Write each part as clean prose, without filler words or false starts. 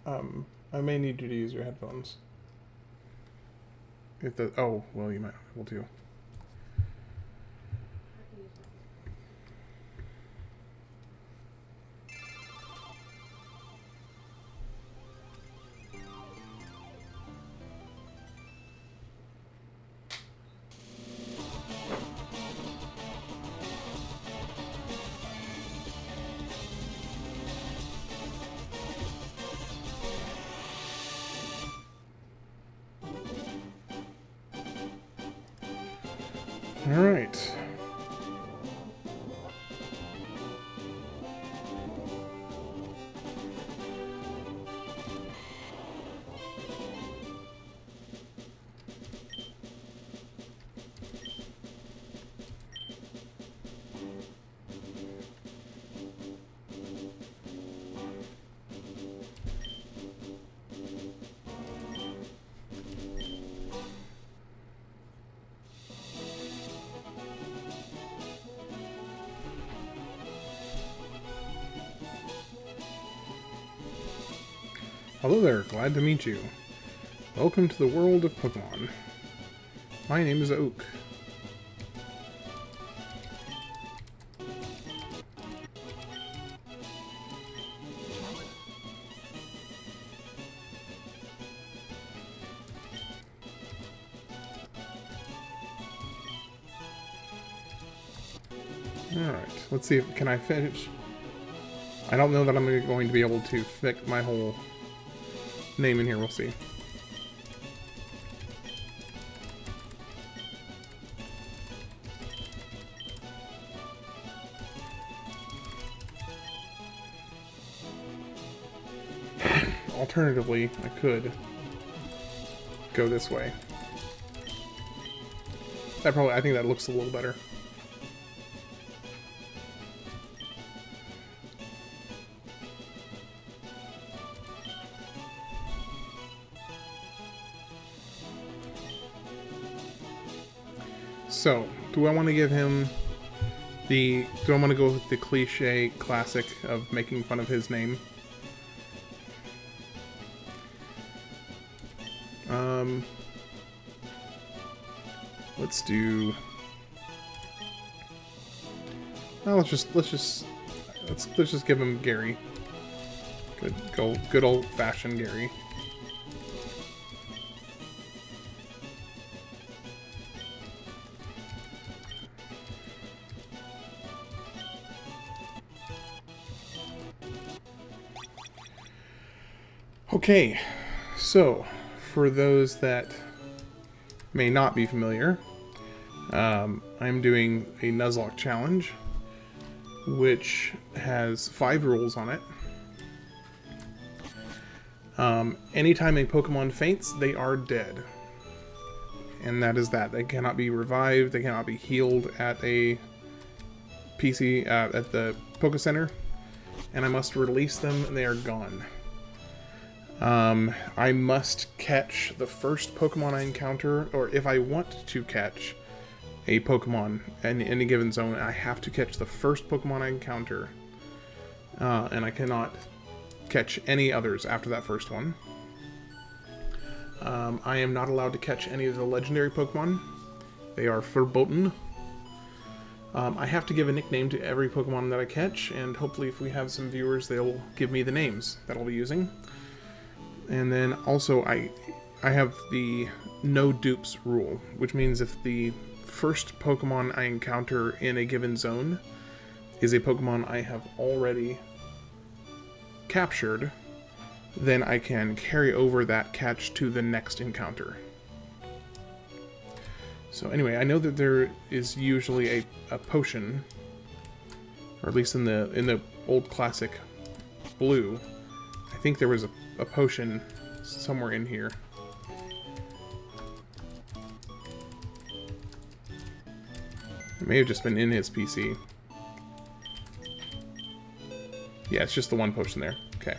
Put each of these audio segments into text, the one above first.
I may need you to use your headphones. If the oh well, you might not be able to. All right. Hello there, glad to meet you. Welcome to the world of Pokemon. My name is Oak. Alright, let's see if can I finish. I don't know that I'm going to be able to fit my whole name in here, we'll see. Alternatively, I could go this way. I think that looks a little better. So, do I want to give him do I want to go with the cliche classic of making fun of his name? Let's do. Well, let's just give him Gary. Good old fashioned Gary. Okay, so for those that may not be familiar, I'm doing a Nuzlocke challenge, which has 5 rules on it. Anytime a Pokemon faints, they are dead. And that is that. They cannot be revived, they cannot be healed at a PC, at the Poke Center, and I must release them and they are gone. I must catch the first Pokemon I encounter, or if I want to catch a Pokemon in any given zone, I have to catch the first Pokemon I encounter, and I cannot catch any others after that first one. I am not allowed to catch any of the legendary Pokemon. They are verboten. I have to give a nickname to every Pokemon that I catch, and hopefully if we have some viewers, they'll give me the names that I'll be using. And then also I have the no dupes rule, which means if the first Pokemon I encounter in a given zone is a Pokemon I have already captured, then I can carry over that catch to the next encounter. So anyway, I know that there is usually a potion, or at least in the old classic blue, I think there was a potion somewhere in here. It may have just been in his PC. Yeah, it's just the one potion there. Okay.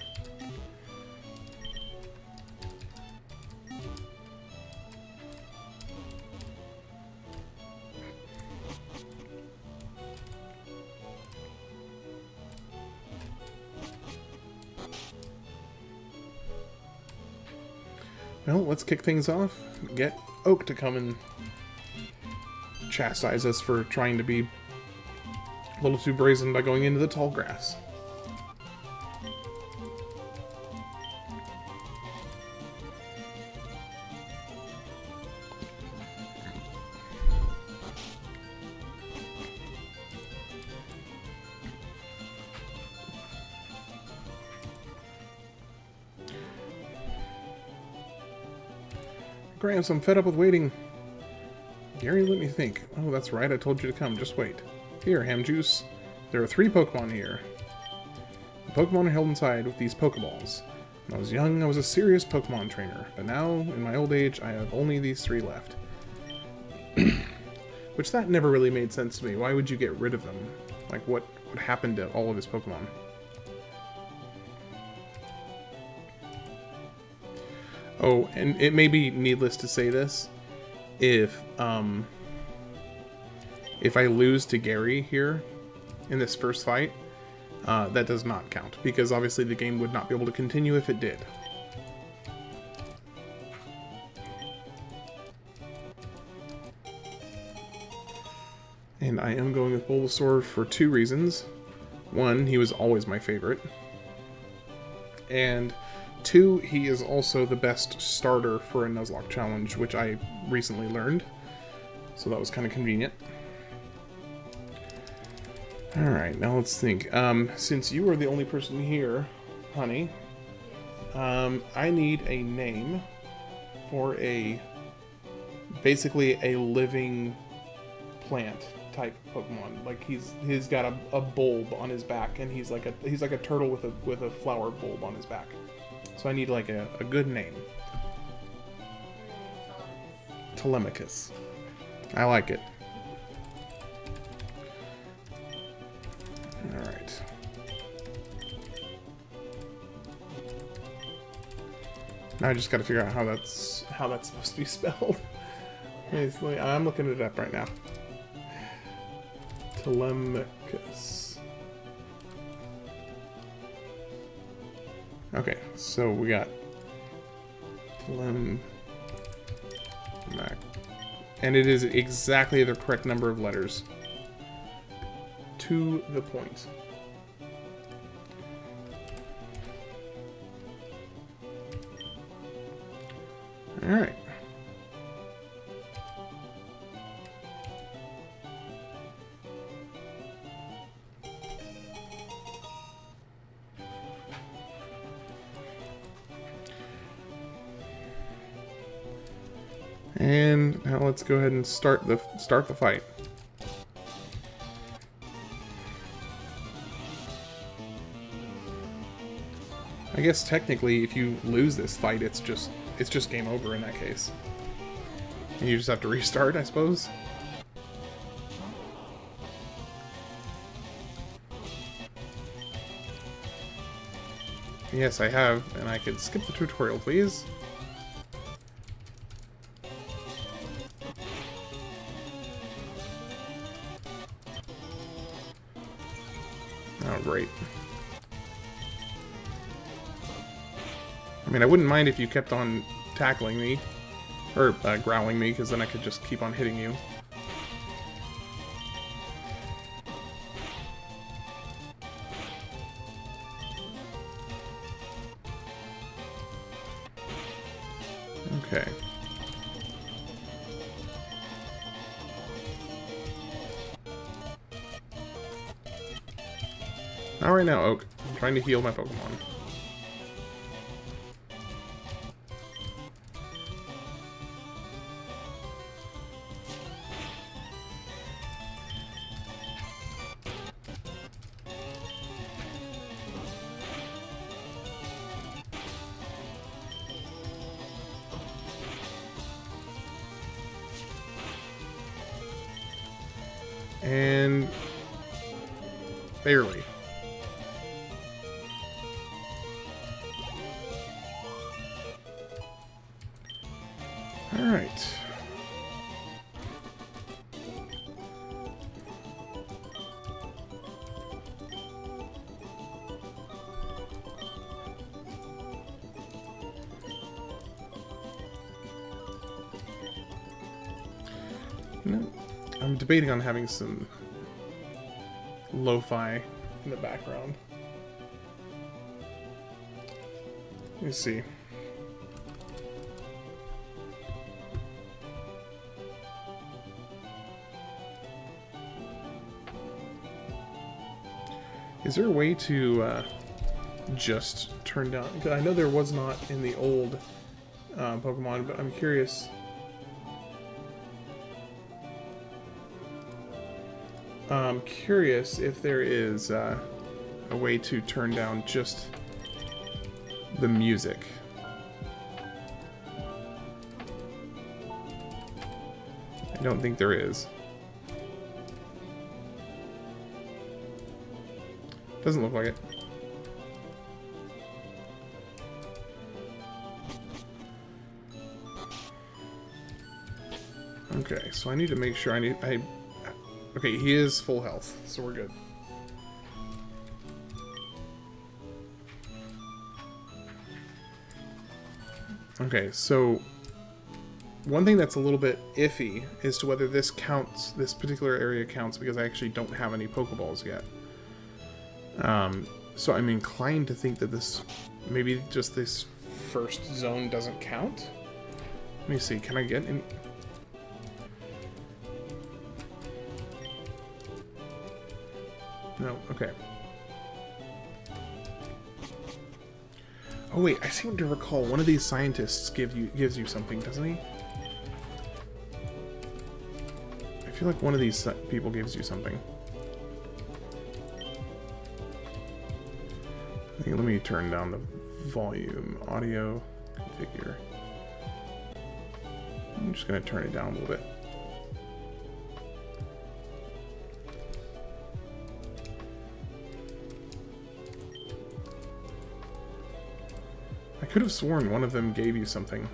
Well, let's kick things off. Get Oak to come and chastise us for trying to be a little too brazen by going into the tall grass. Gramps, I'm fed up with waiting. Gary, let me think. Oh, that's right, I told you to come. Just wait. Here, Ham Juice. There are 3 Pokemon here. The Pokemon are held inside with these Pokeballs. When I was young, I was a serious Pokemon trainer, but now, in my old age, I have only these 3 left. Which that never really made sense to me. Why would you get rid of them? Like, what happened to all of his Pokemon? Oh, and it may be needless to say this, if I lose to Gary here in this first fight, that does not count, because obviously the game would not be able to continue if it did. And I am going with Bulbasaur for 2 reasons. 1, he was always my favorite. And 2, he is also the best starter for a Nuzlocke challenge, which I recently learned. So that was kind of convenient. Alright, now let's think. Since you are the only person here, honey, I need a name for basically a living plant type Pokemon. Like he's got a bulb on his back, and he's like a turtle with a flower bulb on his back. So I need like a good name. Telemachus. I like it. Alright. Now I just gotta figure out how that's supposed to be spelled. I'm looking it up right now. Telemachus. Okay, so we got and it is exactly the correct number of letters. To the point. Alright. And now let's go ahead and start the fight. I guess technically, if you lose this fight, it's just game over in that case. And you just have to restart, I suppose. Yes, I have, and I could skip the tutorial, please. Oh, great. I mean, I wouldn't mind if you kept on tackling me, or growling me, because then I could just keep on hitting you. Okay. Alright now, Oak. I'm trying to heal my Pokemon. And barely. All right. You know, I'm debating on having some lo-fi in the background. Let me see. Is there a way to just turn down? Because I know there was not in the old Pokemon, but I'm curious. I'm curious if there is a way to turn down just the music. I don't think there is. Doesn't look like it. Okay, so I need to make sure okay, he is full health, so we're good. Okay, so one thing that's a little bit iffy is to whether this counts, this particular area counts, because I actually don't have any Pokeballs yet. So I'm inclined to think that this, maybe just this first zone doesn't count. Let me see, can I get any? No, okay. Oh wait, I seem to recall one of these scientists gives you something, doesn't he? I feel like one of these people gives you something. Let me turn down the volume, audio, configure. I'm just going to turn it down a little bit. I could have sworn one of them gave you something.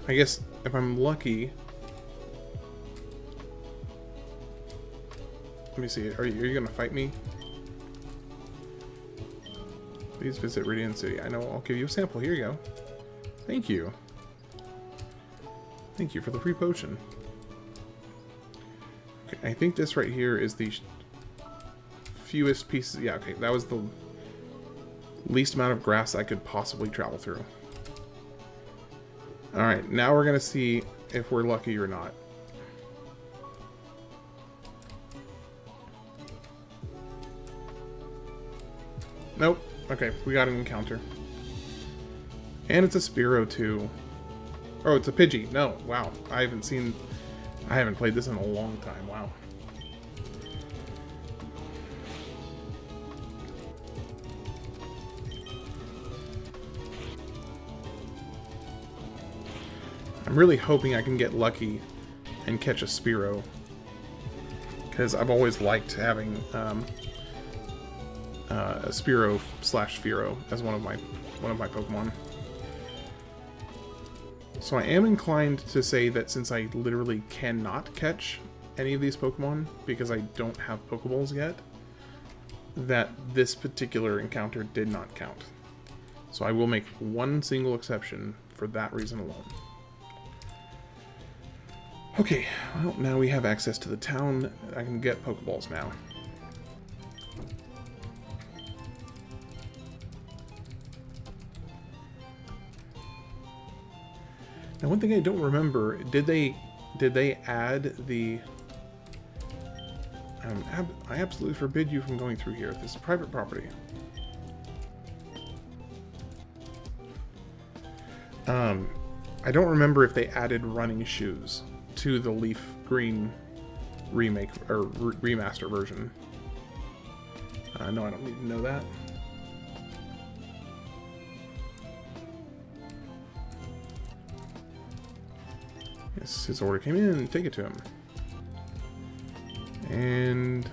I guess if I'm lucky... Let me see, are you going to fight me? Please visit Radiant City. I know, I'll give you a sample. Here you go. Thank you. Thank you for the free potion. Okay, I think this right here is the fewest pieces. Yeah, okay, that was the least amount of grass I could possibly travel through. Alright, now we're going to see if we're lucky or not. Nope. Okay, we got an encounter. And it's a Spearow too. Oh, it's a Pidgey. No, wow. I haven't played this in a long time. Wow. I'm really hoping I can get lucky and catch a Spearow, because I've always liked having a Spearow / Fearow as one of my Pokemon. So I am inclined to say that since I literally cannot catch any of these Pokemon because I don't have Pokeballs yet, that this particular encounter did not count. So I will make one single exception for that reason alone. Okay, well, now we have access to the town. I can get Pokeballs now. Now, one thing I don't remember, did they add the... I absolutely forbid you from going through here. This is private property. I don't remember if they added running shoes to the Leafgreen remake or remaster version. No, I don't need to know that. Yes, his order came in. Take it to him. And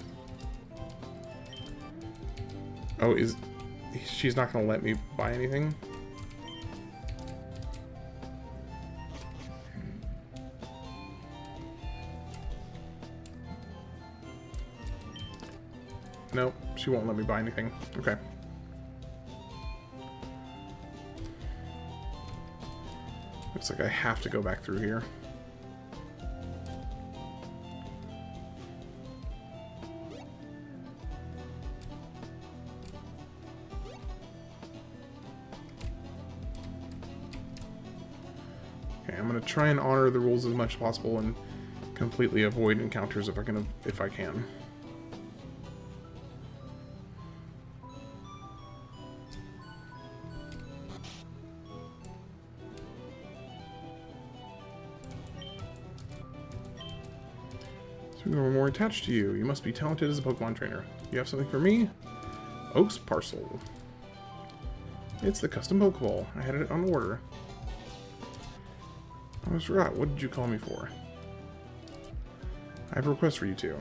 oh, she's not going to let me buy anything? Nope, she won't let me buy anything. Okay. Looks like I have to go back through here. Okay, I'm gonna try and honor the rules as much as possible and completely avoid encounters if I can. So we're more attached to you. You must be talented as a Pokemon trainer. You have something for me? Oak's parcel. It's the custom Pokeball. I had it on order. I almost forgot. What did you call me for? I have a request for you two.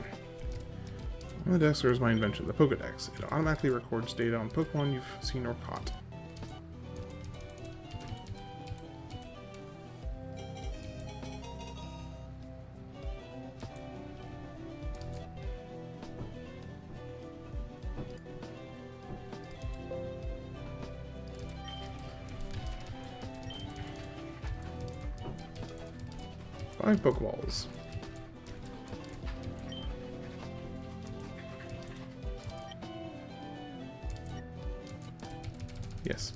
On the desk there is my invention, the Pokedex. It automatically records data on Pokemon you've seen or caught. Five Pokeballs. Yes.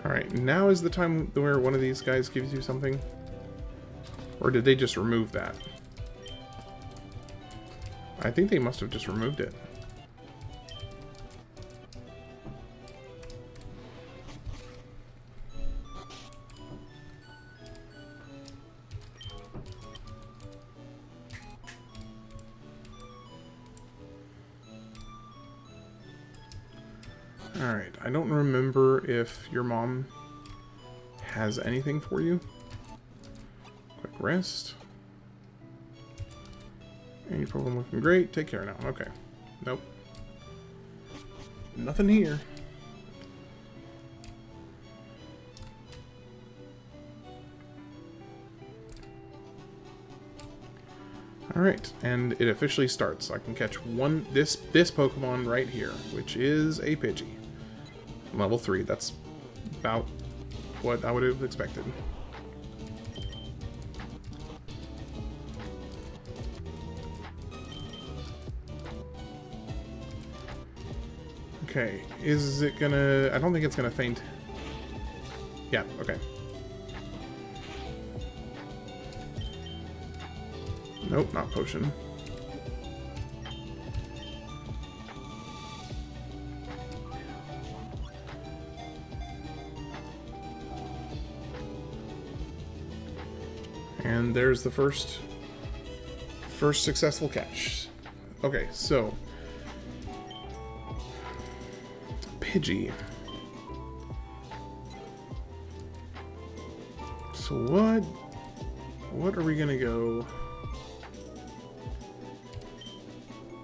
Alright, now is the time where one of these guys gives you something? Or did they just remove that? I think they must have just removed it. Alright, I don't remember if your mom has anything for you. Quick rest. Any problem looking great? Take care now. Okay. Nope. Nothing here. Alright, and it officially starts. I can catch this Pokemon right here, which is a Pidgey. Level 3, that's about what I would have expected. Okay, is it gonna... I don't think it's gonna faint. Yeah, okay. Nope, not potion. And there's the first successful catch. Okay, so Pidgey. So what are we gonna go?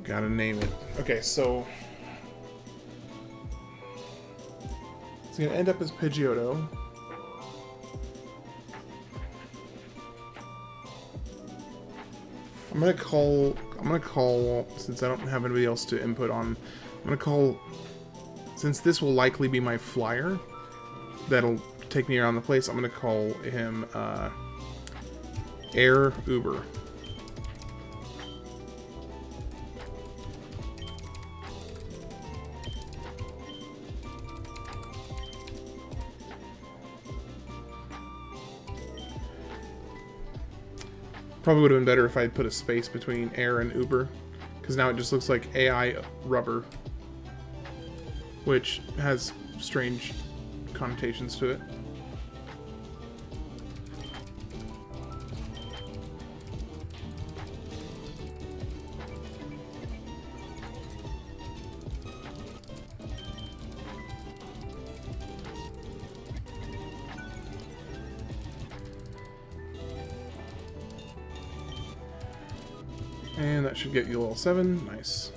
Gotta name it. Okay, so it's gonna end up as Pidgeotto. I'm gonna call, since I don't have anybody else to input on, I'm gonna call, since this will likely be my flyer that'll take me around the place, I'm gonna call him Air Uber. Probably would have been better if I had put a space between air and Uber, because now it just looks like AI rubber, which has strange connotations to it. And that should get you level 7. Nice.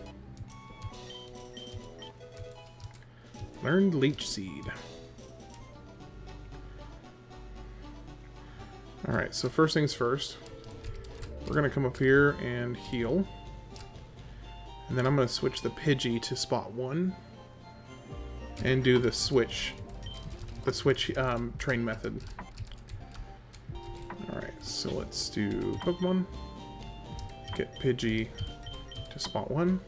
Learned Leech Seed. Alright, so first things first. We're going to come up here and heal. And then I'm going to switch the Pidgey to spot 1. And do the switch train method. Alright, so let's do Pokemon. Get Pidgey to spot 1.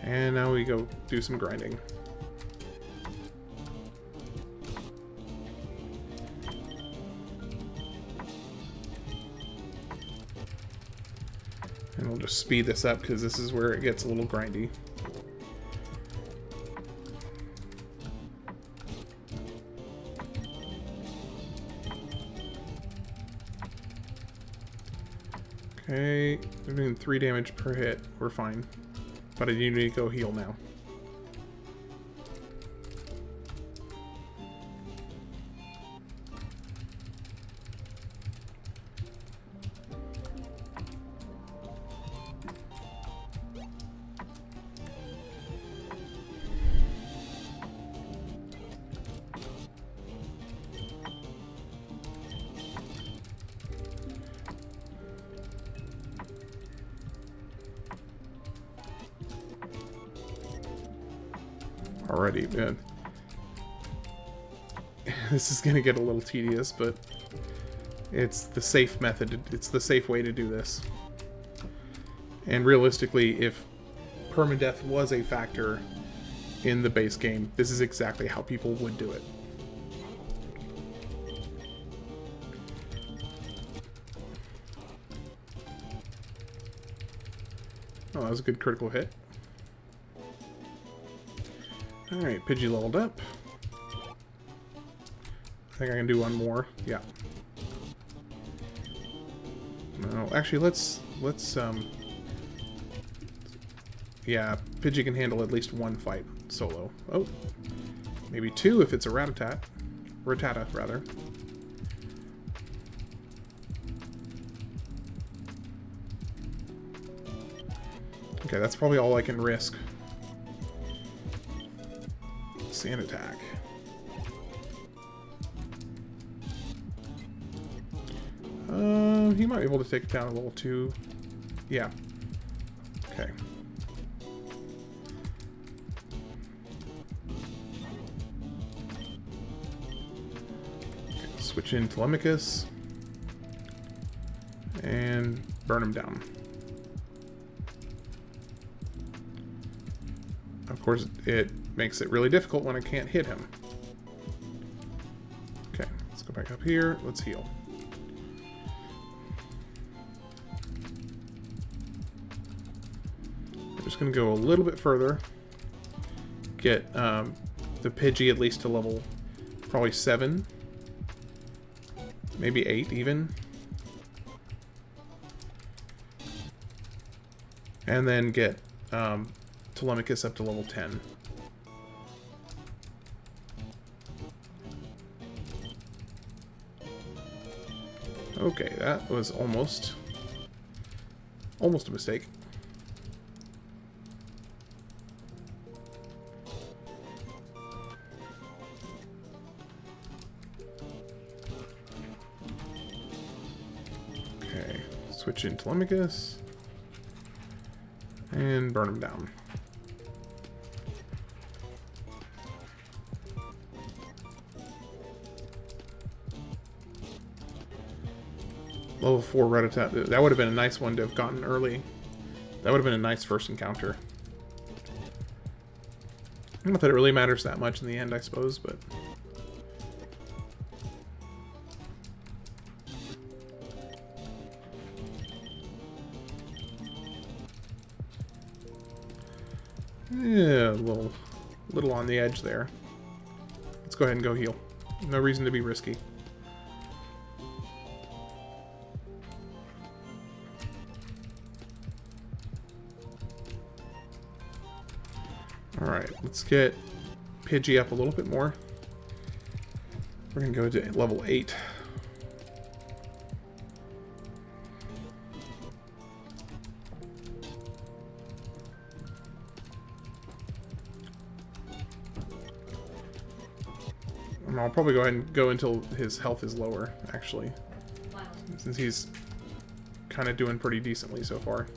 And now we go do some grinding. And we'll just speed this up because this is where it gets a little grindy. Okay, I'm doing 3 damage per hit. We're fine. But I need to go heal now. Already, man. This is gonna get a little tedious, but it's the safe method. It's the safe way to do this. And realistically, if permadeath was a factor in the base game, this is exactly how people would do it. Oh, that was a good critical hit. Alright, Pidgey leveled up. I think I can do one more. Yeah. No, actually, let's yeah, Pidgey can handle at least 1 fight solo. Oh, maybe 2 if it's a Rattata, rather. Okay, that's probably all I can risk. Sand attack. He might be able to take it down a little too. Yeah. Okay. Switch in Telemachus. And burn him down. Of course, it makes it really difficult when I can't hit him. Okay, let's go back up here. Let's heal. I'm just going to go a little bit further. Get the Pidgey at least to level probably 7. Maybe 8 even. And then get Telemachus up to level 10. Okay, that was almost a mistake. Okay, switch in Telemachus and burn him down. Level 4 Rattata. That would have been a nice one to have gotten early. That would have been a nice first encounter. I don't know if it really matters that much in the end, I suppose, but... yeah, a little on the edge there. Let's go ahead and go heal. No reason to be risky. Alright, let's get Pidgey up a little bit more. We're going to go to level 8. I'm And I'll probably go ahead and go until his health is lower, actually. Since he's kind of doing pretty decently so far.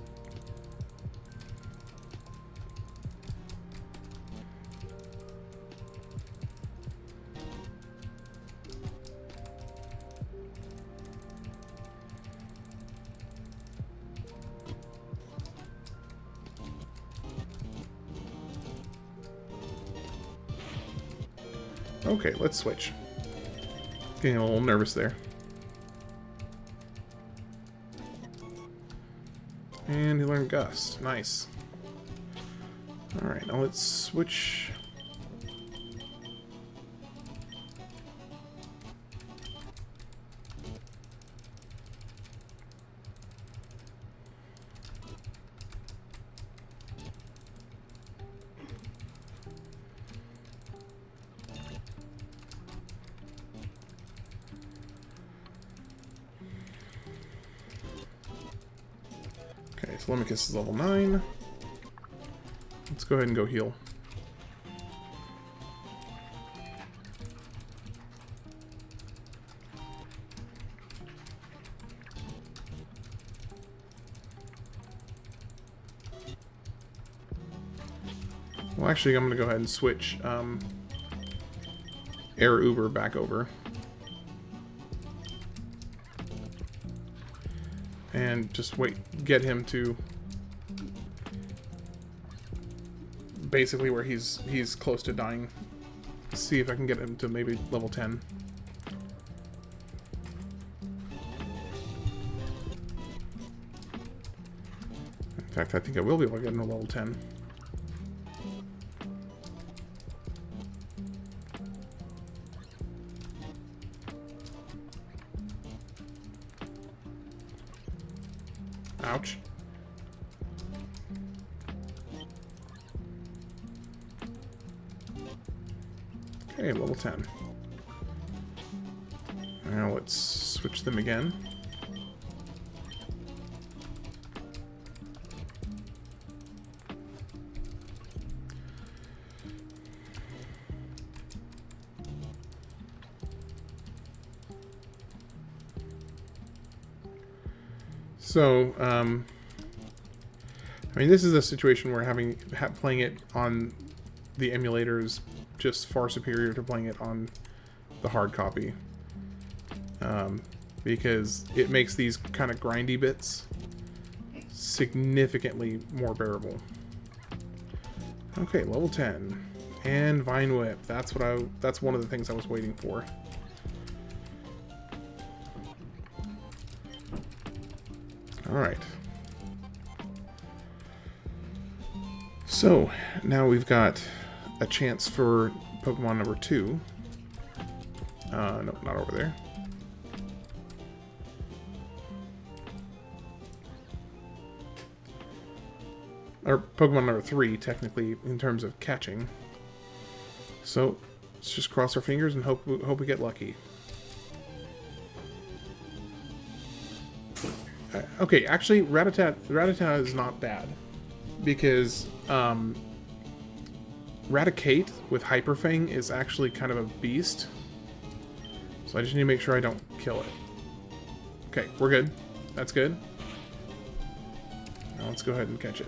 Okay, let's switch. Getting a little nervous there. And he learned Gust. Nice. Alright, now let's switch. Okay, Telemachus is level 9. Let's go ahead and go heal. Well, actually, I'm going to go ahead and switch Air Uber back over. And just get him to basically where he's close to dying. See if I can get him to maybe level 10. In fact, I think I will be able to get him to level 10. Ouch. Okay, level 10. Now let's switch them again. So, I mean, this is a situation where playing it on the emulator is just far superior to playing it on the hard copy. Because it makes these kind of grindy bits significantly more bearable. Okay, level 10. And Vine Whip. That's one of the things I was waiting for. Alright. So, now we've got a chance for Pokemon number 2. Nope, not over there. Or Pokemon number 3, technically, in terms of catching. So, let's just cross our fingers and hope we get lucky. Okay, actually, Rattata is not bad. Because, Raticate with Hyper Fang is actually kind of a beast. So I just need to make sure I don't kill it. Okay, we're good. That's good. Now let's go ahead and catch it.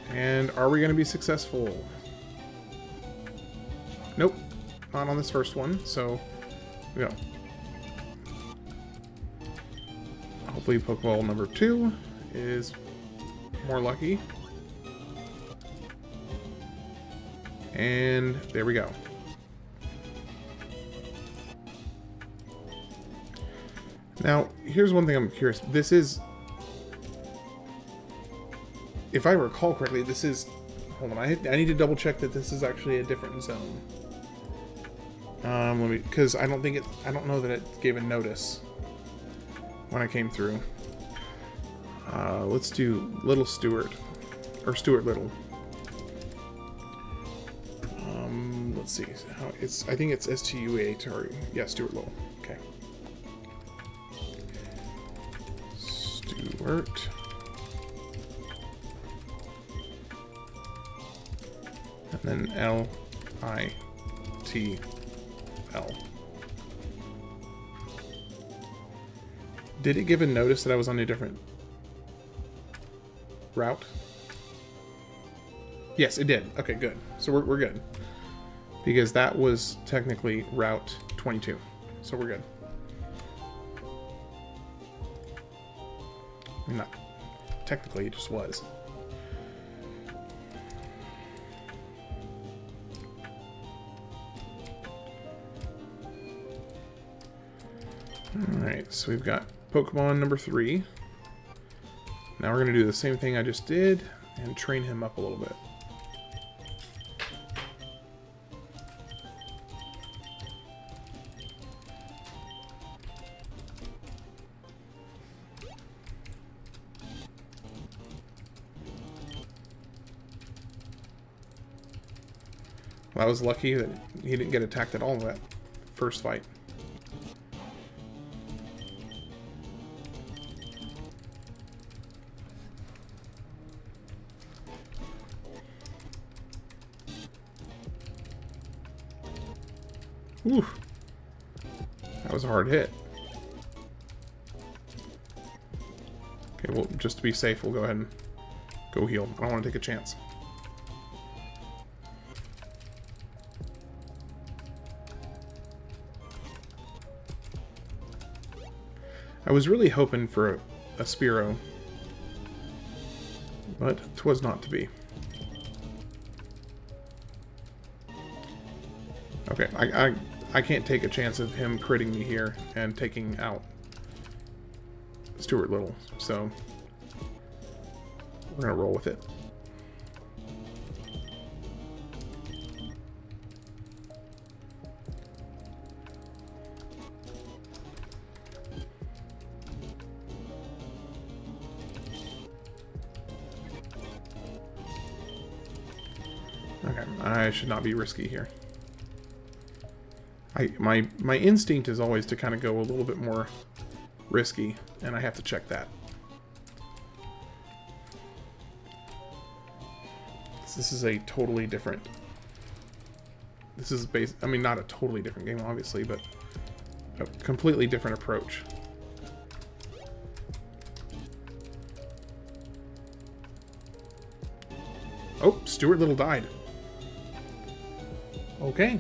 And are we going to be successful? Nope. Not on this first one, so we go. Hopefully Pokeball number 2 is more lucky. And there we go. Now, here's one thing I'm curious. This is, if I recall correctly, this is, hold on, I need to double check that this is actually a different zone. Let me, because I don't know that it gave a notice when I came through. Let's do Little Stewart, or Stuart Little. Let's see how it's. I think it's STUAT or yeah, Stuart Little. Okay. Stuart. then L, I, T, L. Did it give a notice that I was on a different route? Yes, it did. Okay, good. So we're good. Because that was technically Route 22. So we're good. I mean, not technically, it just was. Alright, so we've got Pokemon number 3. Now we're going to do the same thing I just did and train him up a little bit. Well, I was lucky that he didn't get attacked at all in that first fight. Oof. That was a hard hit. Okay, well, just to be safe, we'll go ahead and go heal. I don't want to take a chance. I was really hoping for a Spearow, but 'twas not to be. Okay, I can't take a chance of him critting me here and taking out Stuart Little, so we're gonna roll with it. Okay, I should not be risky here. My instinct is always to kind of go a little bit more risky, and I have to check that. This is a totally different... This is I mean, not a totally different game, obviously, but a completely different approach. Oh, Stuart Little died. Okay.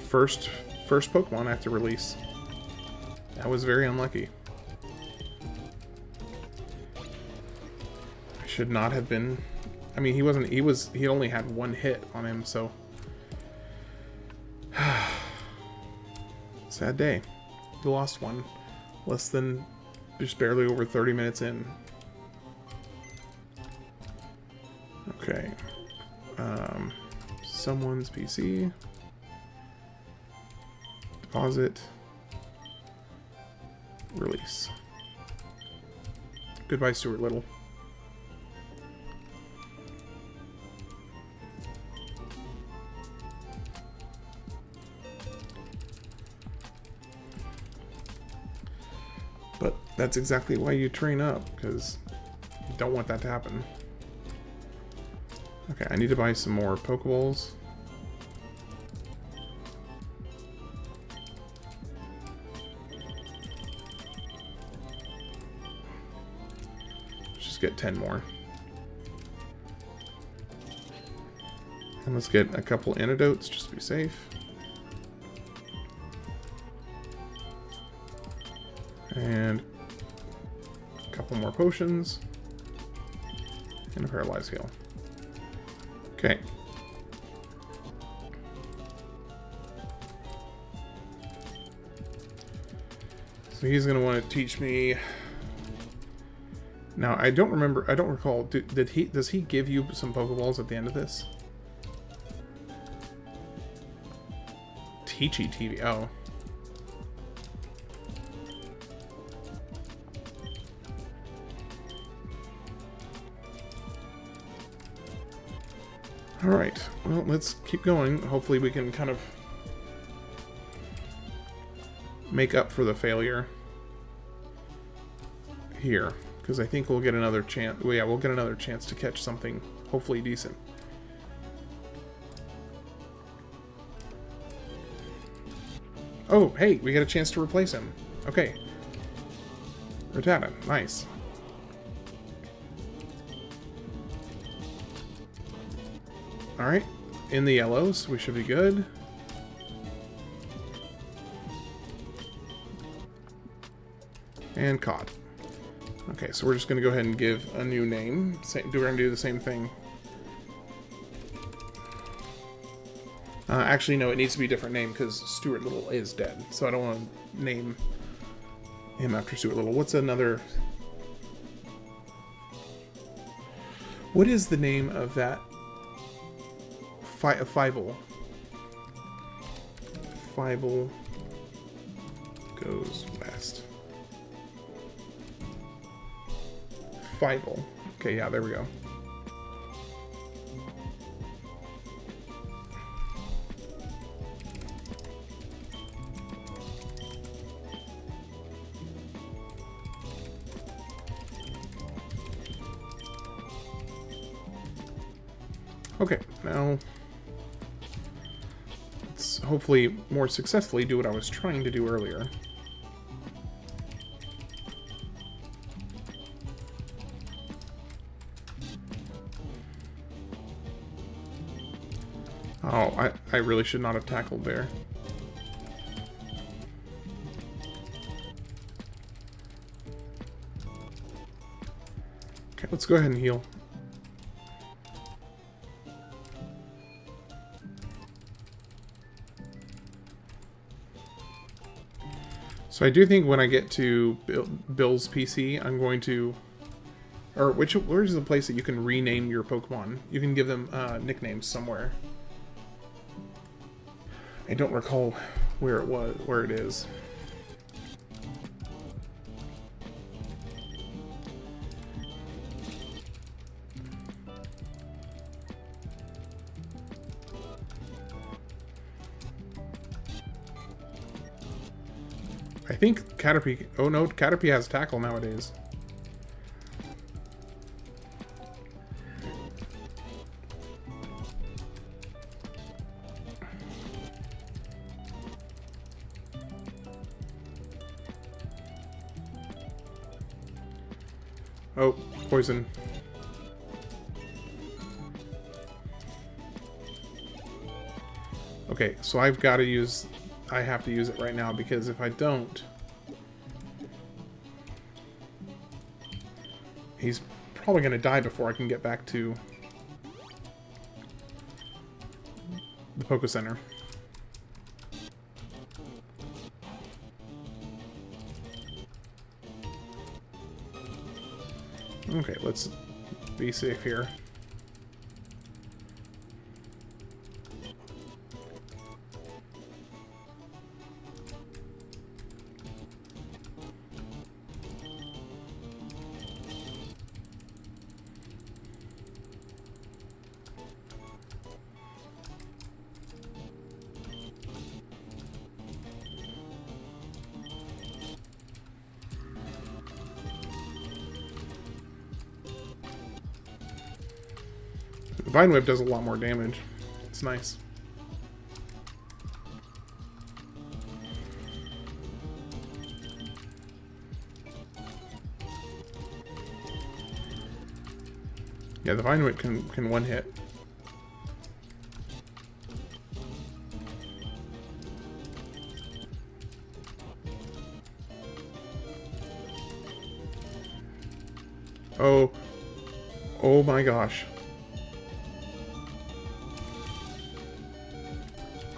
First Pokemon after release. That was very unlucky. I should not have been... I mean, he only had one hit on him, so... Sad day. He lost one. Less than... just barely over 30 minutes in. Okay. Someone's PC. Deposit. Release. Goodbye, Stuart Little. But that's exactly why you train up, because you don't want that to happen. Okay, I need to buy some more Pokeballs. Get 10 more. And let's get a couple antidotes just to be safe. And a couple more potions. And a paralyzed heal. Okay. So he's going to want to teach me... Now, I don't recall, does he give you some Pokeballs at the end of this? Teachy TV, oh. Alright, well, let's keep going. Hopefully we can kind of make up for the failure here. Because I think we'll get another chance. Well, yeah, we'll get another chance to catch something hopefully decent. Oh, hey, we get a chance to replace him. Okay. Rattata, nice. Alright, in the yellows, we should be good. And caught. Okay, so we're just going to go ahead and give a new name. We're going to do the same thing. Actually, no, it needs to be a different name because Stuart Little is dead. So I don't want to name him after Stuart Little. What's another... What is the name of that... Fievel. Fievel goes west. Fievel. Okay, yeah, there we go. Okay, now let's hopefully more successfully do what I was trying to do earlier. Oh, I really should not have tackled there. Okay, let's go ahead and heal. So I do think when I get to Bill's PC, I'm going to... Or where's the place that you can rename your Pokemon? You can give them nicknames somewhere. I don't recall where it is. I think Caterpie... Oh no, Caterpie has Tackle nowadays. Oh, poison. Okay, so I've got to use... I have to use it right now, because if I don't... He's probably going to die before I can get back to the Poké Center. Okay, let's be safe here. The Vine Whip does a lot more damage. It's nice. Yeah, the Vine Whip can one hit. Oh. Oh my gosh.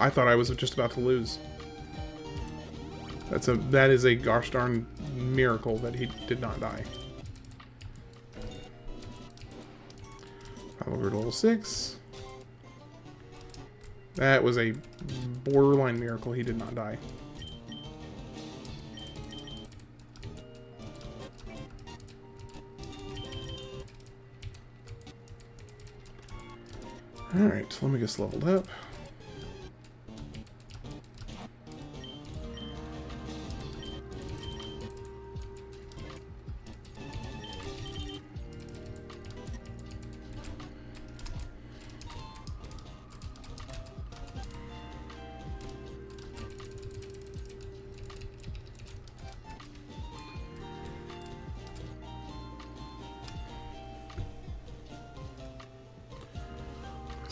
I thought I was just about to lose. That is a gosh darn miracle that he did not die. Over to level 6. That was a borderline miracle he did not die. Alright, let me get leveled up.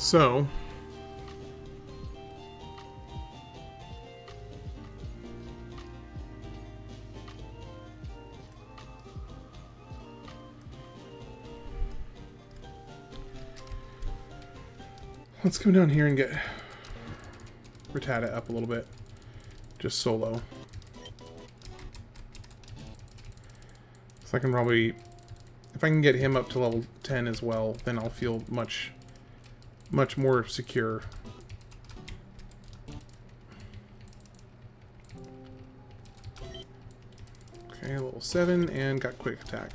So, let's come down here and get Rattata up a little bit. Just solo. So I can probably, if I can get him up to level 10 as well, then I'll feel much more secure. Okay, level 7 and got quick attack.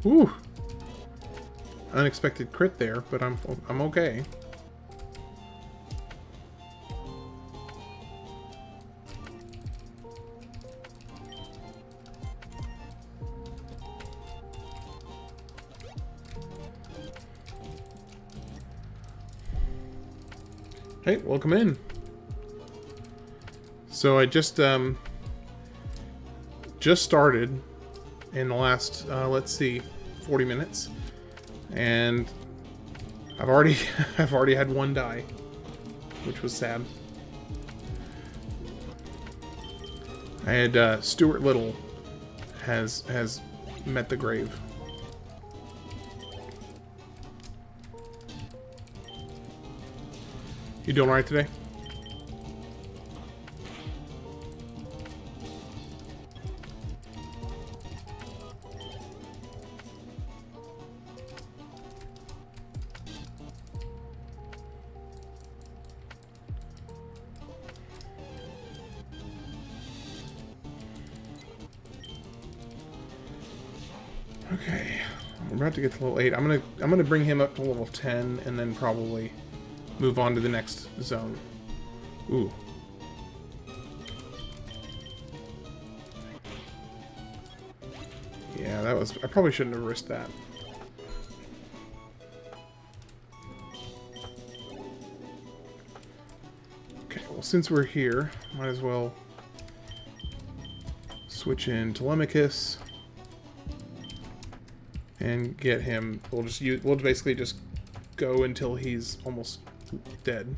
Ooh! Unexpected crit there, but I'm okay. Hey, welcome in. So I just started in the last let's see, 40 minutes, and I've already had one die, which was sad. I had Stuart Little has met the grave. You doing alright today? Okay, we're about to get to level 8. I'm gonna bring him up to level 10 and then probably move on to the next zone. Ooh. Yeah, that was... I probably shouldn't have risked that. Okay, well, since we're here, might as well switch in Telemachus and get him. We'll basically just go until he's almost dead.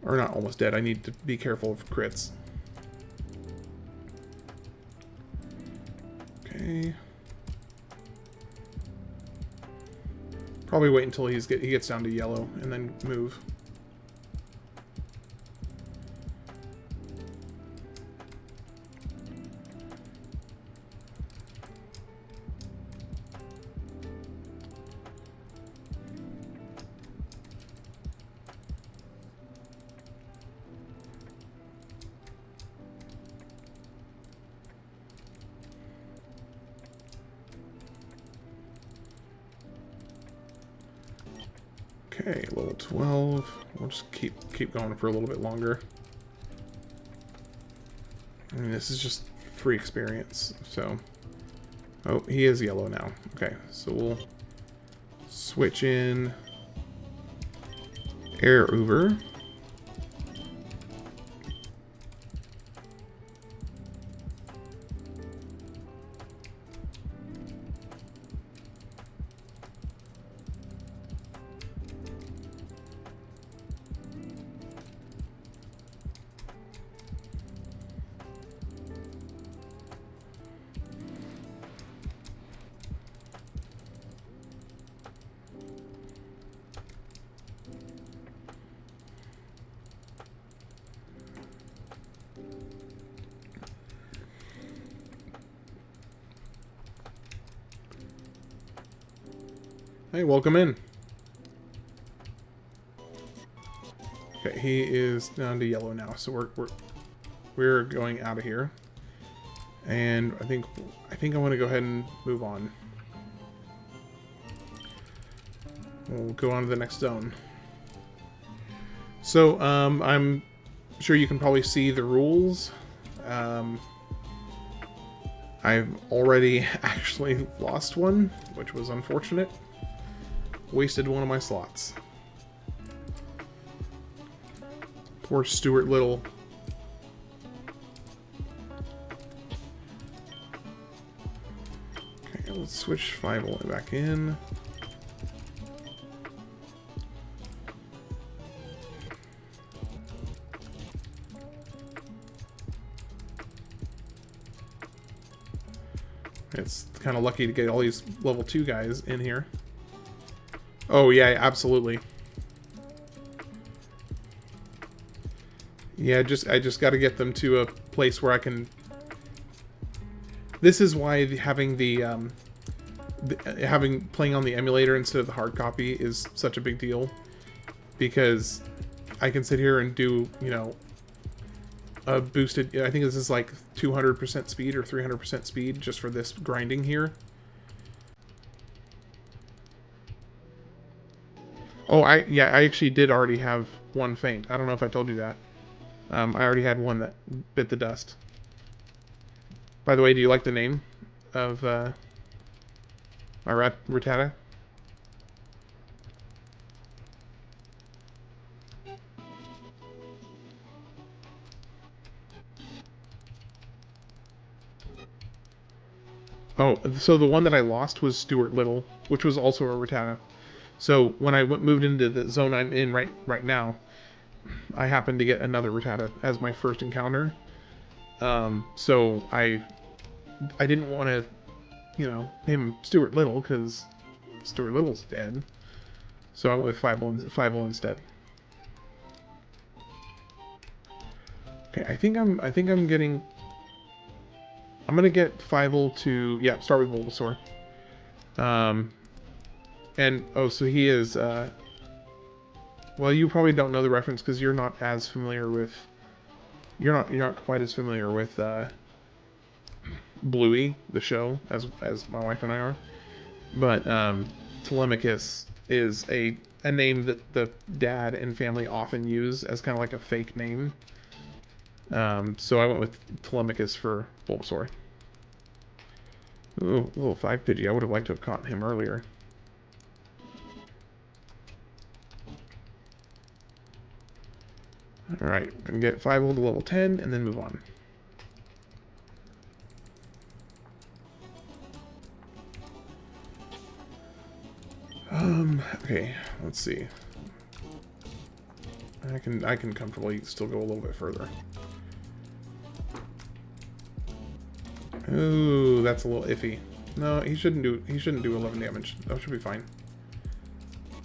Or not almost dead. I need to be careful of crits. Okay. Probably wait until he gets down to yellow and then move. Okay, level 12. We'll just keep going for a little bit longer. I mean, this is just free experience, so... Oh, he is yellow now. Okay, so we'll switch in Air Uber. Hey, welcome in. Okay, he is down to yellow now, so we're going out of here. And I think I want to go ahead and move on. We'll go on to the next zone. So, I'm sure you can probably see the rules. I've already actually lost one, which was unfortunate. Wasted one of my slots. Poor Stuart Little. Okay, let's switch 5 back in. It's kind of lucky to get all these level 2 guys in here. Oh yeah, absolutely. Yeah, I just got to get them to a place where I can. This is why having playing on the emulator instead of the hard copy is such a big deal, because I can sit here and do, you know, a boosted. I think this is like 200% speed or 300% speed just for this grinding here. Oh, I actually did already have one faint. I don't know if I told you that. I already had one that bit the dust. By the way, do you like the name of my Rattata? Oh, so the one that I lost was Stuart Little, which was also a Rattata. So when I moved into the zone I'm in right now, I happened to get another Rattata as my first encounter. So I didn't want to, you know, name him Stuart Little because Stuart Little's dead. So I went with 5 instead. Okay, I think I'm getting. I'm gonna get 5 to, yeah, start with Bulbasaur. And oh, so he is. Well, you probably don't know the reference because you're not as familiar with. You're not quite as familiar with Bluey, the show, as my wife and I are. But Telemachus is a name that the dad and family often use as kind of like a fake name. So I went with Telemachus for Bulbasaur. Ooh, little 5 Pidgey. I would have liked to have caught him earlier. Alright, I'm going to get 5 to level 10 and then move on. Okay, let's see. I can comfortably still go a little bit further. Ooh, that's a little iffy. No, he shouldn't do 11 damage. That should be fine.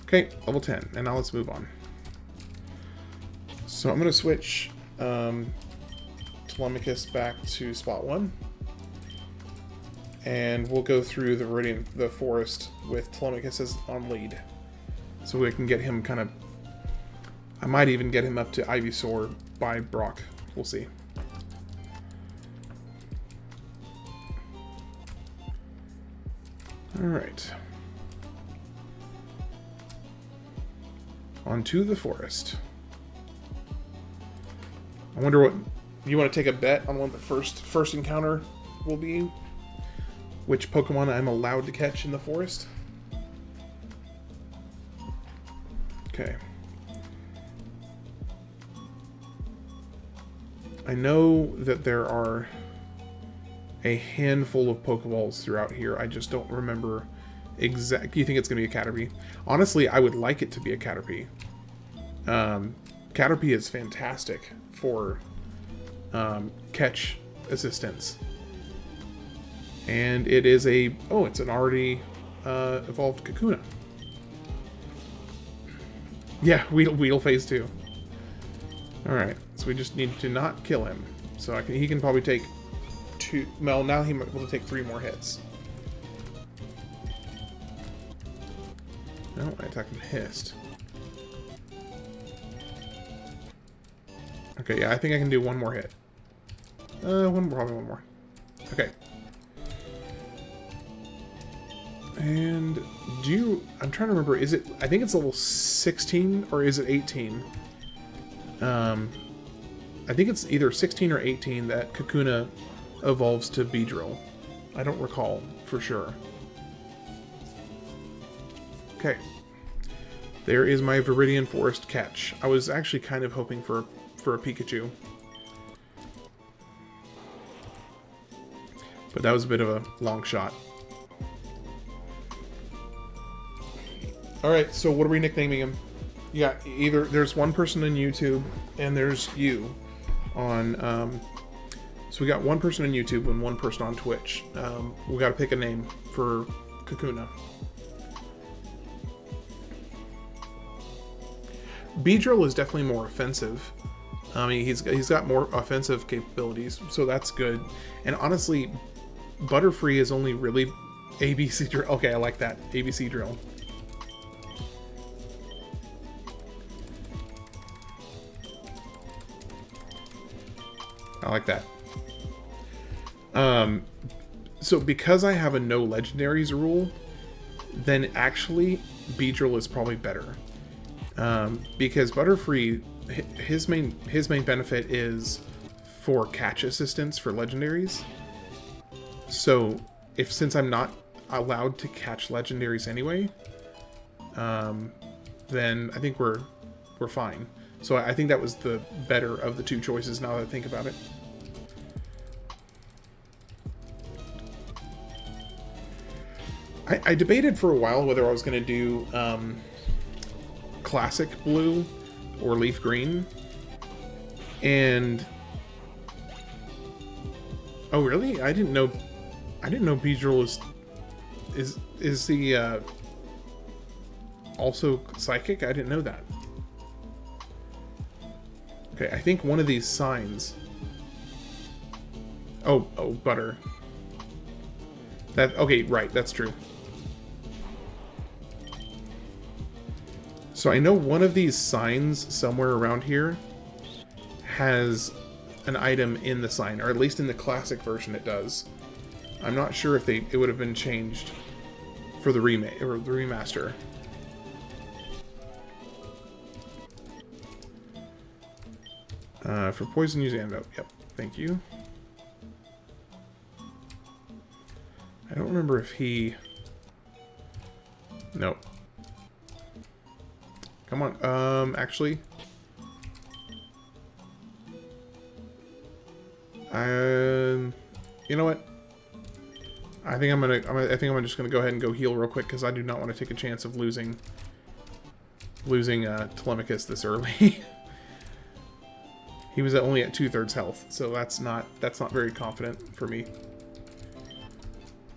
Okay, level 10, and now let's move on. So I'm gonna switch Telemachus back to spot 1. And we'll go through the forest with Telemachus as on lead. So we can get him kind of... I might even get him up to Ivysaur by Brock. We'll see. Alright. On to the forest. I wonder what... You want to take a bet on what the first encounter will be? Which Pokemon I'm allowed to catch in the forest? Okay. I know that there are a handful of Pokeballs throughout here. I just don't remember exactly. You think it's going to be a Caterpie? Honestly, I would like it to be a Caterpie. Caterpie is fantastic for catch assistance. And it is a... Oh, it's an already evolved Kakuna. Yeah, Weedle phase 2. Alright, so we just need to not kill him. So he can probably take 2... Well, now he might be able to take 3 more hits. No, I attacked him hissed. Okay, yeah, I think I can do 1 more hit. Probably one more. Okay. And I'm trying to remember, is it, I think it's level 16 or is it 18? I think it's either 16 or 18 that Kakuna evolves to Beedrill. I don't recall for sure. Okay. There is my Viridian Forest catch. I was actually kind of hoping for for a Pikachu. But that was a bit of a long shot. Alright, so what are we nicknaming him? Yeah, either there's one person on YouTube and there's you on, so we got one person on YouTube and one person on Twitch. We gotta pick a name for Kakuna. Beedrill is definitely more offensive. I mean, he's got more offensive capabilities, so that's good. And honestly, Butterfree is only really ABC Drill. Okay, I like that. ABC Drill. I like that. So because I have a no legendaries rule, then actually Beedrill is probably better. Because Butterfree, his main benefit is for catch assistance for legendaries. So since I'm not allowed to catch legendaries anyway, then I think we're fine. So I think that was the better of the two choices now that I think about it. I debated for a while whether I was going to do Classic Blue or Leaf Green. And... oh really? I didn't know Beedrill is the also psychic? I didn't know that. Okay, I think one of these signs... Oh, butter. Okay, right, that's true. So I know one of these signs somewhere around here has an item in the sign, or at least in the classic version it does. I'm not sure if it would have been changed for the remake or the remaster. For poison, use antidote. Yep, thank you. I don't remember if he... Nope. Come on, actually... you know what? I think I'm just gonna go ahead and go heal real quick because I do not want to take a chance of losing Telemachus this early. He was only at 2/3 health, so that's not very confident for me.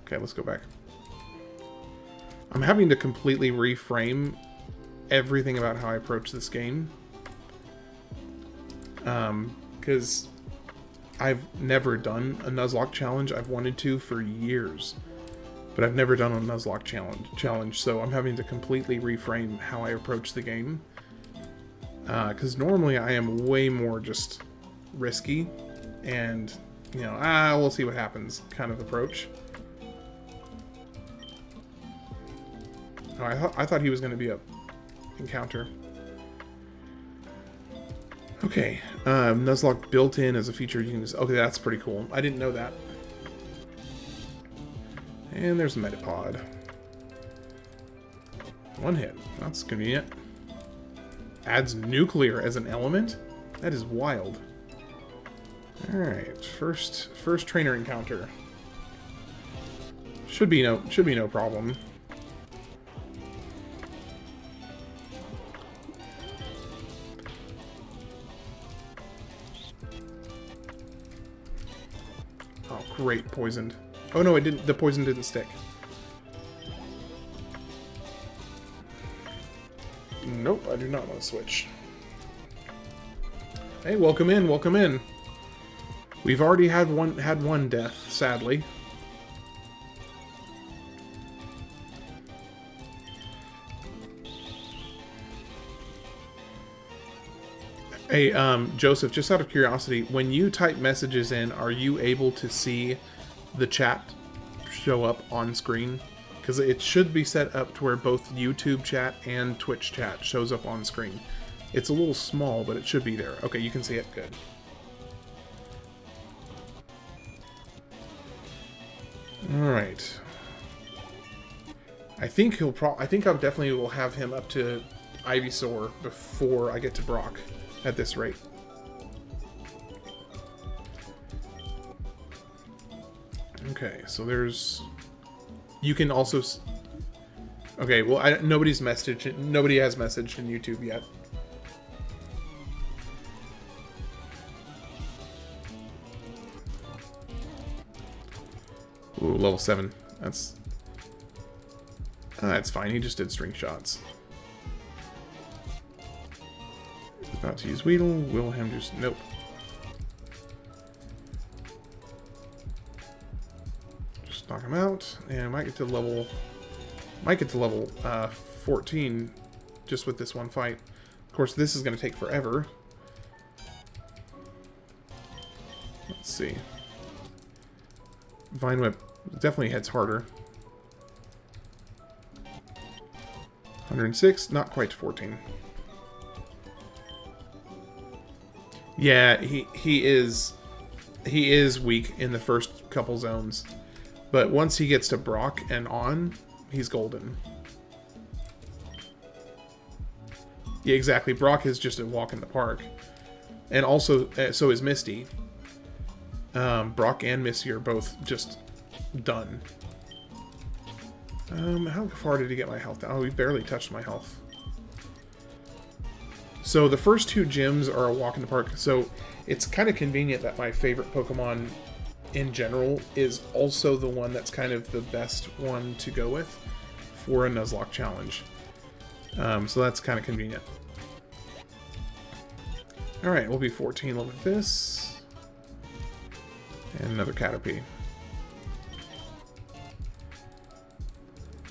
Okay, let's go back. I'm having to completely reframe everything about how I approach this game. Because I've never done a Nuzlocke challenge. I've wanted to for years, but I've never done a Nuzlocke challenge, so I'm having to completely reframe how I approach the game. Because normally I am way more just risky and, you know, we'll see what happens kind of approach. Oh, I thought he was going to be a encounter. Okay, Nuzlocke built in as a feature you can use. Okay, that's pretty cool. I didn't know that. And there's a Metapod. One hit. That's convenient. Adds nuclear as an element? That is wild. Alright, first trainer encounter. Should be no problem. Oh, great, poisoned. Oh no, it didn't. The poison didn't stick. Nope, I do not want to switch. Hey, welcome in, welcome in. We've already had one death, sadly. Hey, Joseph, just out of curiosity, when you type messages in, are you able to see the chat show up on screen? Because it should be set up to where both YouTube chat and Twitch chat shows up on screen. It's a little small, but it should be there. Okay, you can see it. Good. Alright. I think I definitely will have him up to Ivysaur before I get to Brock at this rate. Okay, so there's... You can also... Okay, well, nobody has messaged in YouTube yet. Ooh, level 7. That's fine. He just did string shots. About to use Weedle. Wilhelm just... Nope. Just knock him out. And I might get to level... 14 just with this one fight. Of course, this is going to take forever. Let's see. Vine Whip definitely hits harder. 106, not quite to 14. Yeah, he is weak in the first couple zones, but once he gets to Brock and on, he's golden. Yeah, exactly. Brock is just a walk in the park, and also so is Misty. Brock and Misty are both just done. How far did he get my health down? Oh, he barely touched my health. So the first two gyms are a walk in the park. So it's kind of convenient that my favorite Pokemon in general is also the one that's kind of the best one to go with for a Nuzlocke challenge. So that's kind of convenient. Alright, we'll be 14 level with this. And another Caterpie.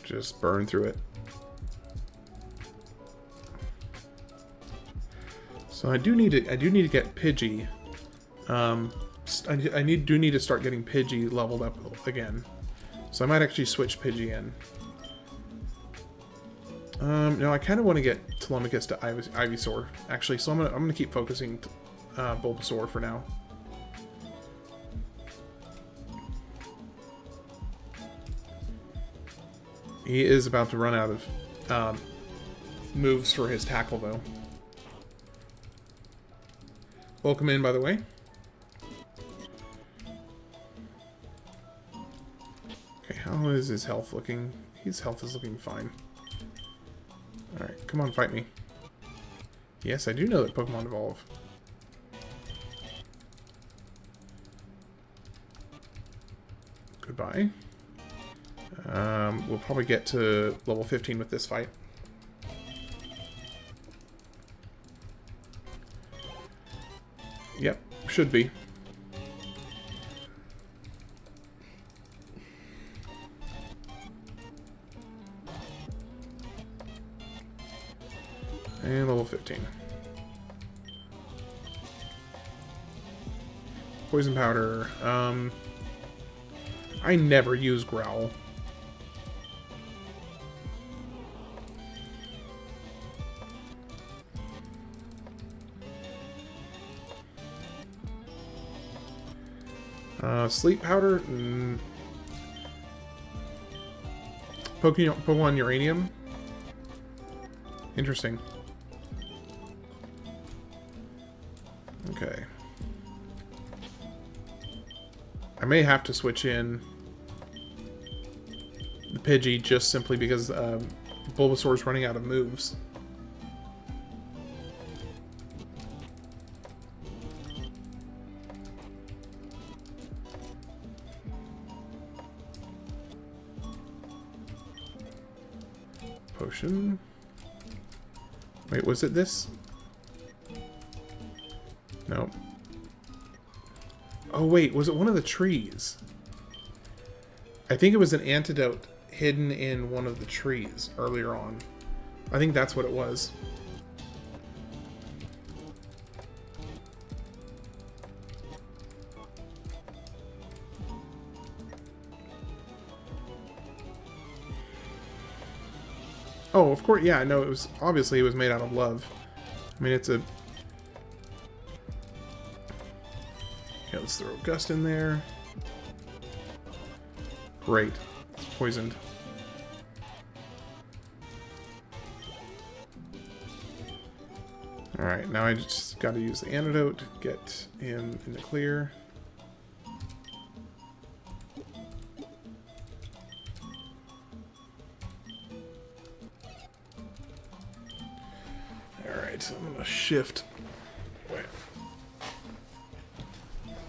Just burn through it. So I do need to get Pidgey. I do need to start getting Pidgey leveled up again. So I might actually switch Pidgey in. No, I kind of want to get Telemachus to Ivysaur, actually. So I'm gonna keep focusing Bulbasaur for now. He is about to run out of moves for his tackle, though. Welcome in, by the way. Okay, how is his health looking? His health is looking fine. Alright, come on, fight me. Yes, I do know that Pokemon evolve. Goodbye. We'll probably get to level 15 with this fight. Yep, should be. And level 15. Poison powder. I never use Growl. Sleep powder. Pokemon Uranium. Interesting. Okay. I may have to switch in the Pidgey just simply because Bulbasaur's running out of moves. Potion. Wait, was it this? No. Oh wait, was it one of the trees? I think it was an antidote hidden in one of the trees earlier on. I think that's what it was. Oh, of course, yeah, no, it was, obviously it was made out of love. I mean, it's a... Okay, let's throw Gust in there. Great. It's poisoned. Alright, now I just gotta use the antidote to get him in the clear. Alright, so I'm gonna shift. Wait.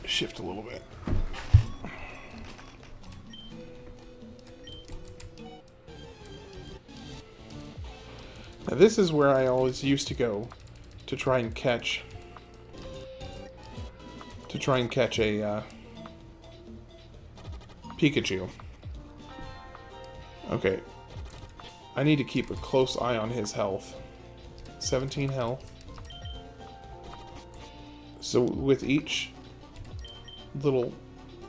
Shift a little bit. Now this is where I always used to go to try and catch a Pikachu. Okay. I need to keep a close eye on his health. 17 health. So with each little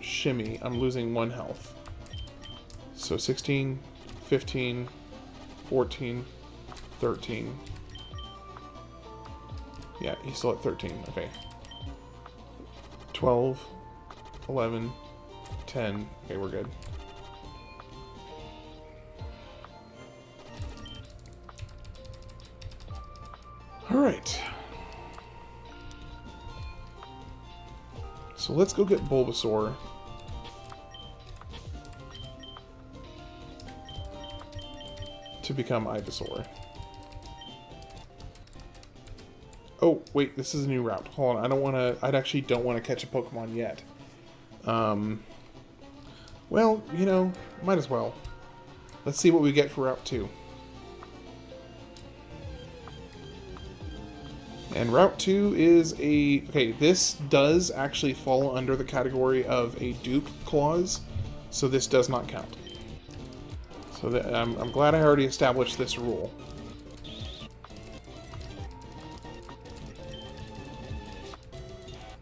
shimmy, I'm losing 1 health. So 16, 15, 14, 13. Yeah, he's still at 13. Okay. 12, 11, 10. Okay, we're good. Alright. So let's go get Bulbasaur. To become Ivysaur. Oh, wait, this is a new route. Hold on, I actually don't want to catch a Pokemon yet. Well, you know, might as well. Let's see what we get for Route 2. And Route 2 is a... Okay, this does actually fall under the category of a dupe clause, so this does not count. So I'm glad I already established this rule.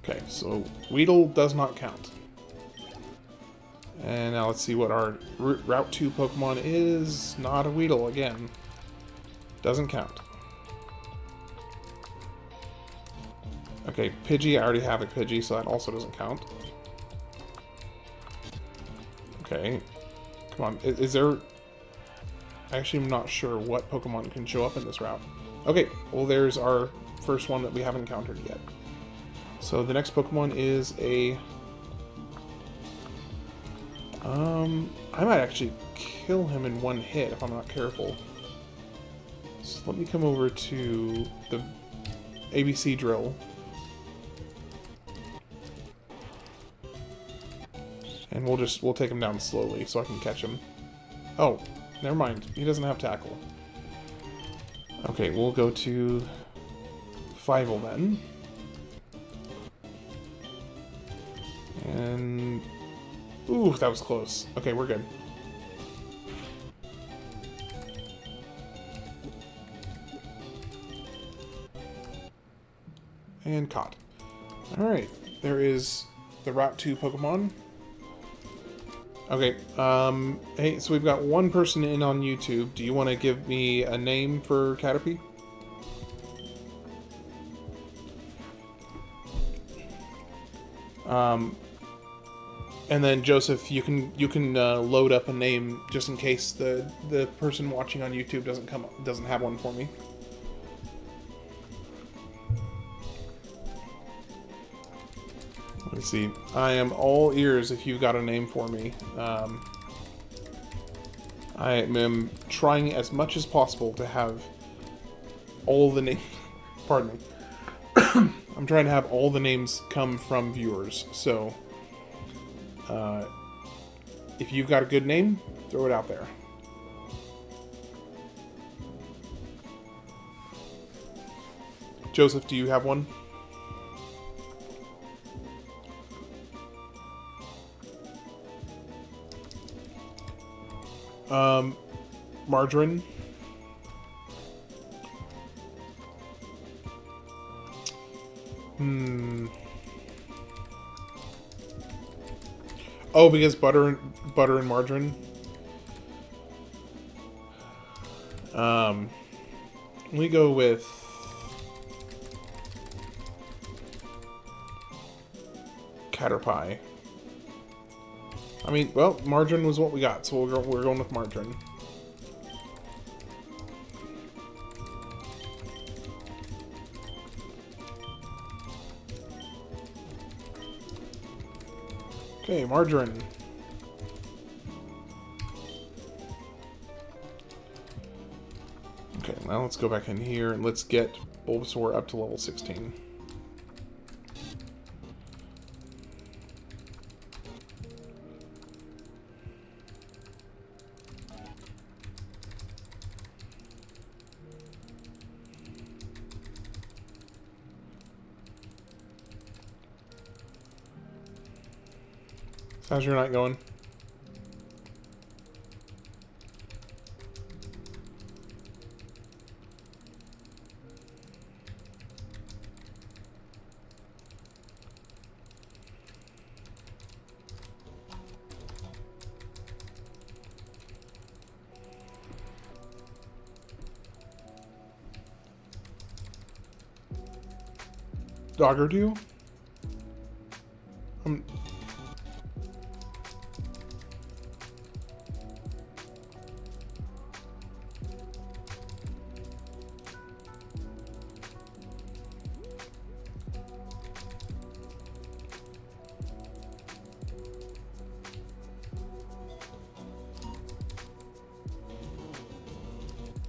Okay, so Weedle does not count. And now let's see what our Route 2 Pokemon is. Not a Weedle again. Doesn't count. Okay, Pidgey, I already have a Pidgey, so that also doesn't count. Okay. Come on, is there... Actually, I'm not sure what Pokemon can show up in this route. Okay, well there's our first one that we haven't encountered yet. So the next Pokemon is a... I might actually kill him in one hit if I'm not careful. So let me come over to the ABC drill. And we'll take him down slowly so I can catch him. Oh, never mind. He doesn't have tackle. Okay, we'll go to Fievel then. And... Ooh, that was close. Okay, we're good. And caught. Alright, there is the Route 2 Pokemon. Okay, hey, so we've got one person in on YouTube. Do you want to give me a name for Caterpie? And then Joseph, you can load up a name just in case the person watching on YouTube doesn't have one for me. Let's see. I am all ears if you've got a name for me. I am trying as much as possible to have all the names. Pardon me. I'm trying to have all the names come from viewers. So, if you've got a good name, throw it out there. Joseph, do you have one? Margarine. Oh, because butter and margarine. Let me go with Caterpie. I mean, well, margarine was what we got, so we're going with margarine. Okay, margarine. Okay, now let's go back in here and let's get Bulbasaur up to level 16. How's your night going? Dogger do?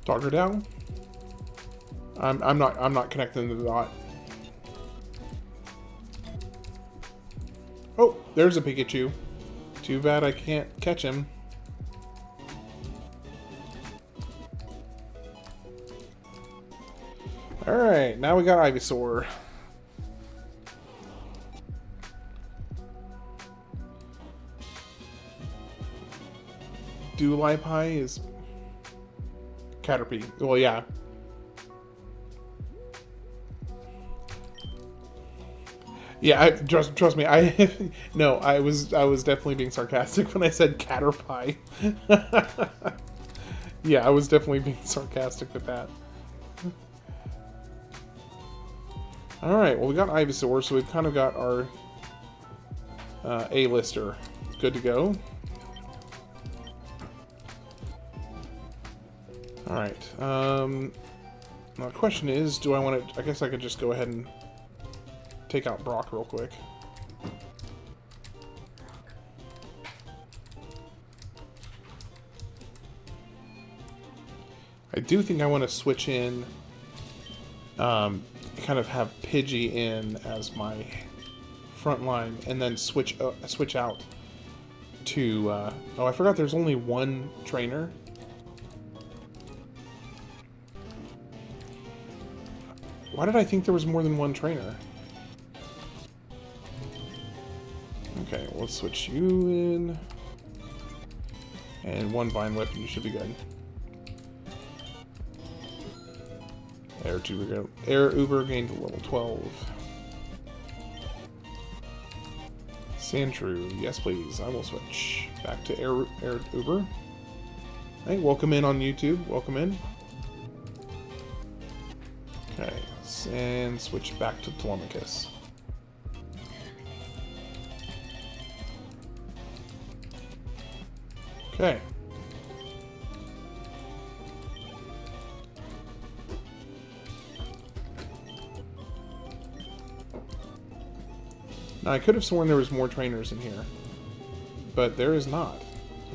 Dogger down? I'm not connecting the dot. Oh, there's a Pikachu. Too bad I can't catch him. Alright, now we got Ivysaur. Dulipi is Caterpie. Well, yeah. Yeah, trust me. No, I was definitely being sarcastic when I said Caterpie. Yeah, I was definitely being sarcastic with that. All right, well we got Ivysaur, so we've kind of got our A-lister good to go. All right. Now the question is, do I want to? I guess I could just go ahead and take out Brock real quick. I do think I want to switch in, kind of have Pidgey in as my front line, and then switch out to. Oh, I forgot. There's only one trainer. Why did I think there was more than one trainer? Okay, let's switch you in. And one Vine Whip, and you should be good. Air Uber gained to level 12. Sandshrew, yes please, I will switch. Back to Air Uber. Hey, welcome in on YouTube, welcome in. Okay, and switch back to Telemachus. Okay. Now I could have sworn there was more trainers in here, but there is not.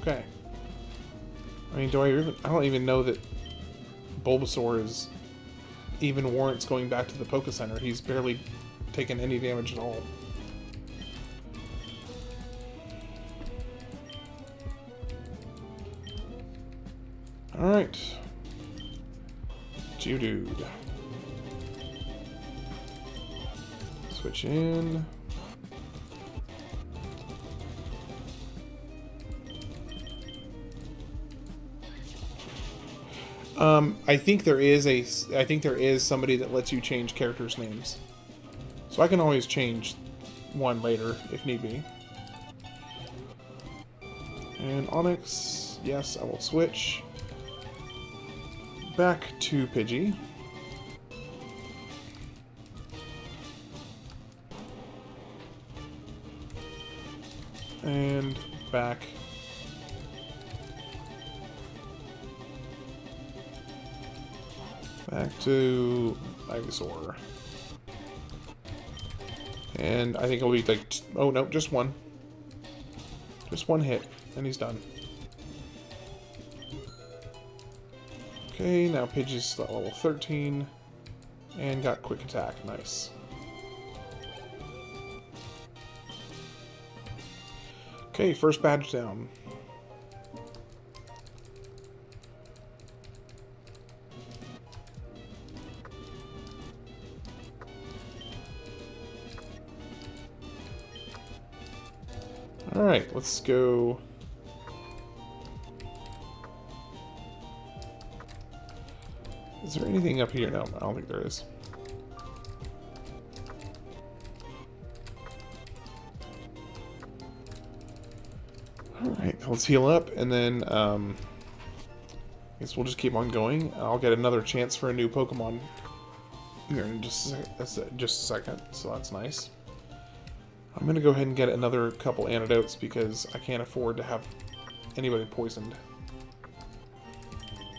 Okay. I mean, I don't even know that Bulbasaur is even warrants going back to the Poké Center. He's barely taken any damage at all. Alright. Geodude. Switch in. I think there is somebody that lets you change characters' names. So I can always change one later if need be. And Onyx, yes, I will switch back to Pidgey. And back to Ivysaur. And I think it'll be like, oh no, just one. Just one hit, and he's done. Okay, now Pidgey's at level 13. And got quick attack. Nice. Okay, first badge down. Alright, let's go. Is there anything up here? No, I don't think there is. Alright, let's heal up, and then, I guess we'll just keep on going. I'll get another chance for a new Pokemon here in just a second, so that's nice. I'm going to go ahead and get another couple antidotes because I can't afford to have anybody poisoned.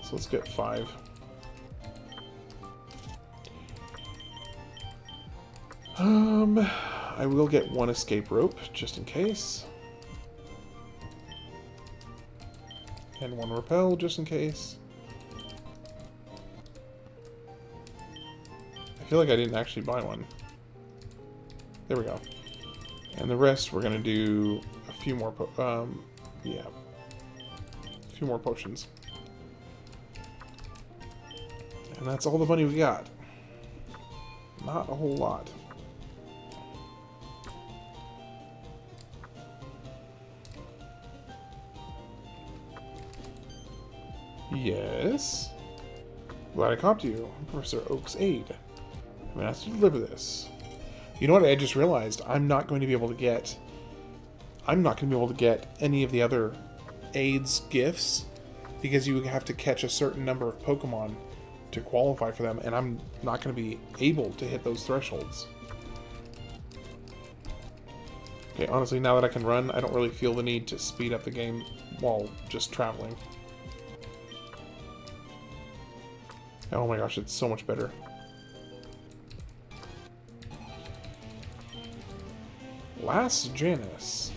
So let's get 5. I will get 1 escape rope, just in case. And 1 repel, just in case. I feel like I didn't actually buy one. There we go. And the rest, we're gonna do a few more a few more potions. And that's all the money we got. Not a whole lot. Yes. Glad I caught you, Professor Oak's aide. I'm asked to deliver this. You know what? I just realized I'm not going to be able to get any of the other aides gifts because you have to catch a certain number of Pokemon to qualify for them, and I'm not going to be able to hit those thresholds. Okay, honestly, now that I can run, I don't really feel the need to speed up the game while just traveling. Oh my gosh, it's so much better. Last Janus.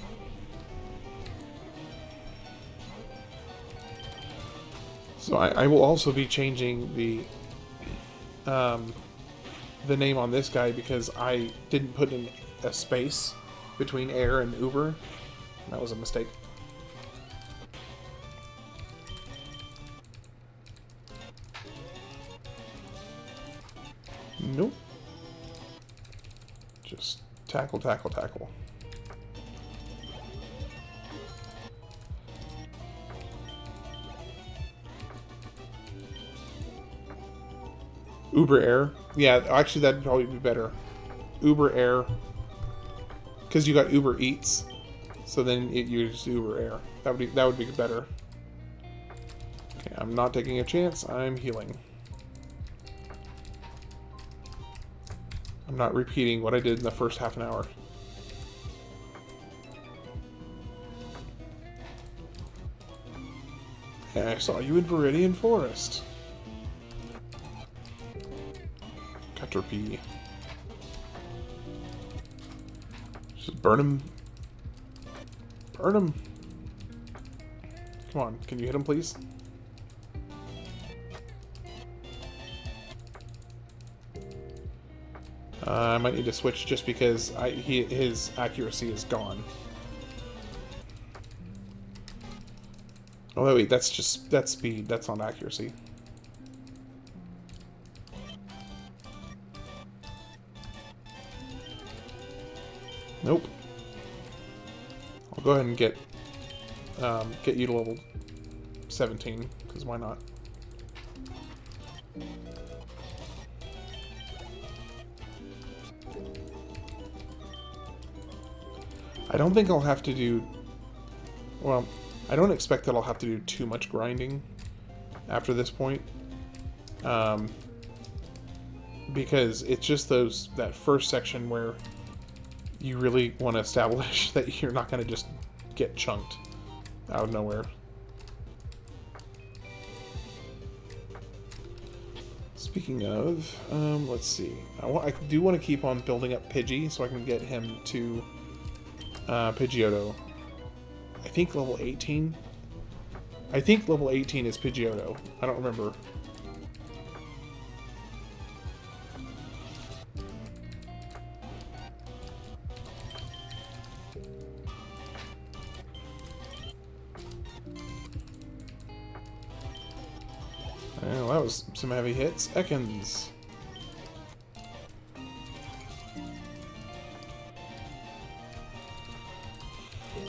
So I will also be changing the name on this guy because I didn't put in a space between air and Uber. That was a mistake. Nope. Just tackle, tackle, tackle. Uber Air. Yeah, actually that'd probably be better. Uber Air. Because you got Uber Eats. So then you just Uber Air. That would be better. Okay, I'm not taking a chance. I'm healing. I'm not repeating what I did in the first half an hour. And I saw you in Viridian Forest. Caterpie. Just burn him. Burn him. Come on, can you hit him, please? I might need to switch just because his accuracy is gone. Oh wait, that's speed. That's not accuracy. Nope. I'll go ahead and get you to level 17, because why not? I don't think I'll have to do... Well, I don't expect that I'll have to do too much grinding after this point. Because it's just that first section where you really want to establish that you're not going to just get chunked out of nowhere. Speaking of, let's see. I do want to keep on building up Pidgey so I can get him to Pidgeotto. I think level 18. I think level 18 is Pidgeotto. I don't remember. Well, that was some heavy hits. Ekans.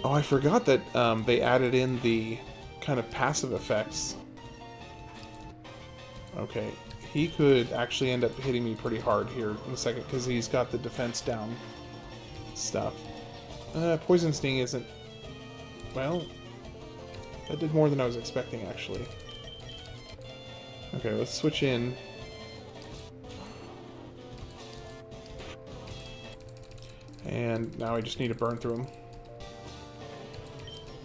Oh, I forgot that they added in the kind of passive effects. Okay, he could actually end up hitting me pretty hard here in a second because he's got the defense down stuff. Poison Sting isn't... Well, that did more than I was expecting, actually. Okay, let's switch in. And now I just need to burn through him.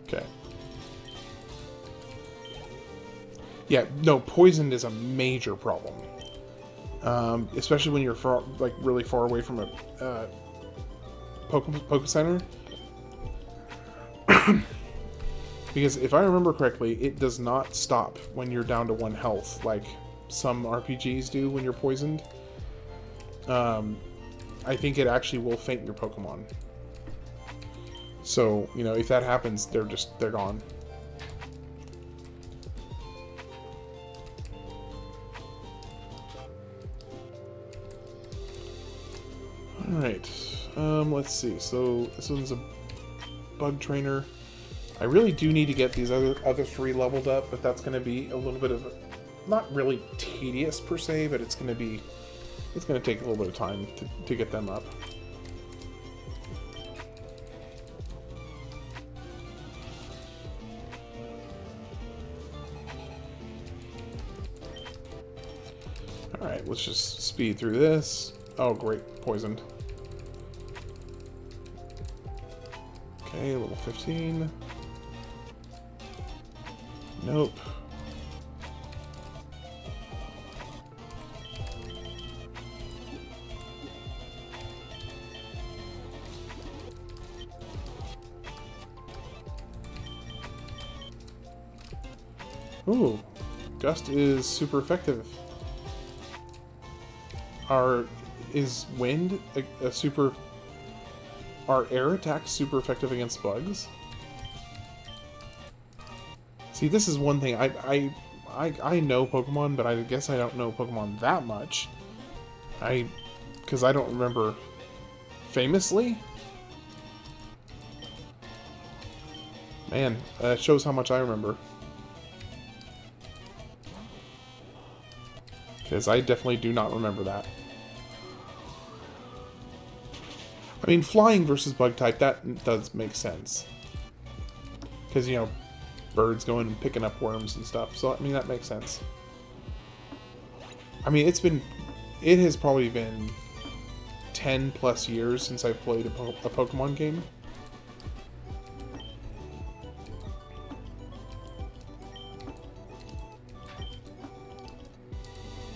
Okay. Yeah, no, poisoned is a major problem. Especially when you're far, like really far away from a Poke Center. Because if I remember correctly, it does not stop when you're down to 1 health, like some RPGs do when you're poisoned. I think it actually will faint your Pokemon. So, you know, if that happens, they're gone. Alright, let's see. So, this one's a Bug Trainer. I really do need to get these other 3 leveled up, but that's going to be a little bit of, not really tedious per se, but it's going to take a little bit of time to get them up. Alright, let's just speed through this. Oh, great, poisoned. Okay, level 15. Nope. Ooh, Gust is super effective. Is Wind a super... Are air attacks super effective against bugs? See, this is one thing. I know Pokemon, but I guess I don't know Pokemon that much. Because I don't remember famously. Man, that shows how much I remember. Because I definitely do not remember that. I mean, flying versus bug type, that does make sense. Because, you know, birds going and picking up worms and stuff. So, I mean, that makes sense. I mean, it has probably been 10 plus years since I've played a Pokemon game.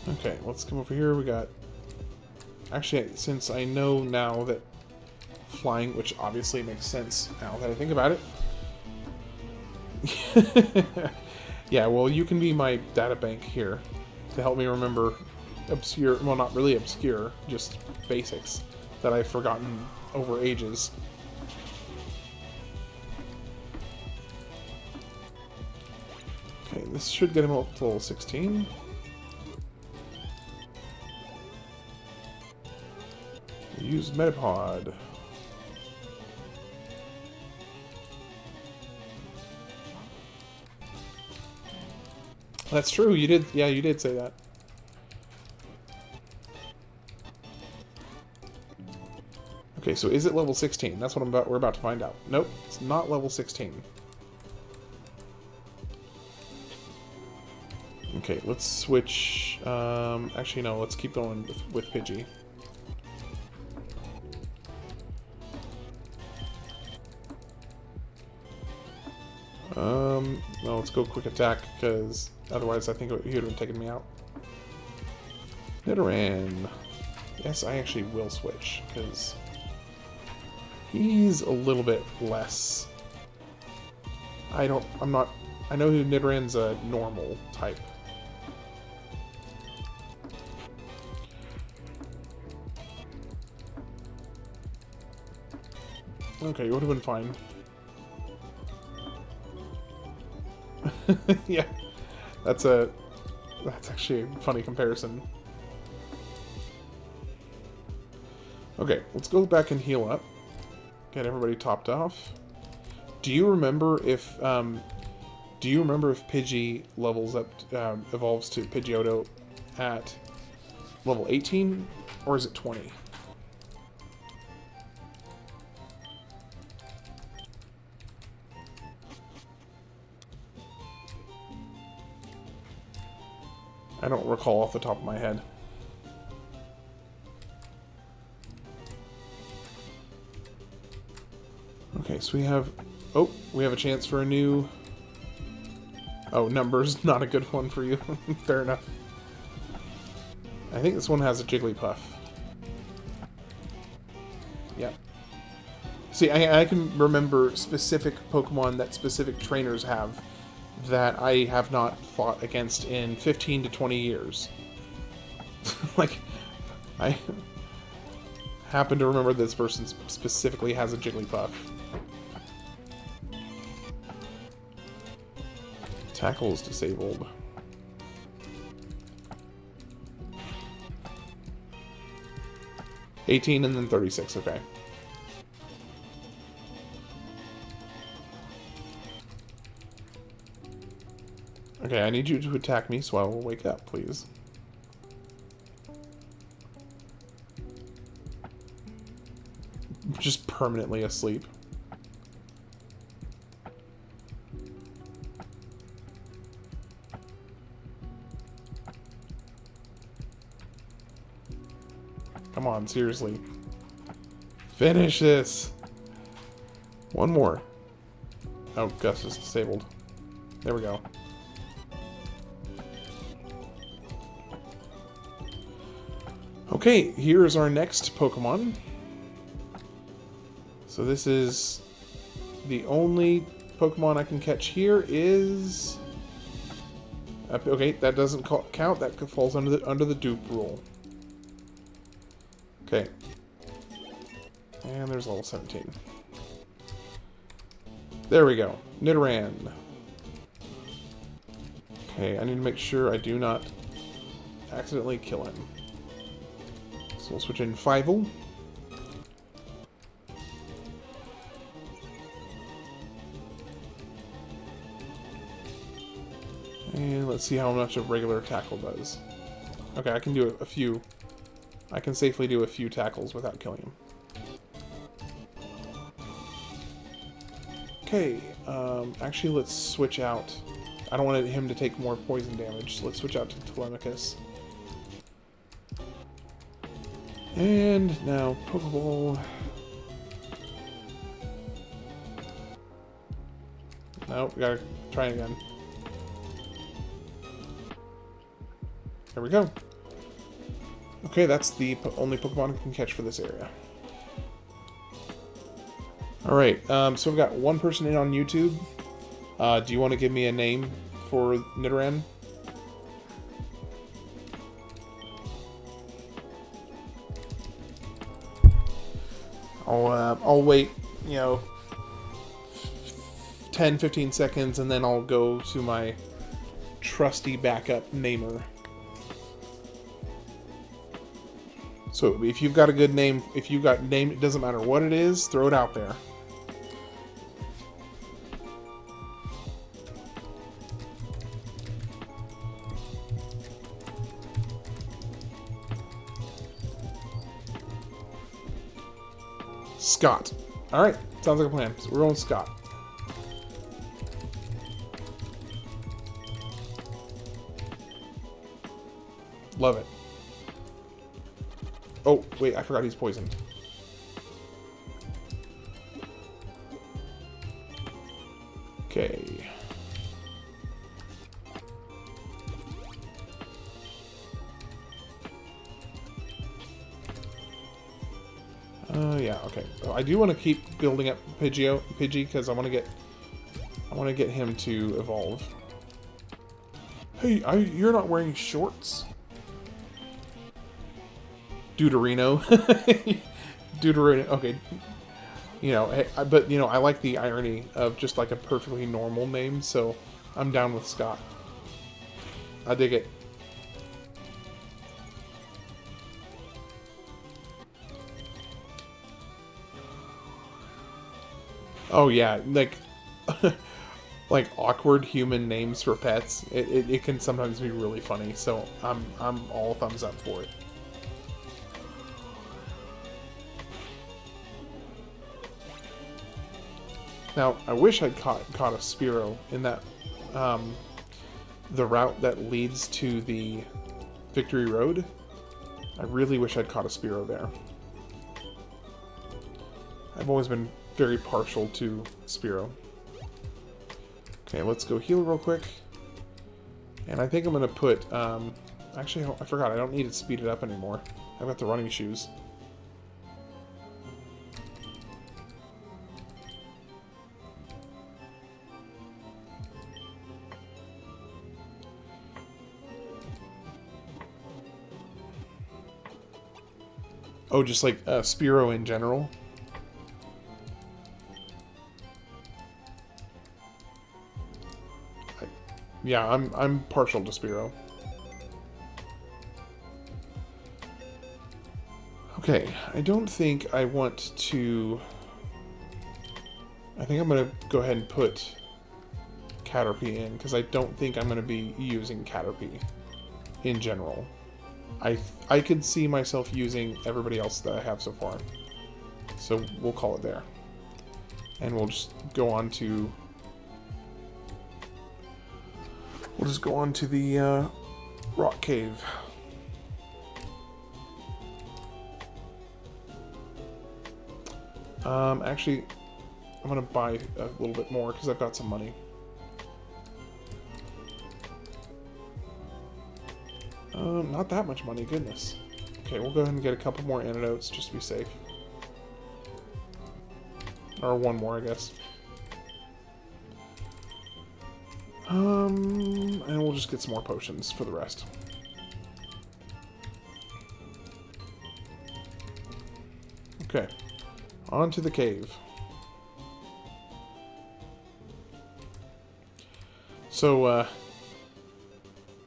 Okay, let's come over here. We got... Actually, since I know now that flying, which obviously makes sense now that I think about it. Yeah, well, you can be my data bank here to help me remember obscure, well, not really obscure, just basics that I've forgotten over ages. Okay, this should get him up to level 16. Use Metapod. That's true, you did, yeah, you did say that. Okay, so is it level 16? That's what we're about to find out. Nope, it's not level 16. Okay, let's switch, actually no, let's keep going with Pidgey. No, let's go quick attack, because otherwise I think he would have taken me out. Nidoran. Yes, I actually will switch, because he's a little bit less... I know who Nidoran's a normal type. Okay, it would have been fine. Yeah, that's a That's actually a funny comparison. Okay, let's go back and heal up. Get everybody topped off. Do you remember if Pidgey levels up, evolves to Pidgeotto at level 18, or is it 20? I don't recall off the top of my head. Okay, so we have... Oh, we have a chance for a new... Oh, numbers, not a good one for you. Fair enough. I think this one has a Jigglypuff. Yep. See, I can remember specific Pokemon that specific trainers have that I have not fought against in 15 to 20 years. Like, I happen to remember this person specifically has a Jigglypuff. Tackle is disabled. $18 and then 36, okay. Okay, I need you to attack me so I will wake up, please. Just permanently asleep. Come on, seriously. Finish this! One more. Oh, Gus is disabled. There we go. Okay, here's our next Pokemon. So this is... the only Pokemon I can catch here is... okay, that doesn't count. That falls under the dupe rule. Okay. And there's level 17. There we go. Nidoran. Okay, I need to make sure I do not accidentally kill him. So we'll switch in Fievel. And let's see how much a regular tackle does. Okay, I can do a few. I can safely do a few tackles without killing him. Okay, actually let's switch out. I don't want him to take more poison damage, so let's switch out to Telemachus. And now, Pokeball. No, we gotta try it again. There we go. Okay, that's the only Pokemon I can catch for this area. Alright, so we've got one person in on YouTube. Do you want to give me a name for Nidoran? I'll wait, 10-15 seconds, and then I'll go to my trusty backup namer. So if you've got a good name, if you've got a name, it doesn't matter what it is, throw it out there. Scott. Alright, sounds like a plan. So we're on Scott. Love it. Oh, wait, I forgot he's poisoned. Okay. Yeah, okay. Oh, I do want to keep building up Pidgey because I want to get him to evolve. Hey, you're not wearing shorts? Deuterino. Deuterino. Okay. Hey, but, I like the irony of just like a perfectly normal name, so I'm down with Scott. I dig it. Oh yeah, like like awkward human names for pets. It can sometimes be really funny. So I'm all thumbs up for it. Now I wish I'd caught a Spearow in that the route that leads to the Victory Road. I really wish I'd caught a Spearow there. I've always been very partial to Spearow. Okay, let's go heal real quick. And I think I'm going to put... actually, I forgot. I don't need to speed it up anymore. I've got the running shoes. Oh, just like Spearow in general. Yeah, I'm partial to Spearow. Okay, I don't think I want to... I think I'm going to go ahead and put Caterpie in, because I don't think I'm going to be using Caterpie in general. I could see myself using everybody else that I have so far. So we'll call it there. And we'll just go on to... We'll just go on to the rock cave. Actually, I'm going to buy a little bit more because I've got some money. Not that much money, goodness. Okay, we'll go ahead and get a couple more antidotes just to be safe. Or one more, I guess. And we'll just get some more potions for the rest. Okay, on to the cave. So, are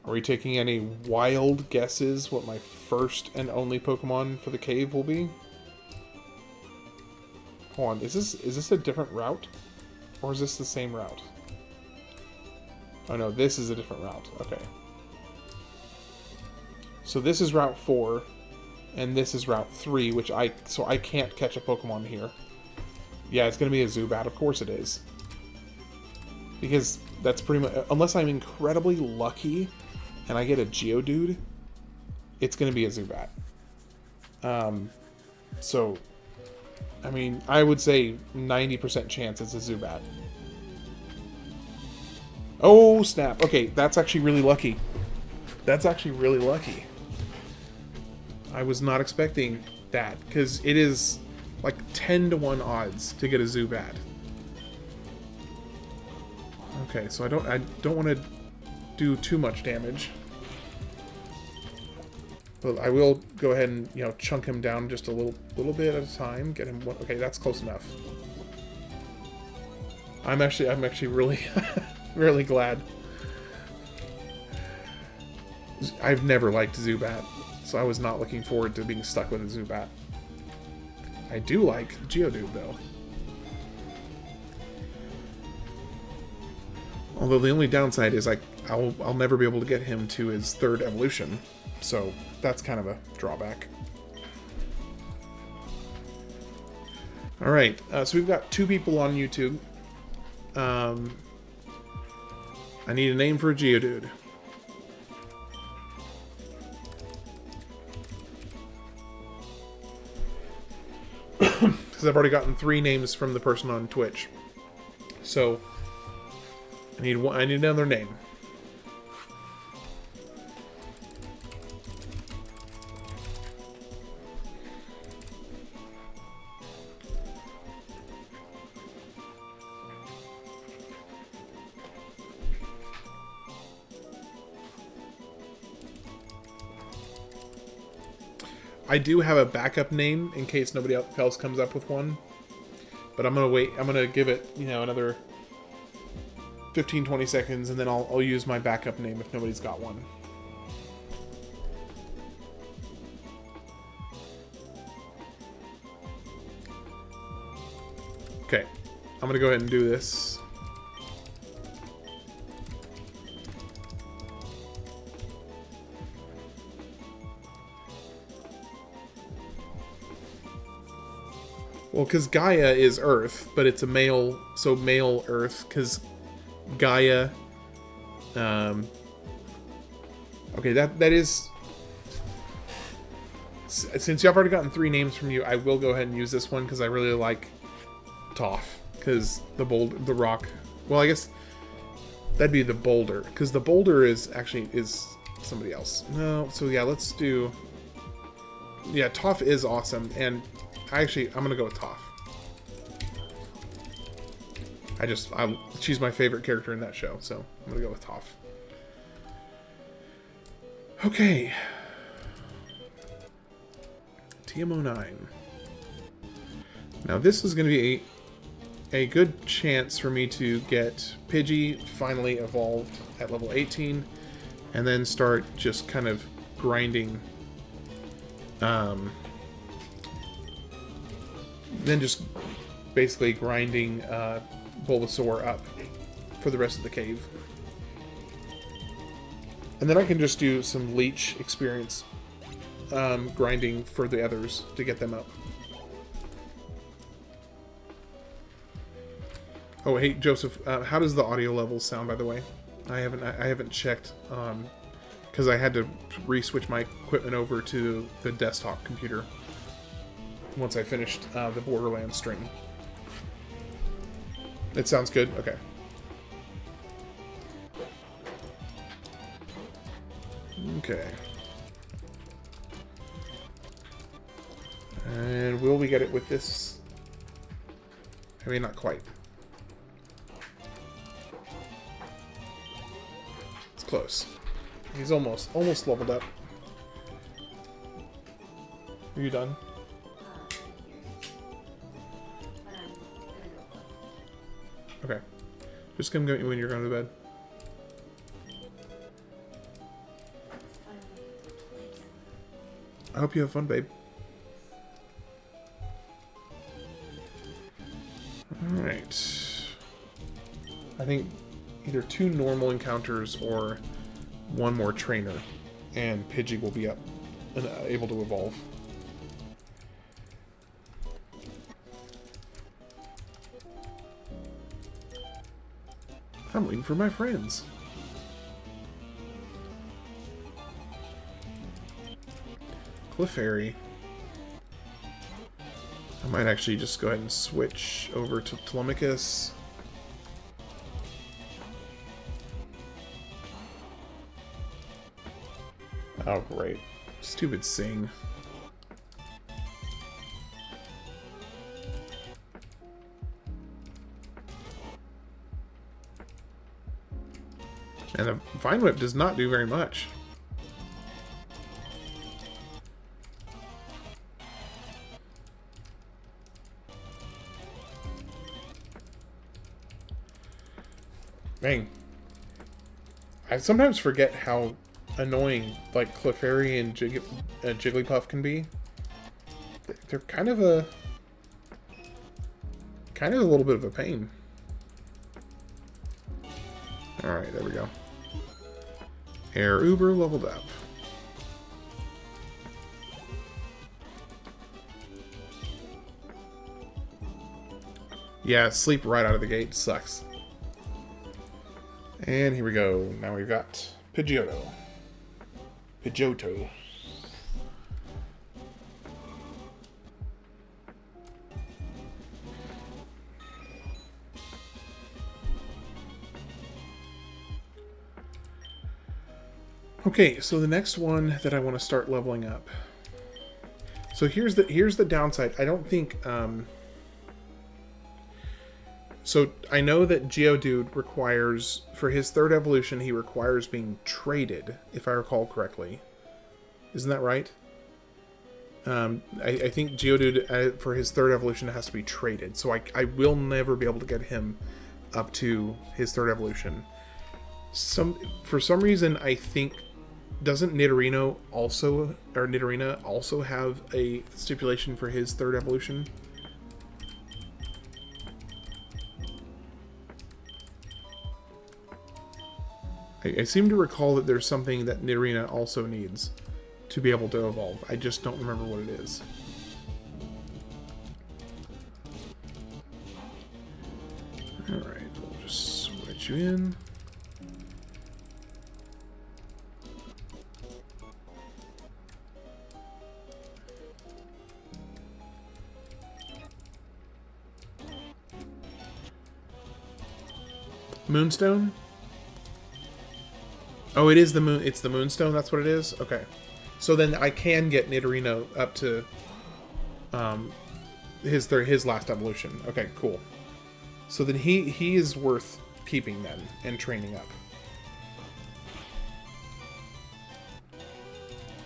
we taking any wild guesses what my first and only Pokemon for the cave will be? Hold on, is this a different route? Or is this the same route? Oh no, this is a different route. Okay. So this is Route 4, and this is Route 3, which I can't catch a Pokemon here. Yeah, it's going to be a Zubat. Of course it is. Because that's pretty much... Unless I'm incredibly lucky and I get a Geodude, it's going to be a Zubat. So, I mean, I would say 90% chance it's a Zubat. Oh, snap. Okay, that's actually really lucky. That's actually really lucky. I was not expecting that, because it is like 10 to 1 odds to get a Zubat. Okay, so I don't want to do too much damage. But I will go ahead and, you know, chunk him down just a little bit at a time. Get him one. Okay, that's close enough. I'm actually really really glad. I've never liked Zubat, so I was not looking forward to being stuck with a Zubat. I do like Geodude though. Although the only downside is I'll never be able to get him to his 3rd evolution, so that's kind of a drawback. Alright, so we've got 2 people on YouTube. I need a name for a Geodude. Because I've already gotten 3 names from the person on Twitch. So I need another name. I do have a backup name in case nobody else comes up with one. But I'm going to wait. I'm going to give it, you know, another 15-20 seconds, and then I'll use my backup name if nobody's got one. Okay. I'm gonna go ahead and do this. Well, because Gaia is Earth, but it's a male, so male Earth, because Gaia... okay, that is... Since you've already gotten 3 names from you, I will go ahead and use this one, because I really like Toph, because the rock... Well, I guess that'd be the boulder, because the boulder is somebody else. No, so yeah, let's do... Yeah, Toph is awesome, and I'm gonna go with Toph. She's my favorite character in that show, so I'm gonna go with Toph. Okay. TMO9. Now this is gonna be a good chance for me to get Pidgey finally evolved at level 18, and then start just kind of grinding. Then just basically grinding Bulbasaur up for the rest of the cave. And then I can just do some leech experience grinding for the others to get them up. Oh, hey, Joseph, how does the audio levels sound, by the way? I haven't checked, because I had to re-switch my equipment over to the desktop computer once I finished the Borderlands stream. It sounds good? Okay. Okay. And will we get it with this? I mean, not quite. It's close. He's almost leveled up. Are you done? Okay. Just come get you when you're going to bed. I hope you have fun, babe. Alright. I think either 2 normal encounters or 1 more trainer, and Pidgey will be up and able to evolve. I'm waiting for my friends. Clefairy. I might actually just go ahead and switch over to Telemachus. Oh, great. Stupid Sing. And the Vine Whip does not do very much. Dang. I sometimes forget how annoying, like, Clefairy and Jigglypuff can be. They're kind of a little bit of a pain. Alright, there we go. Air Uber leveled up. Yeah, sleep right out of the gate sucks. And here we go. Now we've got Pidgeotto. Pidgeotto. Okay, so the next one that I want to start leveling up. So here's the downside. I don't think so I know that Geodude requires, for his 3rd evolution, he requires being traded, if I recall correctly. Isn't that right? I think Geodude, for his 3rd evolution, has to be traded. So I will never be able to get him up to his 3rd evolution. For some reason, I think... Doesn't Nidorino also have a stipulation for his 3rd evolution? I seem to recall that there's something that Nidorina also needs to be able to evolve. I just don't remember what it is. Alright, we'll just switch you in. Moonstone? Oh, it is the moon. It's the Moonstone. That's what it is. Okay, so then I can get Nidorino up to his last evolution. Okay, cool. So then he is worth keeping then and training up.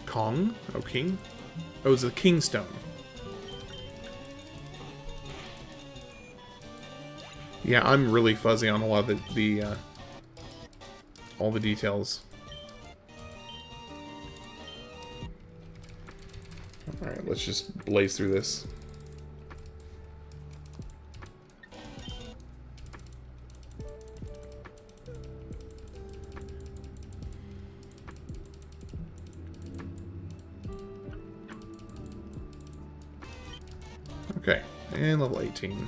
Kong? Oh, King? Oh, it's a Kingstone. Yeah, I'm really fuzzy on a lot of the all the details. Alright, let's just blaze through this. Okay, and level 18.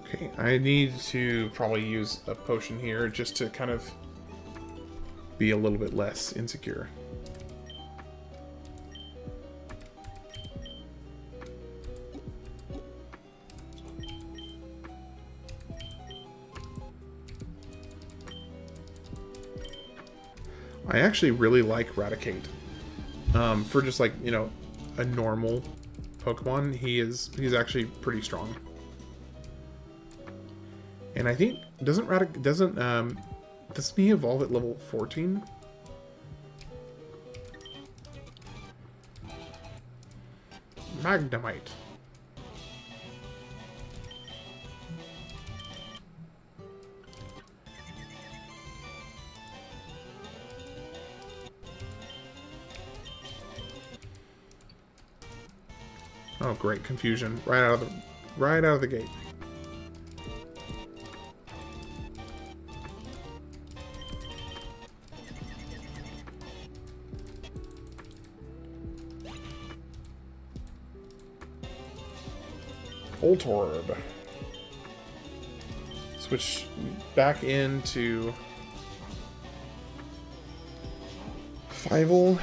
Okay, I need to probably use a potion here just to kind of be a little bit less insecure. I actually really like Raticate. For just like, you know, a normal Pokemon, he's actually pretty strong. And I think doesn't he evolve at level 14? Magnemite. Oh, great confusion right out of the gate. Voltorb. Switch back into Fievel.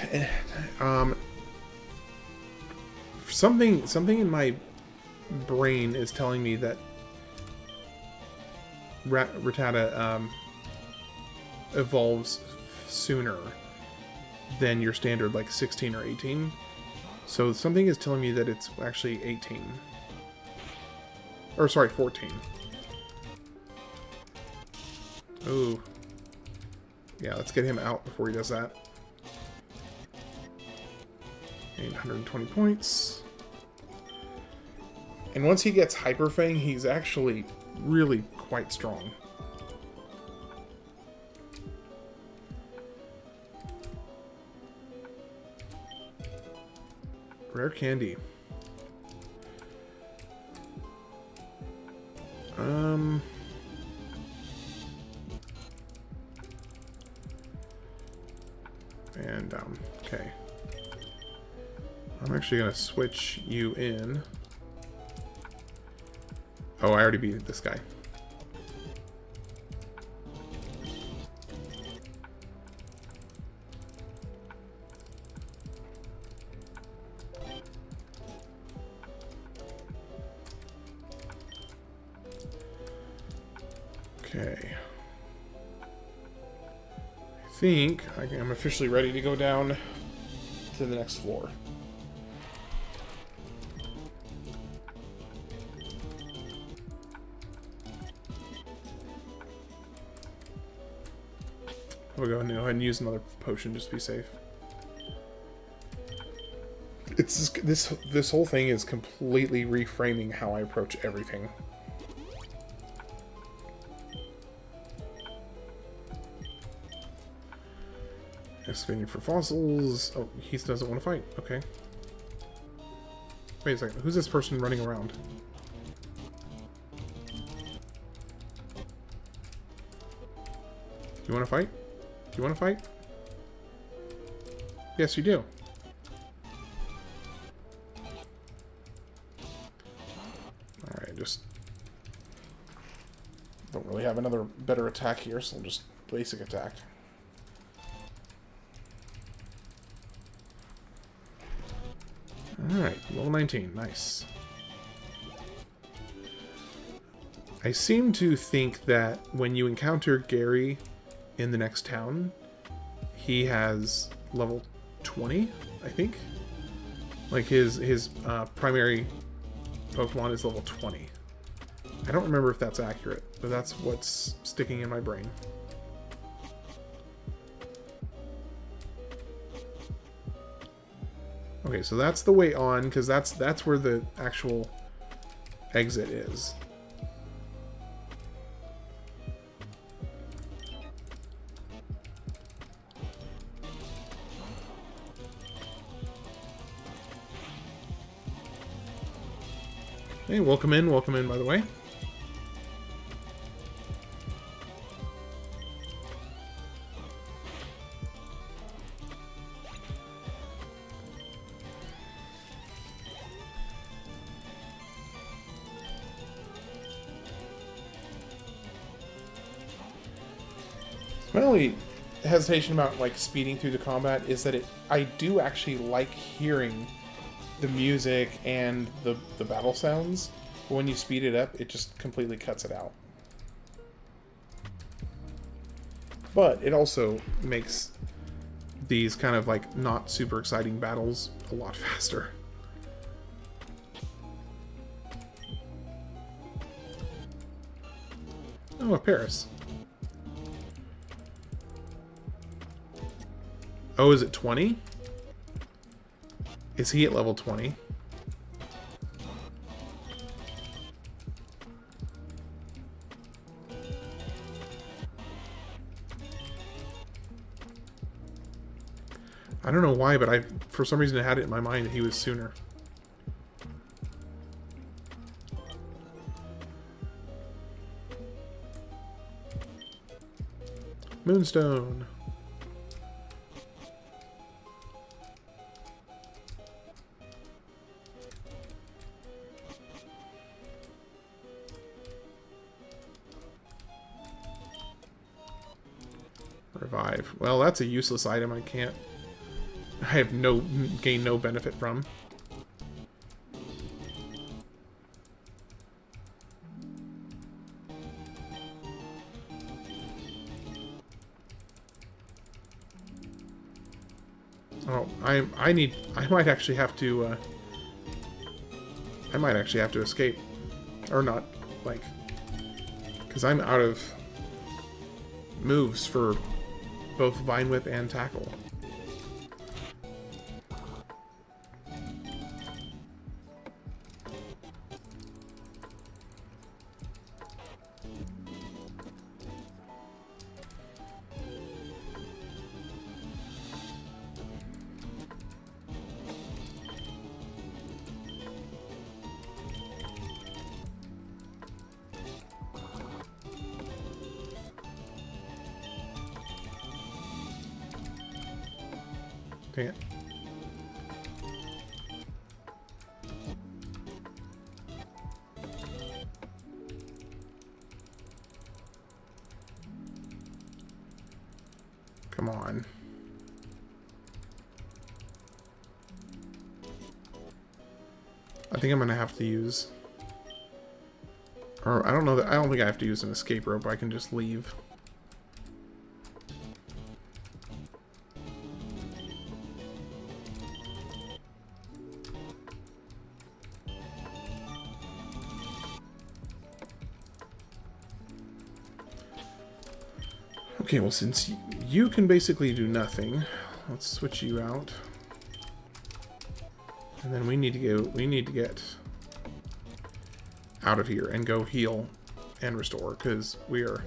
Something in my brain is telling me that Rattata evolves sooner than your standard like 16 or 18. So something is telling me that it's actually 18. Or sorry, 14. Ooh. Yeah, let's get him out before he does that. 820 points. And once he gets Hyper Fang, he's actually really quite strong. Rare candy. And okay. I'm actually gonna switch you in. Oh, I already beat this guy. Okay. I think I'm officially ready to go down to the next floor. We'll go ahead and use another potion just to be safe. It's this whole thing is completely reframing how I approach everything. Excavating for fossils. Oh, he doesn't want to fight. Okay. Wait a second. Who's this person running around? You want to fight? Do you want to fight? Yes, you do. Alright, just... don't really have another better attack here, so I'll just basic attack. Alright, level 19. Nice. I seem to think that when you encounter Gary in the next town, he has level 20, I think. Like his primary Pokemon is level 20. I don't remember if that's accurate, but that's what's sticking in my brain. Okay, so that's the way on, because that's where the actual exit is. Hey, welcome in, by the way. My only hesitation about like speeding through the combat is that I do actually like hearing the music and the battle sounds, but when you speed it up, it just completely cuts it out. But it also makes these kind of like not super exciting battles a lot faster. Oh, a Paris. Oh, is it 20? Is he at level 20? I don't know why, but for some reason I had it in my mind that he was sooner. Moonstone. Revive. Well, that's a useless item. I have gain no benefit from. Oh, I might actually have to escape. Or not, like, because I'm out of moves for both Vine Whip and Tackle. Dang it. Come on. I think I'm gonna have to use... Or, I don't think I have to use an escape rope. I can just leave. Okay, well, since you can basically do nothing, let's switch you out. And then we need to get out of here and go heal and restore, because we are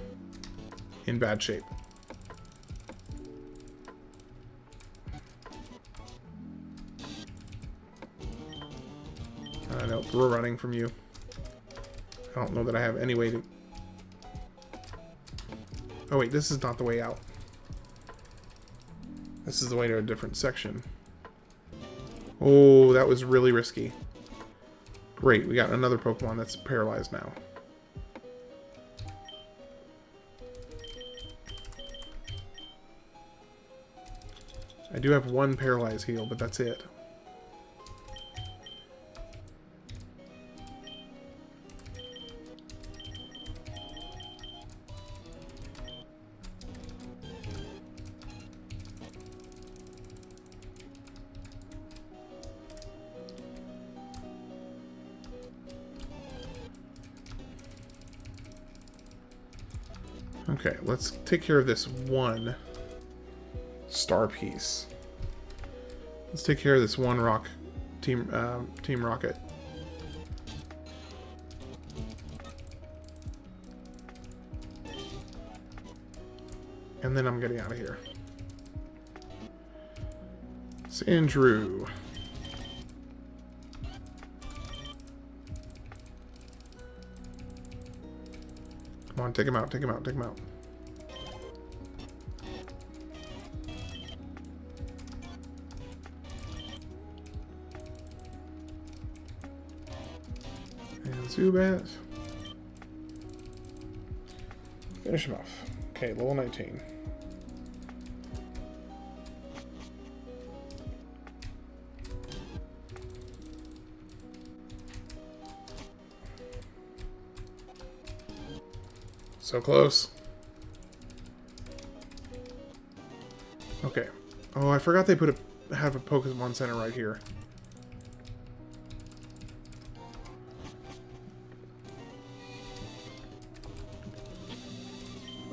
in bad shape. Nope, we're running from you. I don't know that I have any way to... Oh wait, this is not the way out. This is the way to a different section. Oh, that was really risky. Great, we got another Pokemon that's paralyzed now. I do have one paralyzed heal, but that's it. Okay, let's take care of this one star piece. Let's take care of this one rock team Rocket. And then I'm getting out of here. Sandrew. Come on, take him out, take him out, take him out. And Zubat. Finish him off. Okay, level 19. So close. Okay. Oh, I forgot they have a Pokemon Center right here.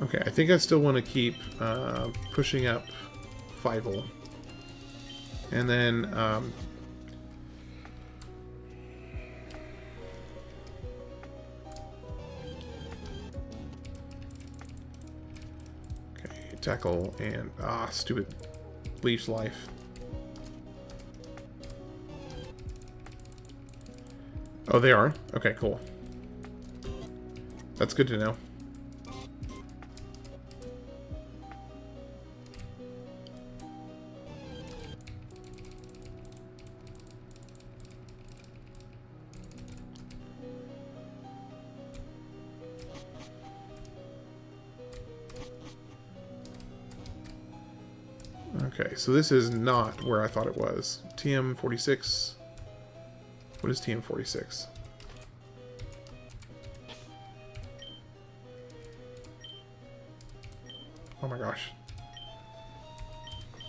Okay, I think I still want to keep pushing up Fievel. And then tackle and stupid Leaf's life. Oh, they are? Okay, cool. That's good to know. Okay, so this is not where I thought it was. TM46. What is TM46? Oh my gosh.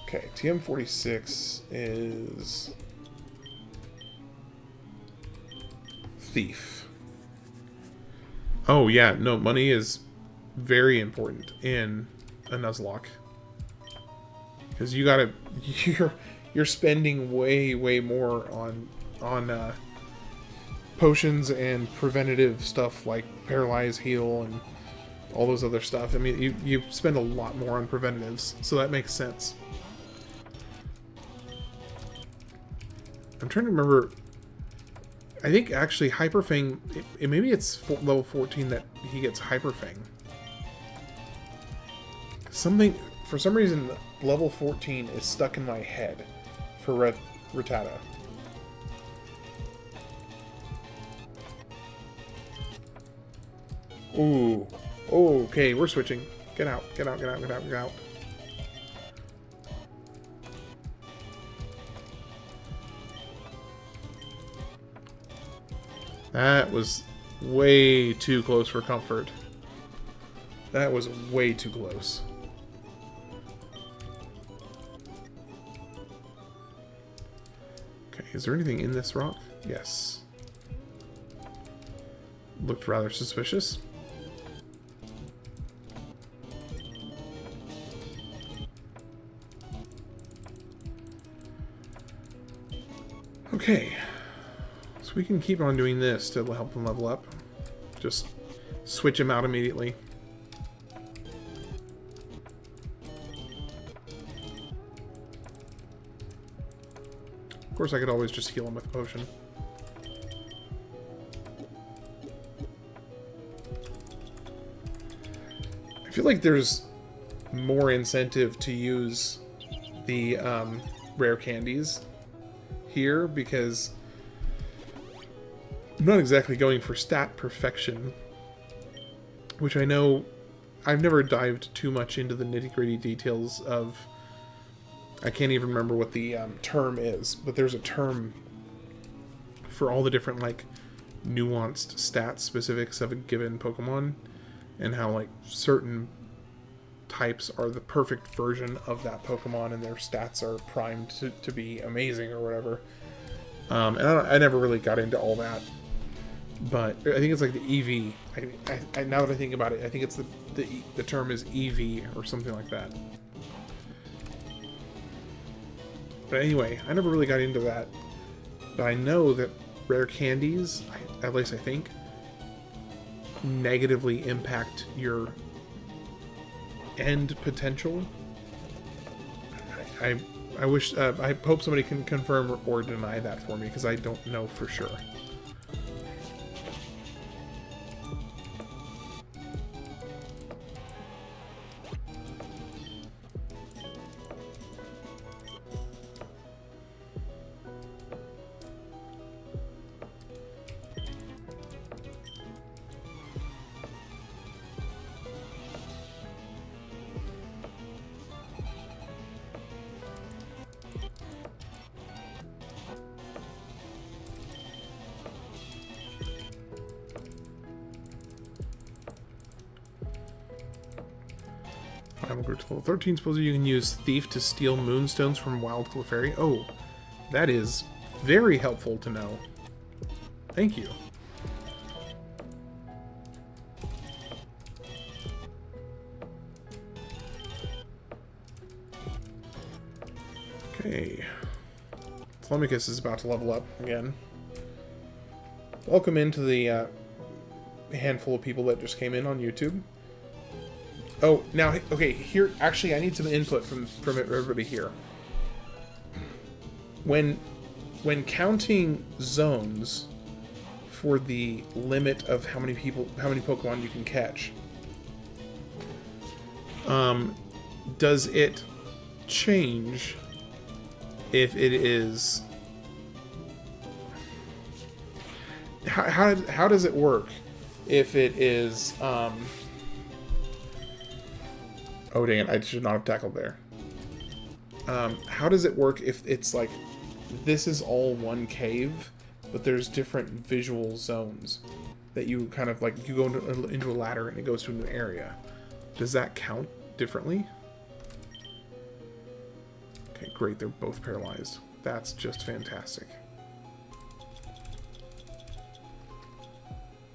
Okay, TM46 is Thief. Oh yeah, no, money is very important in a Nuzlocke. Because you gotta, you're spending way more on potions and preventative stuff like paralyze, heal, and all those other stuff. I mean, you spend a lot more on preventatives, so that makes sense. I'm trying to remember. I think actually Hyperfang, maybe it's level 14 that he gets Hyperfang. For some reason, level 14 is stuck in my head for Rattata. Ooh. Oh, okay, we're switching. Get out, get out, get out, get out, get out. That was way too close for comfort. That was way too close. Okay, is there anything in this rock? Yes. Looked rather suspicious. Okay. So we can keep on doing this to help him level up. Just switch him out immediately. Of course, I could always just heal him with a potion. I feel like there's more incentive to use the rare candies here, because I'm not exactly going for stat perfection, which I know I've never dived too much into the nitty-gritty details of. I can't even remember what the term is, but there's a term for all the different, like, nuanced stat specifics of a given Pokemon, and how, like, certain types are the perfect version of that Pokemon, and their stats are primed to be amazing or whatever. And I never really got into all that, but I think it's like the EV. I now that I think about it, I think it's the term is EV or something like that. But anyway, I never really got into that. But I know that rare candies, at least I think, negatively impact your end potential. I wish, I hope somebody can confirm or deny that for me, because I don't know for sure. Primal Group to level 13. Supposedly you can use Thief to steal moonstones from Wild Clefairy. Oh, that is very helpful to know. Thank you. Okay. Telemachus is about to level up again. Welcome into the handful of people that just came in on YouTube. Oh, now, okay, here, actually, I need some input from everybody here. When counting zones for the limit of how many Pokemon you can catch, does it change if it is... How does it work if it is... Oh, dang it, I should not have tackled there. How does it work if it's like, this is all one cave, but there's different visual zones that you kind of like, you go into a ladder and it goes to an area. Does that count differently? Okay, great, they're both paralyzed. That's just fantastic.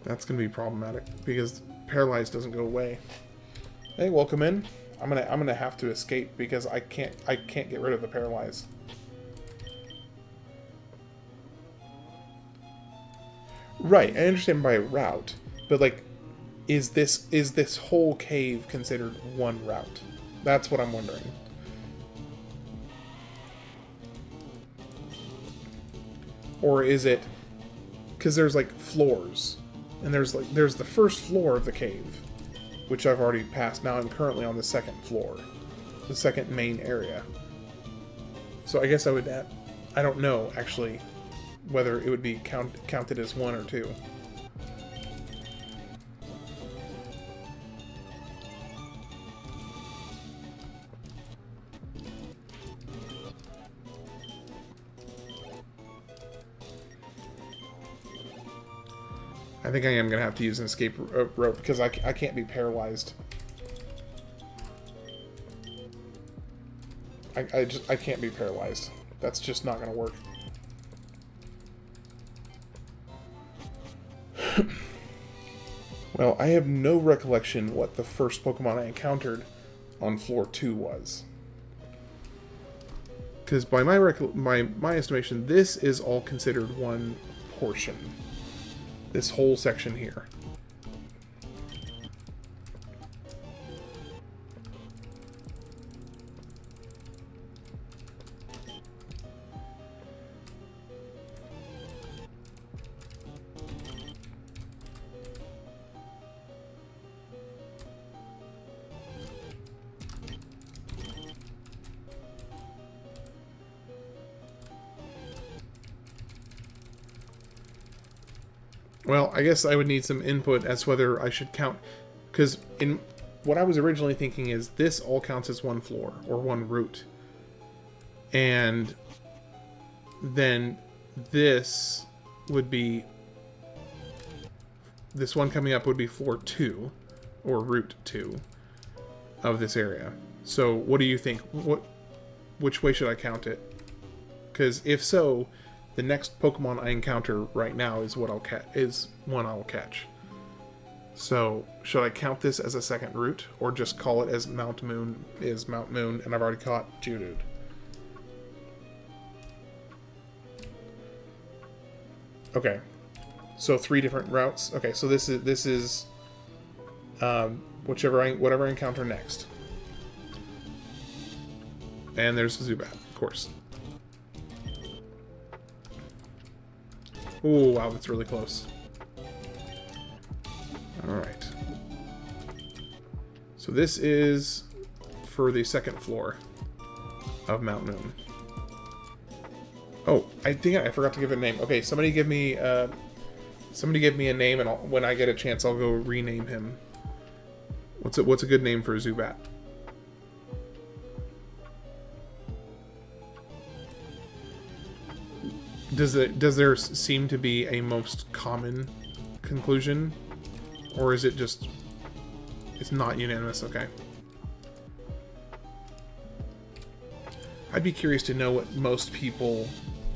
That's going to be problematic, because paralyzed doesn't go away. Hey, welcome in. I'm gonna have to escape because I can't get rid of the paralyze. Right, I understand by route, but like, is this whole cave considered one route? That's what I'm wondering. Or is it, because there's like floors, and there's the first floor of the cave, which I've already passed. Now I'm currently on the second floor, the second main area. So I guess I would, I don't know actually whether it would be counted as one or two. I think I am going to have to use an escape rope because I can't be paralyzed. I can't be paralyzed. That's just not going to work. Well, I have no recollection what the first Pokemon I encountered on floor 2 was. Because by my estimation, this is all considered one portion. This whole section here. Well, I guess I would need some input as to whether I should count, because in what I was originally thinking is this all counts as one floor or one route, and then this would be, this one coming up would be floor 2 or route 2 of this area. So what do you think? Which way should I count it? Because if so, the next Pokemon I encounter right now is what one I'll catch. So should I count this as a second route, or just call it as Mount Moon is Mount Moon, and I've already caught Geodude? Okay, so 3 different routes. Okay, so this is whatever I encounter next. And there's Zubat, of course. Oh, wow, that's really close. Alright. So this is for the second floor of Mount Moon. Oh, I think I forgot to give it a name. Okay, somebody give me a name, and when I get a chance, I'll go rename him. What's a good name for a Zubat? Does there seem to be a most common conclusion, or is it just it's not unanimous? Okay. I'd be curious to know what most people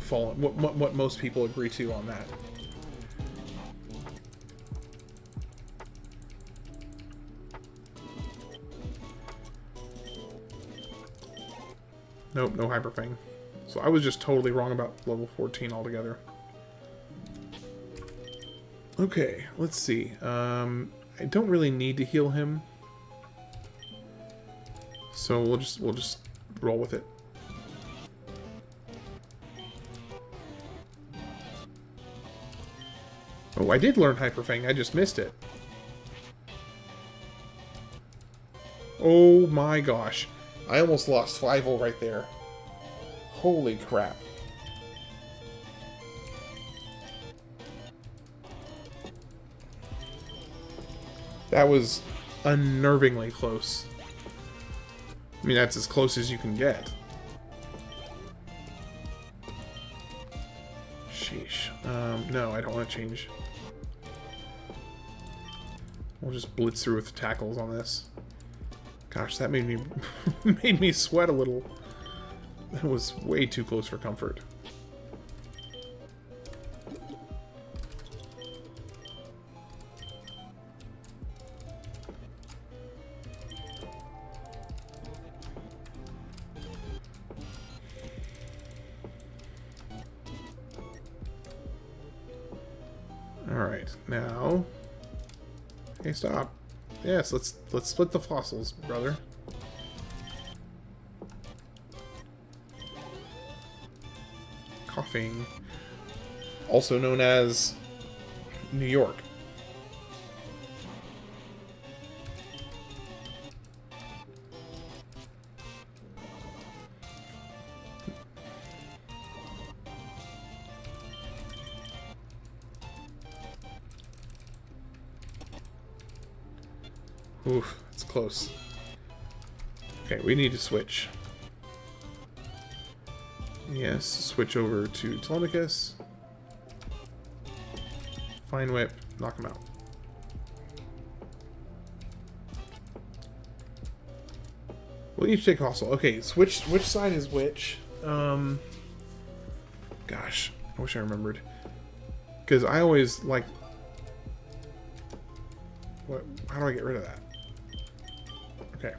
what most people agree to on that. Nope, no Hyper Fang. So I was just totally wrong about level 14 altogether. Okay, let's see. I don't really need to heal him, so we'll just roll with it. Oh, I did learn Hyper Fang. I just missed it. Oh my gosh. I almost lost 5-0 right there. Holy crap. That was unnervingly close. I mean, that's as close as you can get. Sheesh. No, I don't want to change. We'll just blitz through with tackles on this. Gosh, that made me made me sweat a little. That was way too close for comfort. Alright, now... Hey, stop. Yes, let's split the fossils, brother. Coughing. Also known as New York. Oof, it's close. Okay, we need to switch. Yes, switch over to Telemachus. Fine Whip, knock him out. We'll each take hostile. Okay, which side is which? Gosh, I wish I remembered. Because I always like... What? How do I get rid of that? Okay.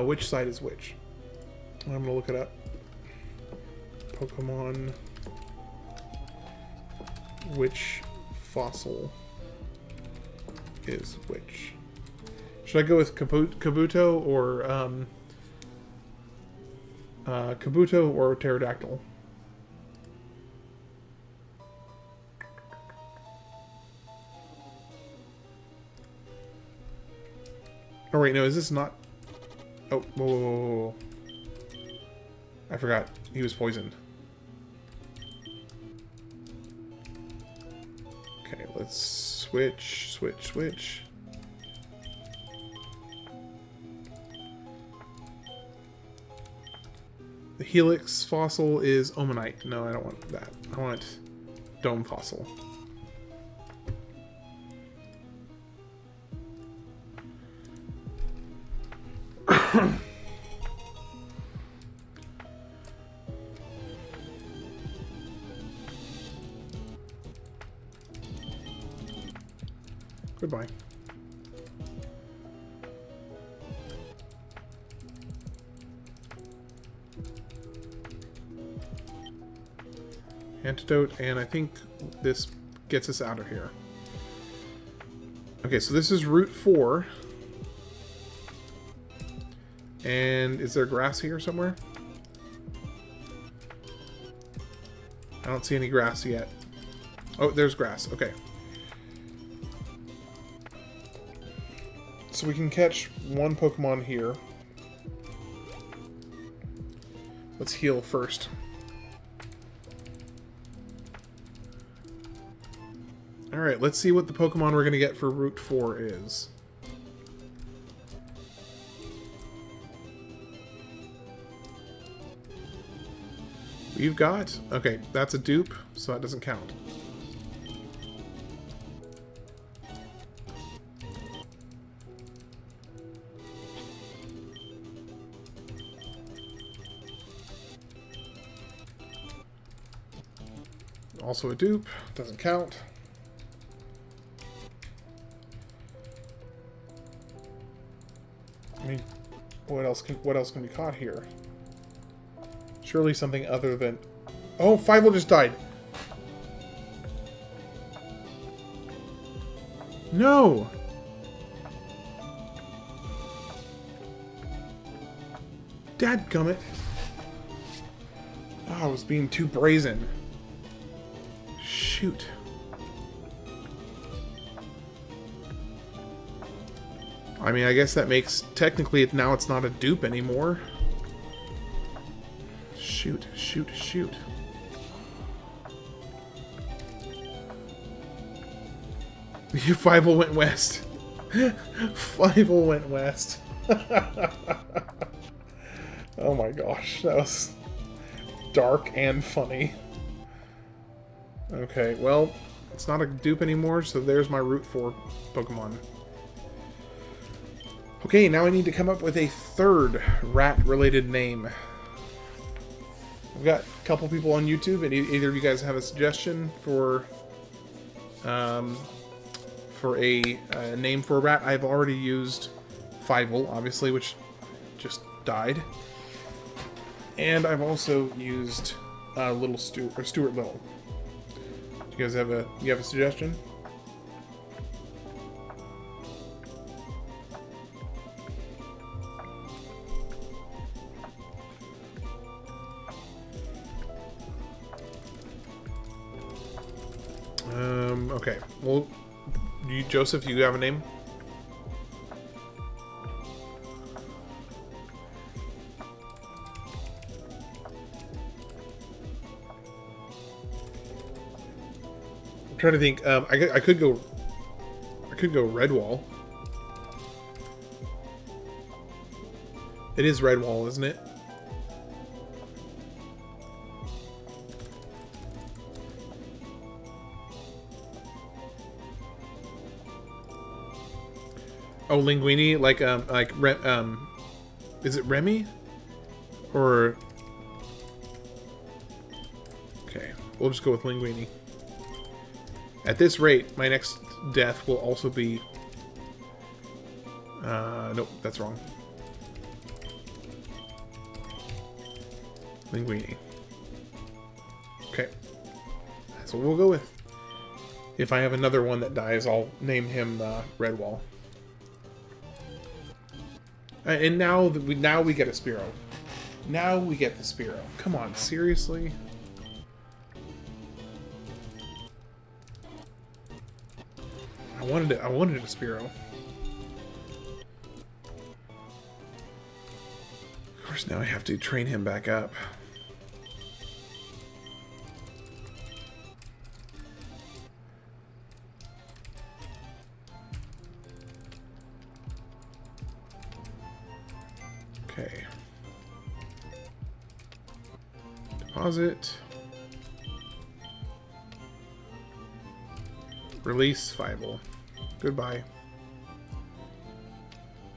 Which side is which? I'm gonna look it up. Pokemon. Which fossil is which? Should I go with Kabuto or Pterodactyl? Oh wait, no, is this not... Oh, whoa, whoa, whoa, whoa. I forgot. He was poisoned. Let's switch. The Helix fossil is Omanite. No, I don't want that. I want Dome fossil. Goodbye. Antidote, and I think this gets us out of here. Okay, so this is Route 4. And is there grass here somewhere? I don't see any grass yet. Oh, there's grass. Okay. So we can catch one Pokemon here. Let's heal first. Alright, let's see what the Pokemon we're going to get for Route 4 is. We've got... Okay, that's a dupe, so that doesn't count. Also a dupe, doesn't count. I mean, what else can be caught here? Surely something other than... Oh, Fivel just died! No! Dadgummit! Oh, I was being too brazen. Shoot. I mean, I guess that makes... Technically, now it's not a dupe anymore. Shoot. Fivel went west. Fivel went west. Oh my gosh, that was dark and funny. Okay, well, it's not a dupe anymore, so there's my Route 4 Pokemon. Okay, now I need to come up with a third rat-related name. I've got a couple people on YouTube, and either of you guys have a suggestion for a name for a rat. I've already used Fivel, obviously, which just died. And I've also used Little Stuart Little. Do you guys have a suggestion? Okay. Well, Joseph, you have a name? I'm trying to think. I could go Redwall. It is Redwall, isn't it? Oh, Linguini, is it Remy? Or... Okay, we'll just go with Linguini. At this rate, my next death will also be... nope, that's wrong. Linguini. Okay. That's what we'll go with. If I have another one that dies, I'll name him Redwall. And now we get a Spearow. Now we get the Spearow. Come on, seriously? I wanted a Spearow. Of course, now I have to train him back up. Okay. Deposit. Release Fievel. Goodbye.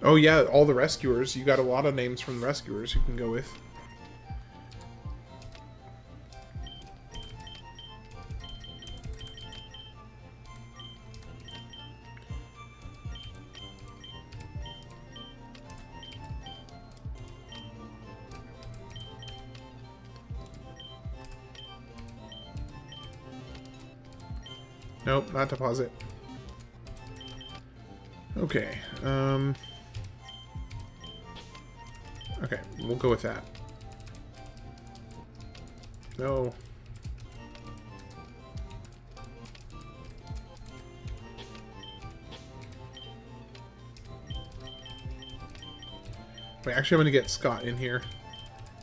Oh yeah, all the rescuers. You got a lot of names from the rescuers you can go with. Nope, not deposit. Okay, okay, we'll go with that. No. Wait, actually I'm gonna get Scott in here.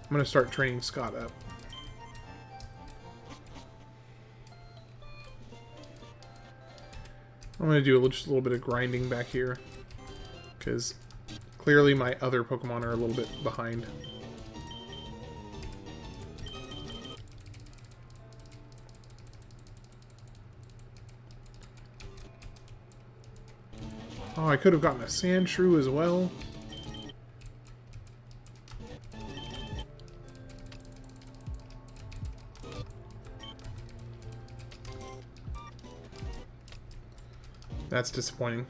I'm gonna start training Scott up. I'm going to do just a little bit of grinding back here, because clearly my other Pokemon are a little bit behind. Oh, I could have gotten a Sandshrew as well. That's disappointing.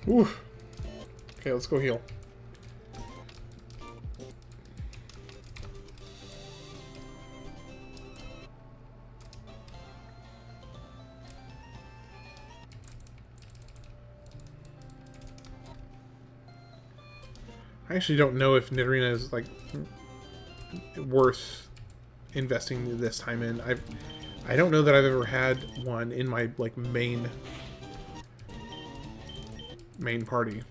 Oof. Okay, let's go heal. I actually don't know if Nidorina is like worth investing this time in. I don't know that I've ever had one in my like main party.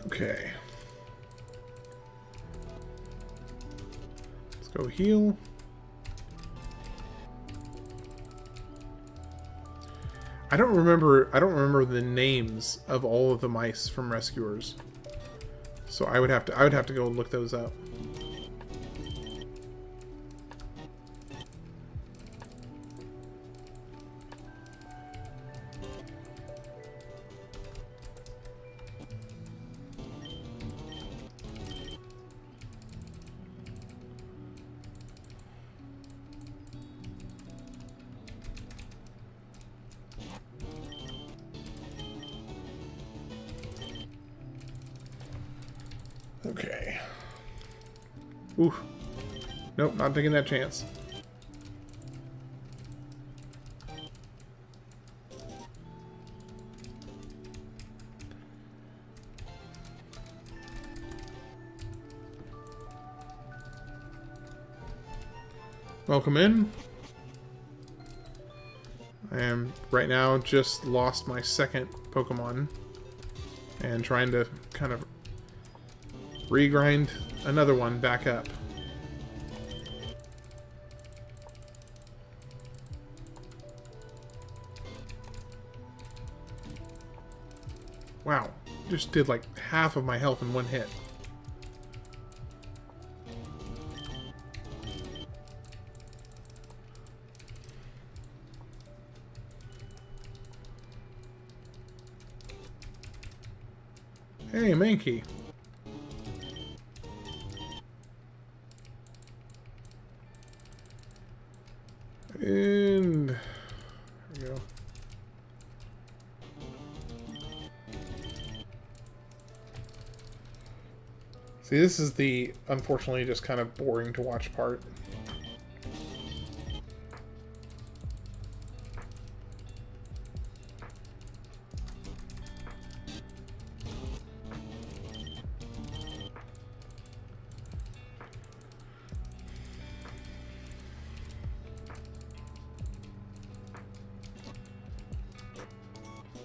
Okay. Let's go heal. I don't remember the names of all of the mice from Rescuers. So I would have to go and look those up. Okay. Ooh. Nope, not taking that chance. Welcome in. I am right now just lost my second Pokemon and trying to kind of regrind another one back up. Wow, just did like half of my health in one hit. Hey, Mankey. And there we go. See, this is the, unfortunately, just kind of boring to watch part.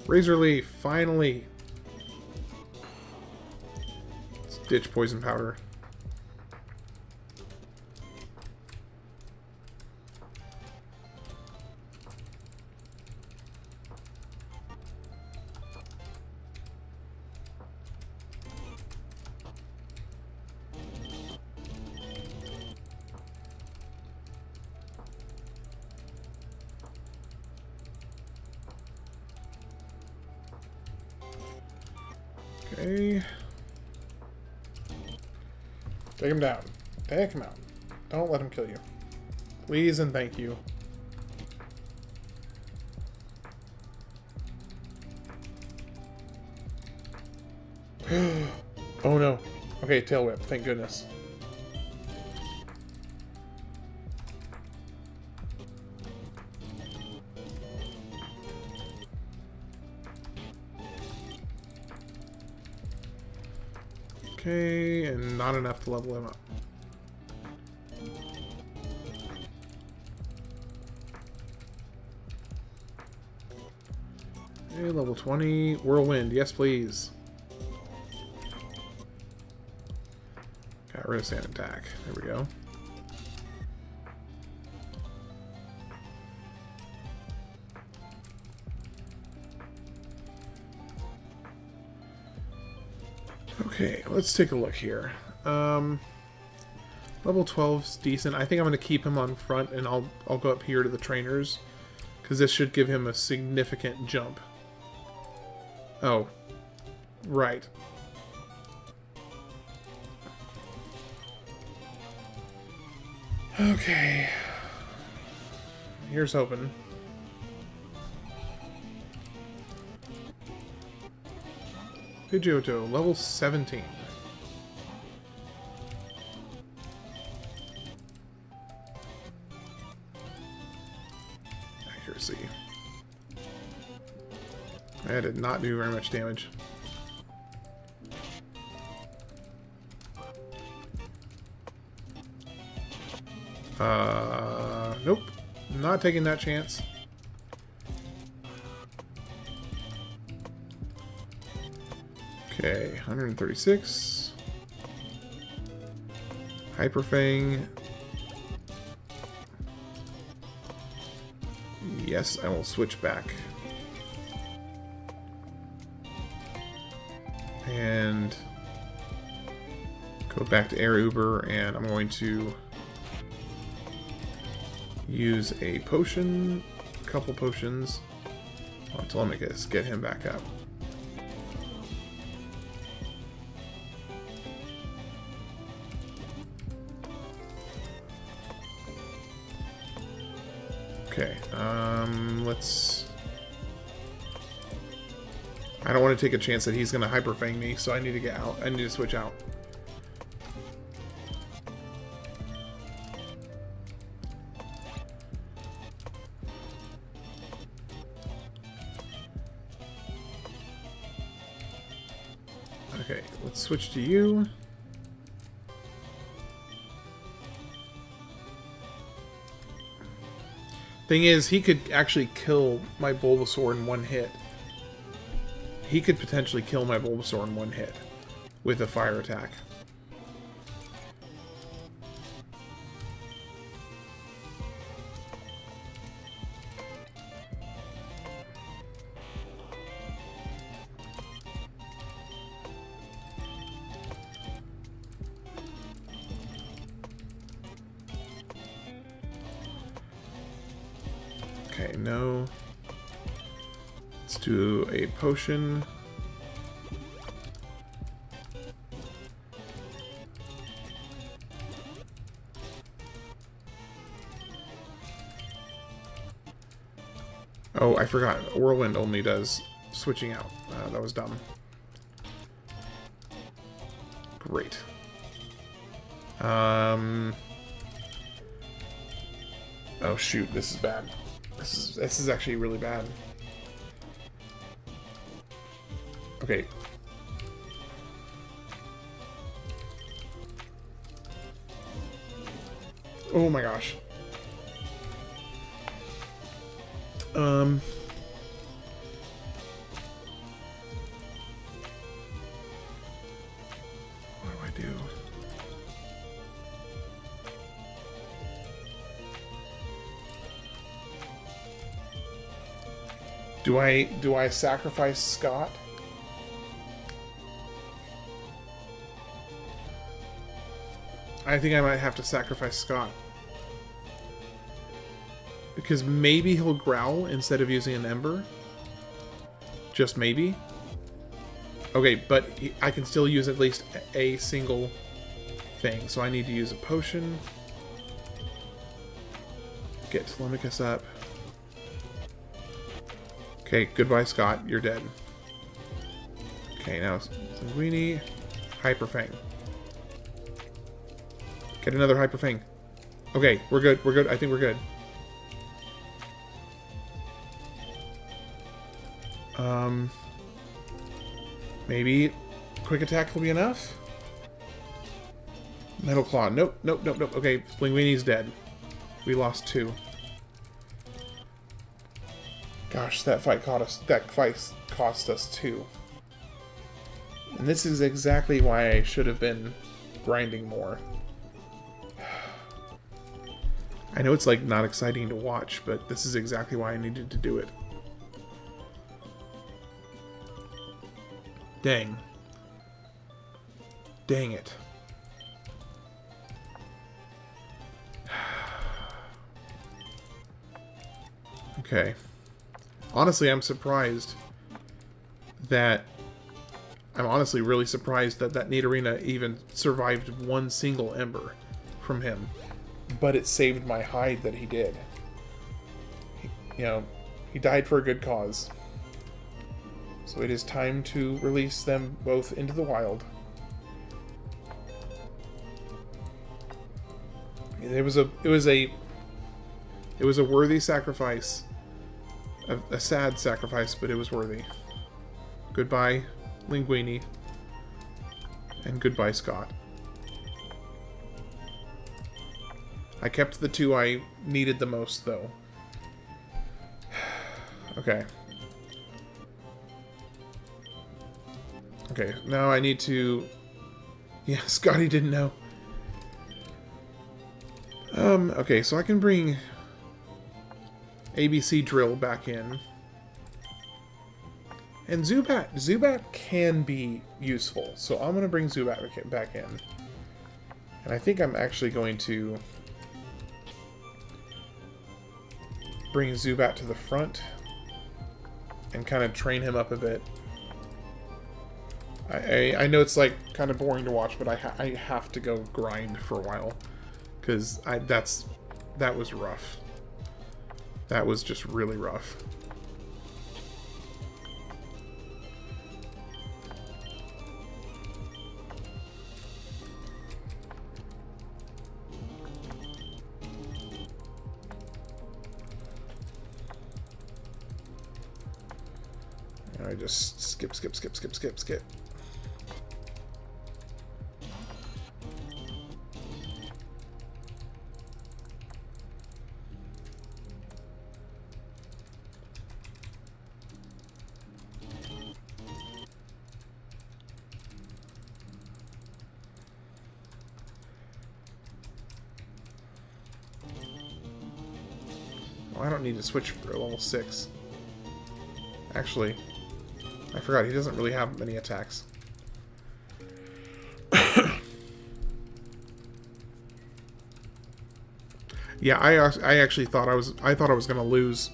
Razor Leaf, finally! Let's ditch poison powder. Okay. Take him down. Take him out. Don't let him kill you. Please and thank you. Oh no. Okay, tail whip. Thank goodness. Okay, and not enough to level him up. Okay, level 20. Whirlwind, yes please. Got rid of sand attack. There we go. Okay, let's take a look here. Level 12 is decent. I think I'm going to keep him on front, and I'll go up here to the trainers, because this should give him a significant jump. Oh, right. Okay. Here's hoping. Pidgeotto, level 17. Accuracy. That did not do very much damage. Nope. Not taking that chance. Okay, 136. Hyper Fang. Yes, I will switch back. And go back to Air Uber, and I'm going to use a potion, a couple potions, until I get him back up. Okay, let's... I don't want to take a chance that he's going to Hyper Fang me, so I need to get out. I need to switch out. Okay, let's switch to you. Thing is, he could actually kill my Bulbasaur in one hit. He could potentially kill my Bulbasaur in one hit with a fire attack. Okay, no. Let's do a potion. Oh, I forgot. Whirlwind only does switching out. That was dumb. Great. Oh shoot, this is bad. This is actually really bad. Okay. Oh my gosh. What do I do? Do I sacrifice Scott? I think I might have to sacrifice Scott. Because maybe he'll growl instead of using an ember. Just maybe. Okay, but I can still use at least a single thing. So I need to use a potion. Get Telemachus up. Okay, goodbye Scott, you're dead. Okay, now Linguini, Hyper Fang. Get another Hyper Fang. Okay, we're good, we're good, I think we're good. Maybe quick attack will be enough? Metal Claw, nope, nope, nope, nope. Okay, Linguini's dead. We lost 2. Gosh, that fight cost us 2. And this is exactly why I should have been grinding more. I know it's like not exciting to watch, but this is exactly why I needed to do it. Dang. Dang it. Okay. Honestly, I'm surprised that... I'm honestly really surprised that that Nidorina even survived one single ember from him. But it saved my hide that he did. He died for a good cause. So it is time to release them both into the wild. It was a worthy sacrifice. A sad sacrifice, but it was worthy. Goodbye, Linguini. And goodbye, Scott. I kept the 2 I needed the most, though. Okay. Okay, now I need to... Yeah, Scotty didn't know. Okay, so I can bring ABC Drill back in. And Zubat can be useful, so I'm going to bring Zubat back in. And I think I'm actually going to bring Zubat to the front and kind of train him up a bit. I know it's like kind of boring to watch, but I have to go grind for a while because that was rough. That was just really rough. And I just skip. I don't need to switch for level 6. Actually, I forgot he doesn't really have many attacks. Yeah, I actually thought I was gonna lose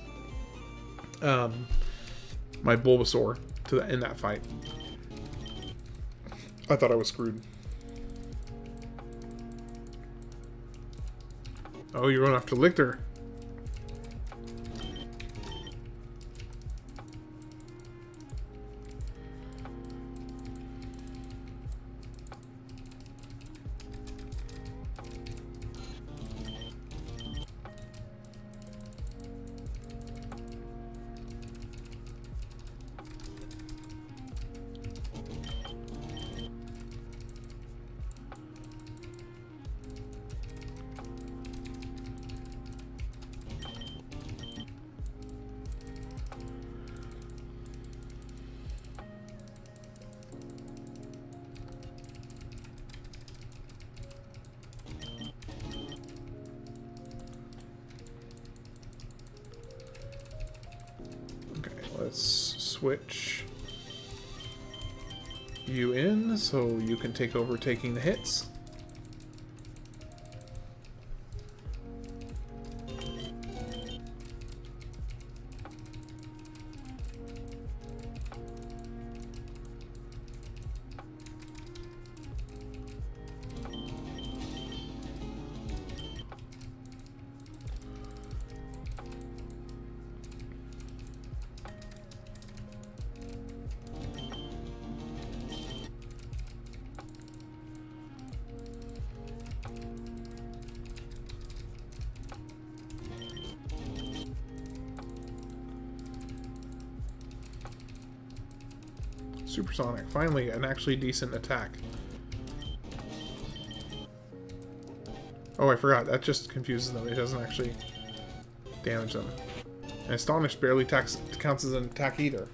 my Bulbasaur in that fight. I thought I was screwed. Oh, you're going after Lictor. Let's switch you in so you can take over taking the hits. Supersonic. Finally, an actually decent attack. Oh, I forgot. That just confuses them. It doesn't actually damage them. And Astonish barely counts as an attack either.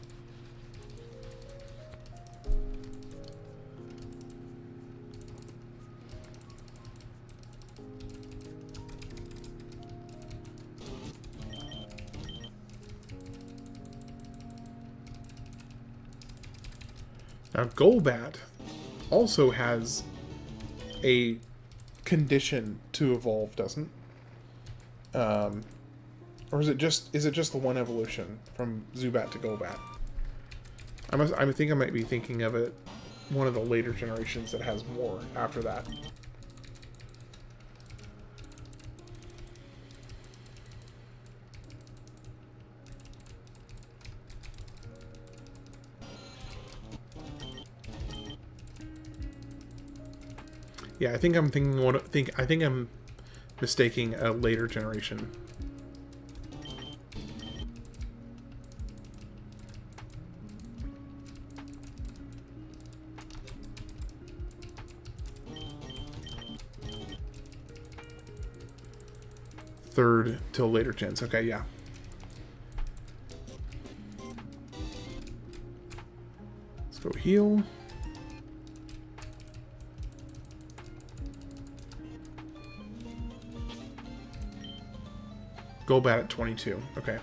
Now, Golbat also has a condition to evolve, doesn't? Or is it just the one evolution from Zubat to Golbat? I think I might be thinking of it one of the later generations that has more after that. Yeah, I think I'm mistaking a later generation. Third till later gens. Okay, yeah. Let's go heal. Golbat at 22. Okay.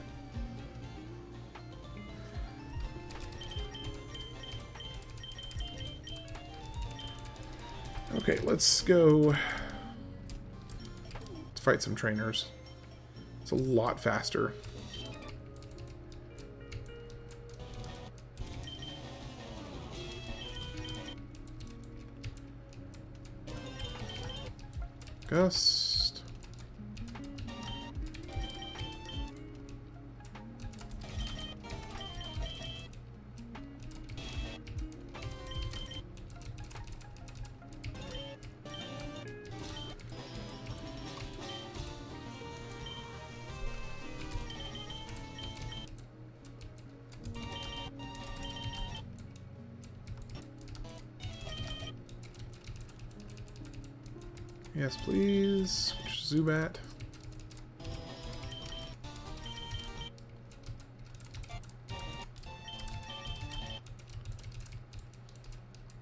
Okay, let's go fight some trainers. It's a lot faster. Gust. Yes, please. Zubat.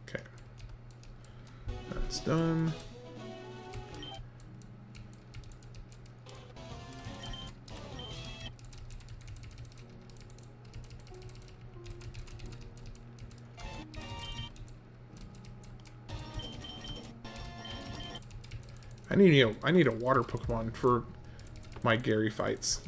Okay. That's done. I need a water Pokemon for my Gary fights.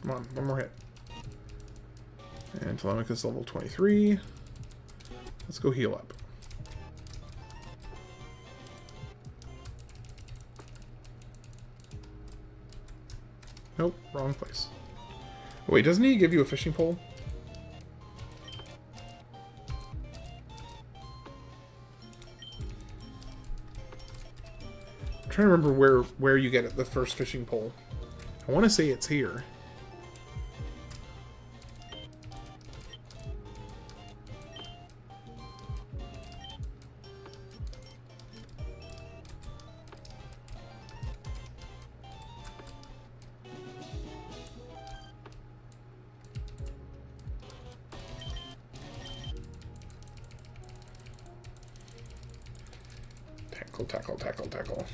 Come on, one more hit. And Telemachus level 23. Let's go heal up. Nope, wrong place. Oh, wait, doesn't he give you a fishing pole? trying to remember where you get the first fishing pole. I want to say it's here. Tackle, tackle, tackle.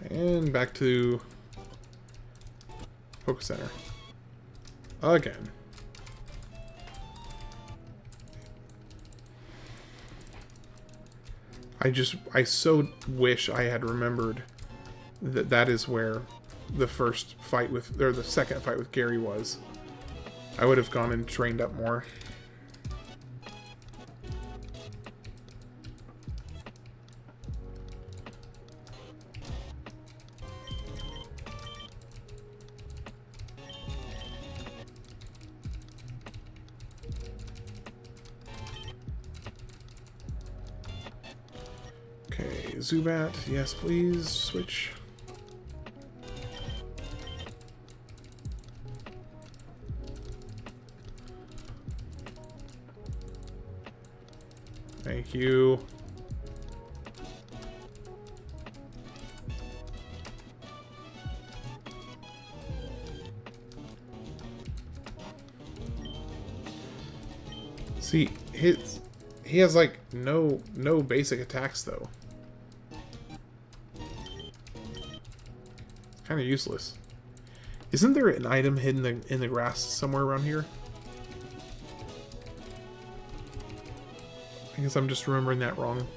And back to Focus Center. Again. I so wish I had remembered that that is where the first fight with, or the second fight with Gary was. I would have gone and trained up more. Okay, Zubat, yes please, switch. Thank you. See, he has like no basic attacks though. Kind of useless. Isn't there an item hidden in the grass somewhere around here? I guess I'm just remembering that wrong.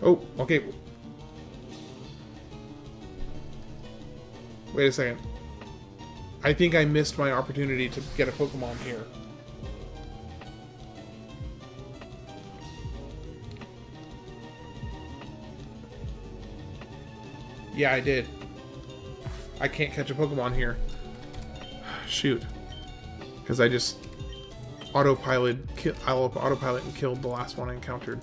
Oh, okay. Wait a second. I think I missed my opportunity to get a Pokemon here. Yeah, I did. I can't catch a Pokemon here. Shoot. Because I just autopilot and killed the last one I encountered.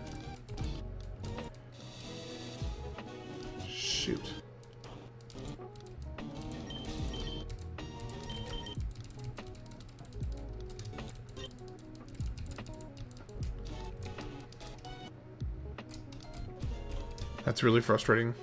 Shoot. That's really frustrating.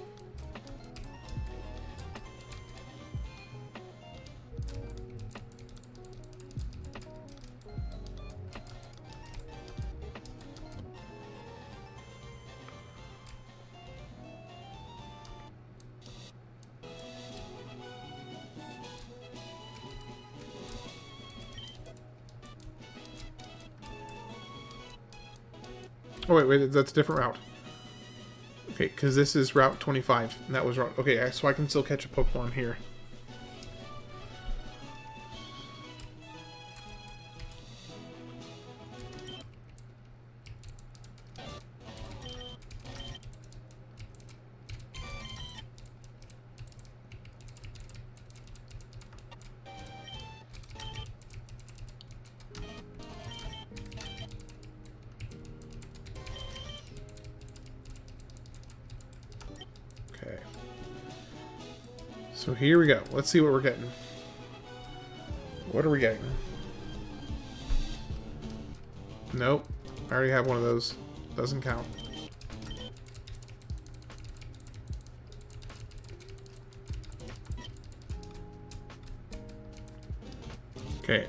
Oh, wait, that's a different route. Okay, because this is Route 25, and that was Route... Okay, so I can still catch a Pokemon here. So here we go. Let's see what we're getting. What are we getting? Nope. I already have one of those. Doesn't count. Okay,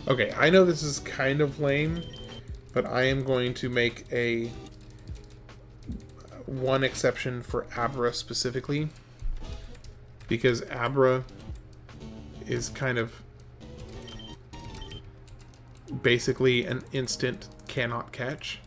okay, I know this is kind of lame, but I am going to make one exception for Abra specifically, because Abra is kind of basically an instant cannot catch.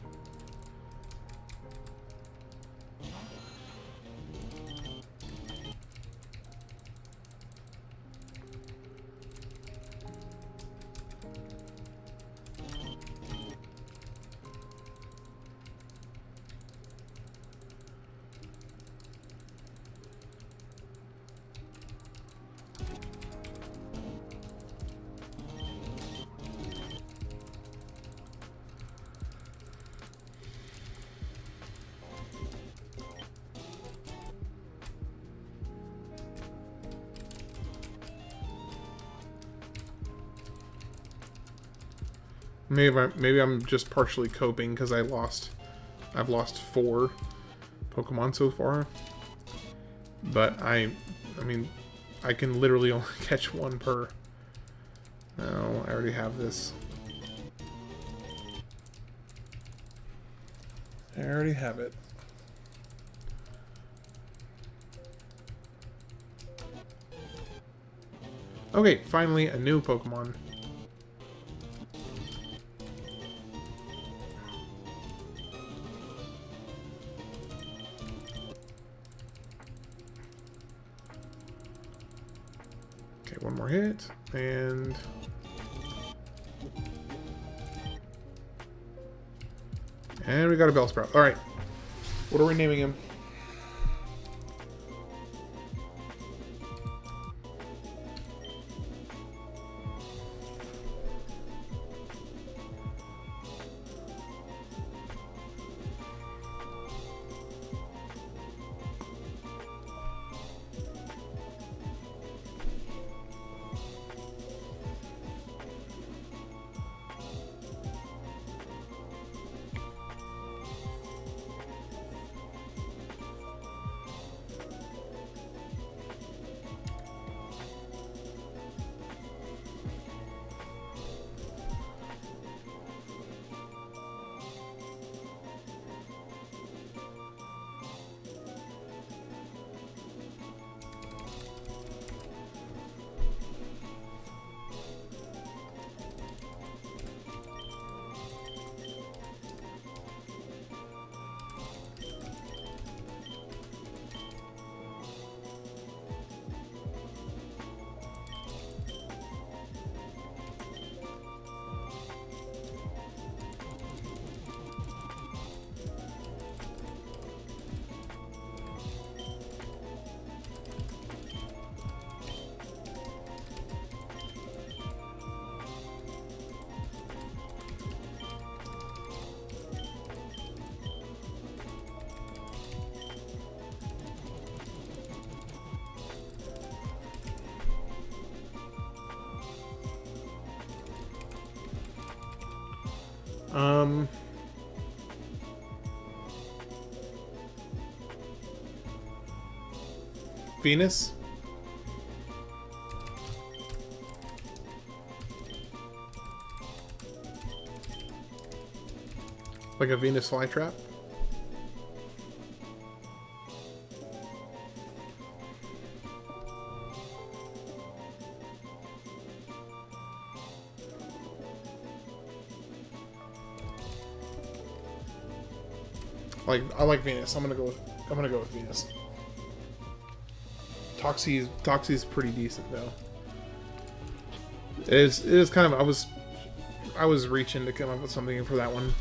Maybe I'm just partially coping because I've lost 4 Pokemon so far. But I mean, I can literally only catch 1 per. No, I already have this. I already have it. Okay, finally a new Pokemon. Okay, one more hit, and we got a Bellsprout. Alright, what are we naming him? Venus? Like a Venus flytrap? I like Venus. I'm gonna go with Venus. Toxie's pretty decent though. It is kind of I was reaching to come up with something for that one.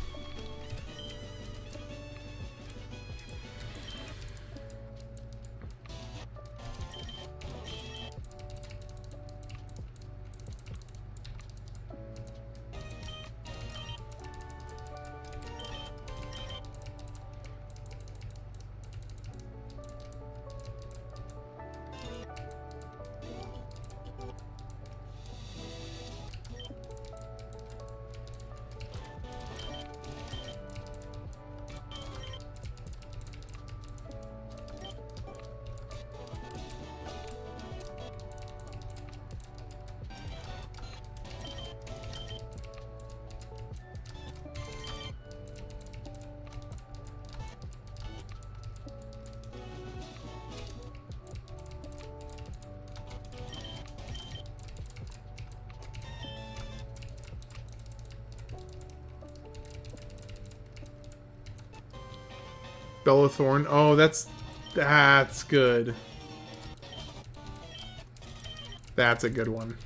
Bellathorn. Oh, that's good. That's a good one.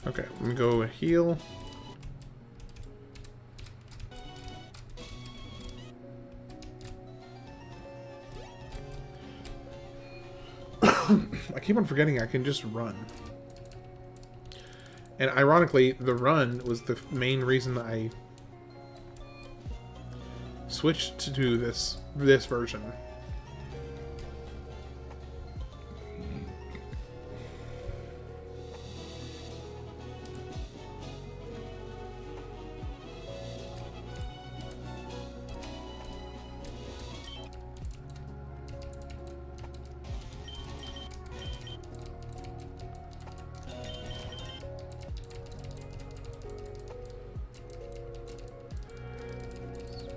Okay, I'm gonna go heal. I keep on forgetting I can just run. And ironically, the run was the main reason I switched to this version.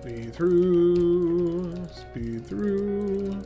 Speed through, speed through.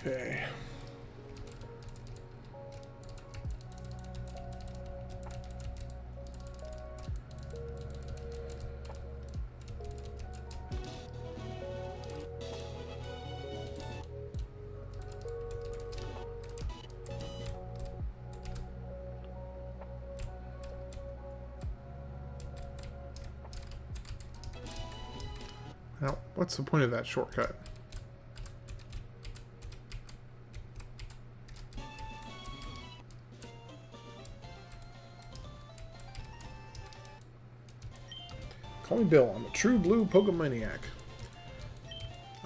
Okay. Now, what's the point of that shortcut? Call me Bill. I'm a true blue Pokemaniac.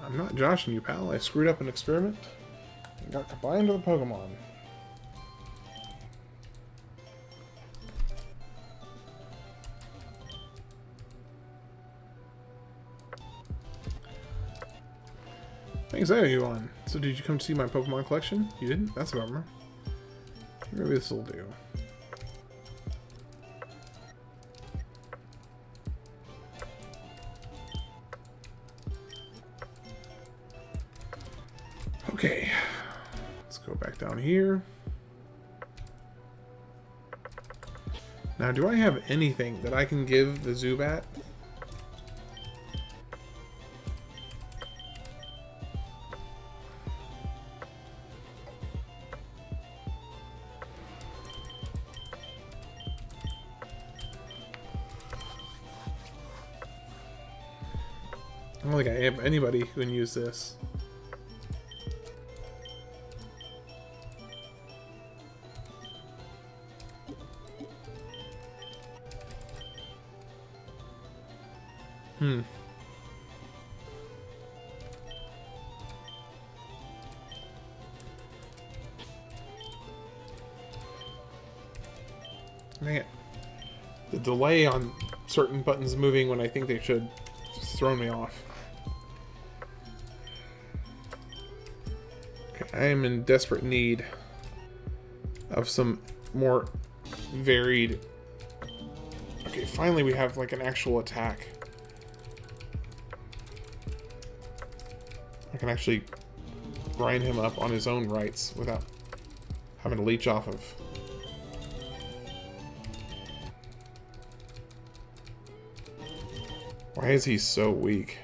I'm not joshing you, pal. I screwed up an experiment and got combined with a Pokemon. Thanks, you on. So did you come to see my Pokemon collection? You didn't? That's a bummer. Maybe this will do. Okay, let's go back down here. Now, do I have anything that I can give the Zubat? I don't think I have anybody who can use this. Man, the delay on certain buttons moving when I think they should just throw me off. Okay, I am in desperate need of some more varied... Okay, finally we have like an actual attack. I can actually grind him up on his own rights without having to leech off of. Why is he so weak?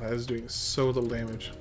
that is doing so little damage.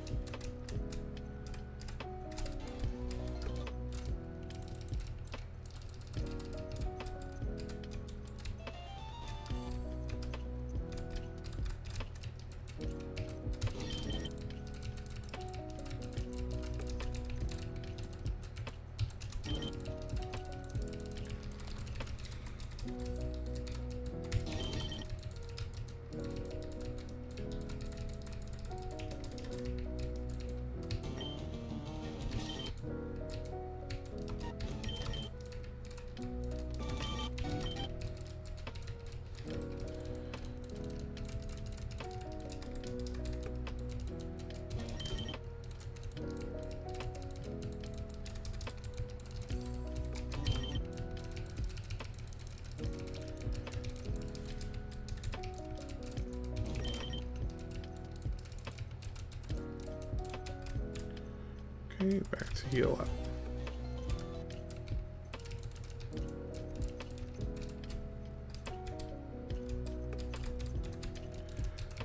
Okay, back to heal up.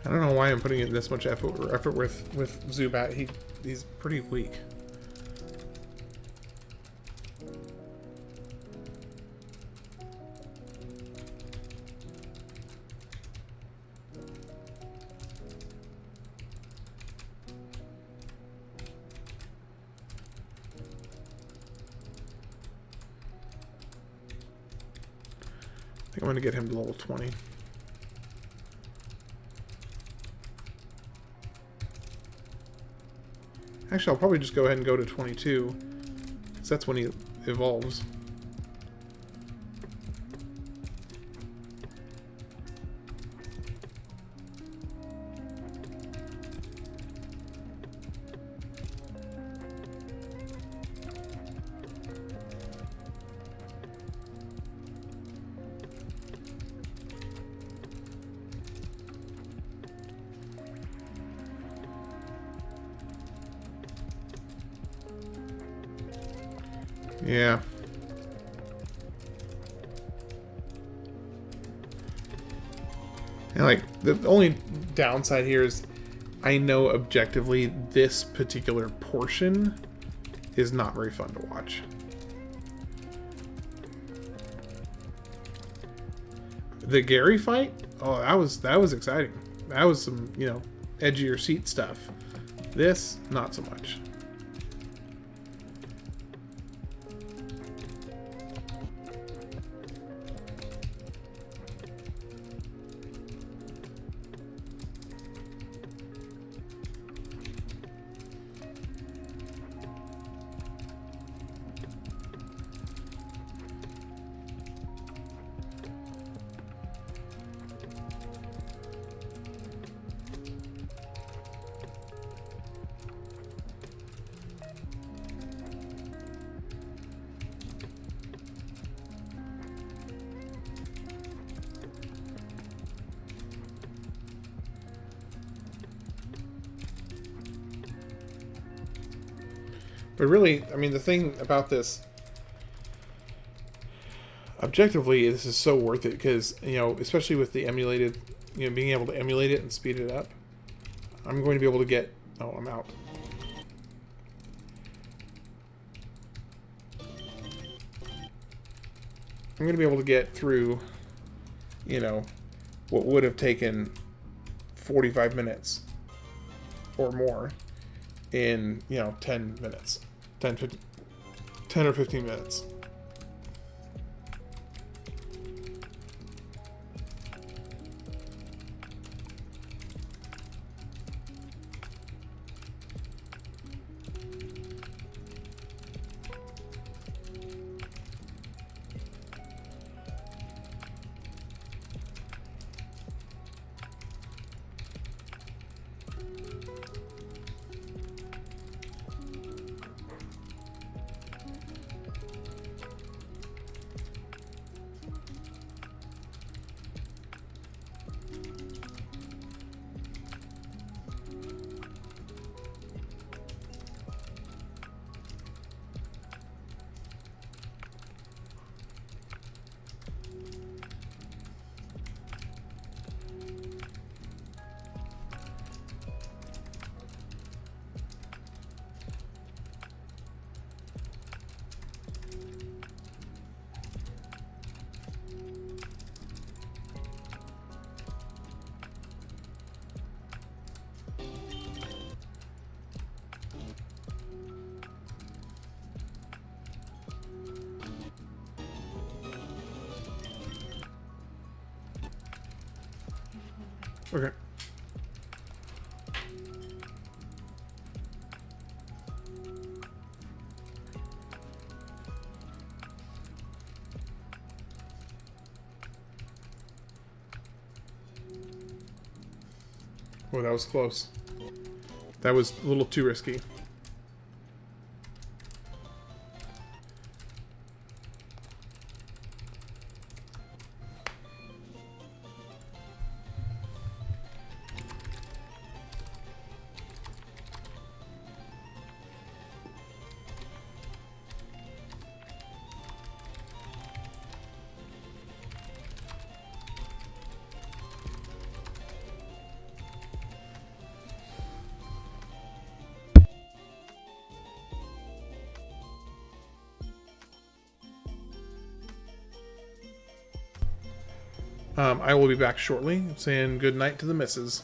I don't know why I'm putting in this much effort with Zubat. He's pretty weak. I think I'm going to get him to level 20. Actually, I'll probably just go ahead and go to 22, because that's when he evolves. Yeah. And like, the only downside here is I know objectively this particular portion is not very fun to watch. The Gary fight? Oh, that was exciting. That was some, you know, edge of your seat stuff. This, not so much. But really, I mean, the thing about this, objectively, this is so worth it because, you know, especially with the emulated, you know, being able to emulate it and speed it up, I'm going to be able to get, oh, I'm out. I'm going to be able to get through, you know, what would have taken 45 minutes or more in, you know, 10 minutes. 10 or 15 minutes. Okay. Oh, that was close. That was a little too risky. I will be back shortly, saying good night to the missus.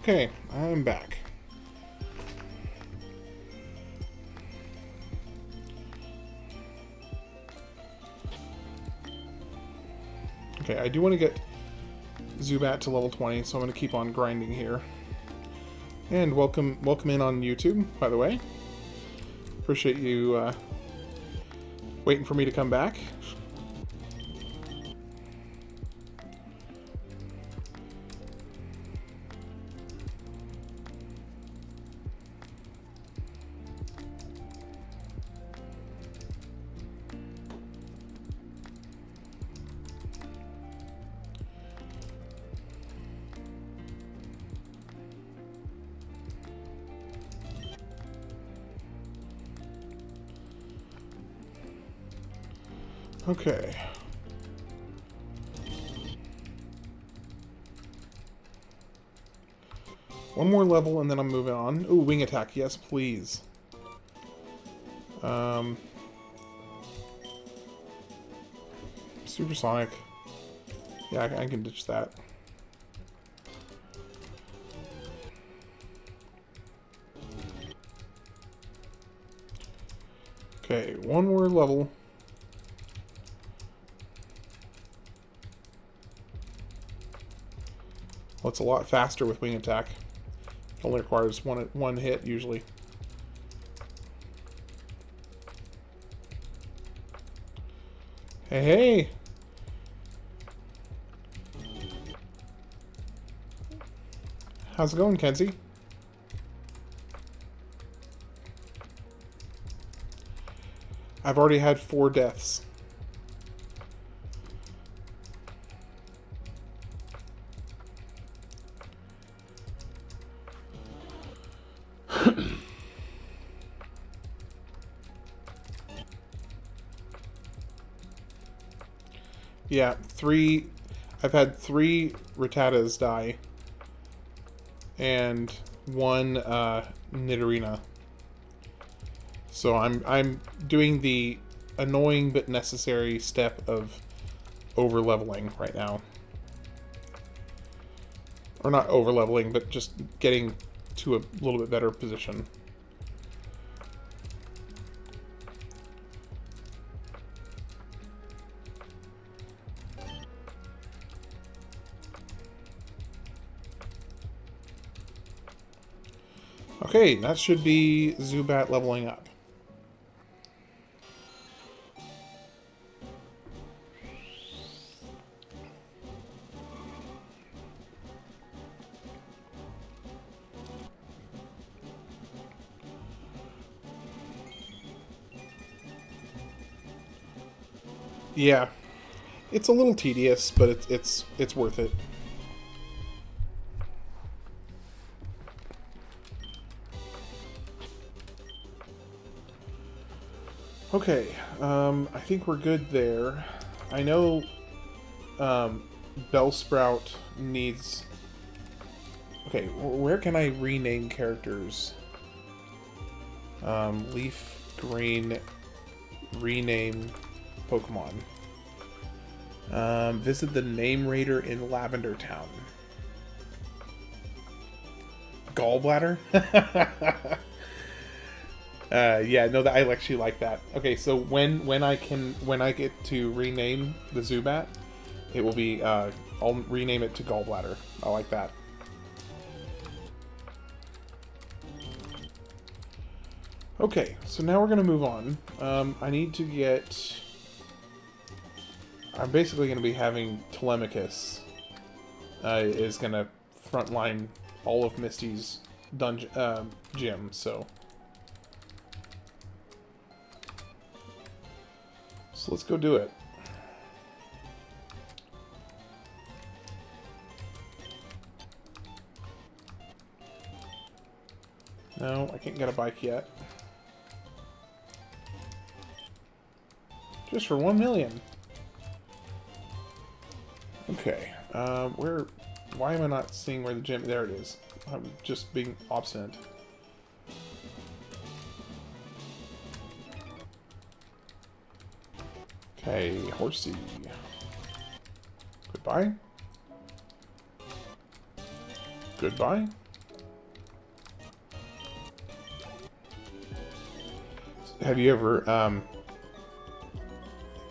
Okay, I'm back. Okay, I do want to get Zubat to level 20, so I'm going to keep on grinding here. And welcome in on YouTube, by the way. Appreciate you waiting for me to come back. Okay. One more level and then I'm moving on. Ooh, wing attack. Yes, please. Supersonic. Yeah, I can ditch that. Okay, one more level. Well, it's a lot faster with wing attack. It only requires one hit usually. Hey, hey! How's it going, Kenzie? I've already had 4 deaths. Yeah, 3... I've had 3 Rattatas die. And 1 Nidorina. So I'm doing the annoying but necessary step of over-leveling right now. Or not over-leveling, but just getting to a little bit better position. Okay, that should be Zubat leveling up. Yeah, it's a little tedious, but it's worth it. Okay, I think we're good there. I know Bellsprout needs... Okay, where can I rename characters? Leafgreen rename Pokemon. Visit the Name Raider in Lavender Town. Gallbladder? Yeah, no, I actually like that. Okay, so when I get to rename the Zubat, it will be I'll rename it to Gallbladder. I like that. Okay, so now we're gonna move on. I need to get... I'm basically gonna be having Telemachus is gonna frontline all of Misty's dungeon gym, so. So let's go do it. No, I can't get a bike yet. Just for 1 million. Okay, why am I not seeing where the gym... There it is. I'm just being obstinate. Okay, horsey. Goodbye. Goodbye. Have you ever,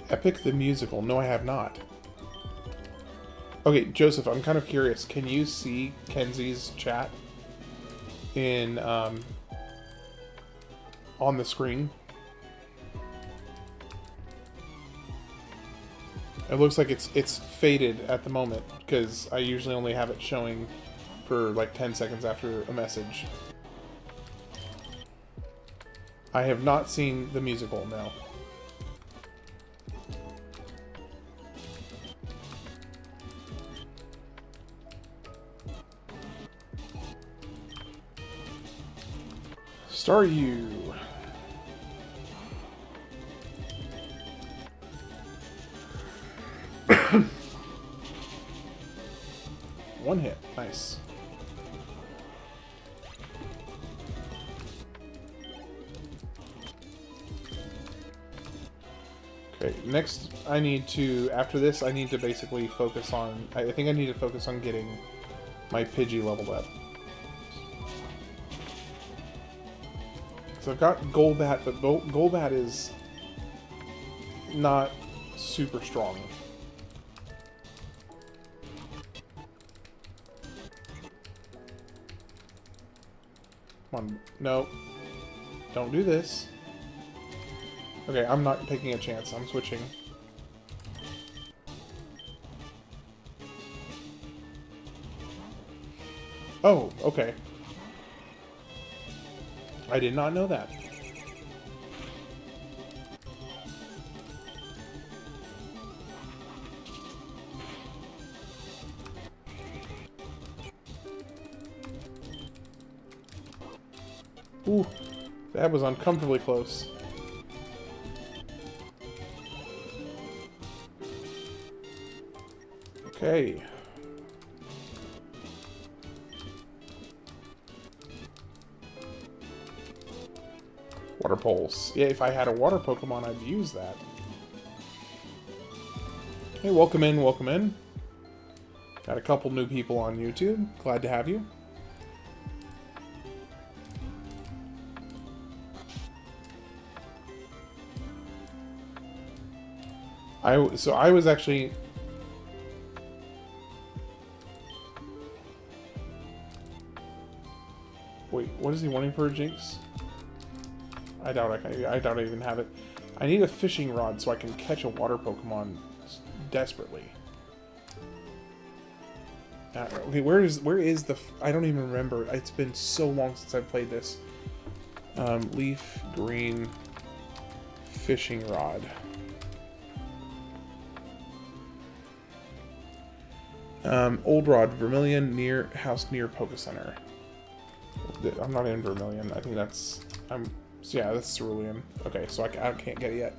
Epic the Musical? No, I have not. Okay, Joseph, I'm kind of curious. Can you see Kenzie's chat in, on the screen? It looks like it's faded at the moment, because I usually only have it showing for like 10 seconds after a message. I have not seen the musical, no. Staryu. One hit, nice. Okay, next I need to, after this, I need to basically focus on, I think I need to focus on getting my Pidgey leveled up. So I've got Golbat, but Golbat is not super strong. Come on, no. Don't do this. Okay, I'm not taking a chance. I'm switching. Oh, okay. I did not know that. Ooh, that was uncomfortably close. Okay. Water Pulse. Yeah, if I had a water Pokemon, I'd use that. Hey, welcome in, welcome in. Got a couple new people on YouTube. Glad to have you. So I was actually... Wait, what is he wanting for a Jinx? I doubt I even have it. I need a fishing rod so I can catch a water Pokemon desperately. Okay, where is the... I don't even remember. It's been so long since I've played this. Leafgreen fishing rod. Old Rod, Vermillion, house near Poke Center. I'm not in Vermillion. I think that's... So yeah, that's Cerulean. Okay, so I can't get it yet.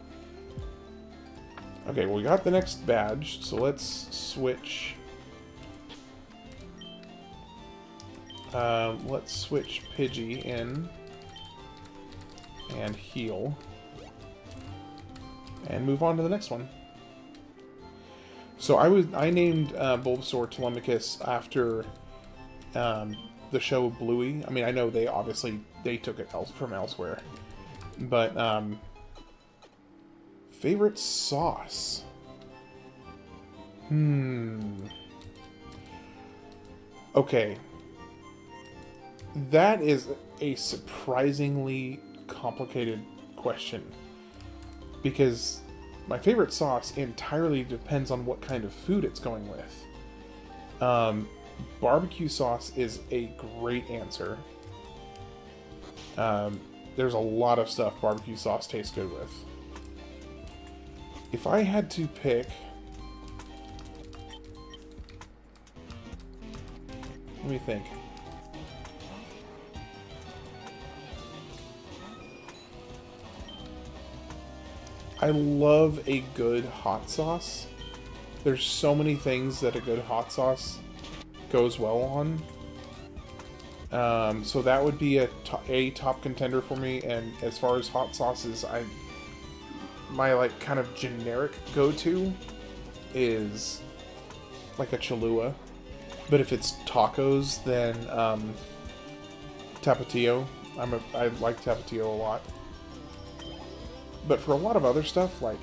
Okay, well, we got the next badge, so let's switch... let's switch Pidgey in. And heal. And move on to the next one. So I named Bulbasaur Telemachus after the show Bluey. I mean, I know they took it from elsewhere, but favorite sauce. Okay, that is a surprisingly complicated question because my favorite sauce entirely depends on what kind of food it's going with. Barbecue sauce is a great answer. There's a lot of stuff barbecue sauce tastes good with. If I had to pick... Let me think. I love a good hot sauce. There's so many things that a good hot sauce goes well on. So that would be a top contender for me. And as far as hot sauces, my like kind of generic go-to is like a Cholula. But if it's tacos, then Tapatio. I like Tapatio a lot. But for a lot of other stuff, like,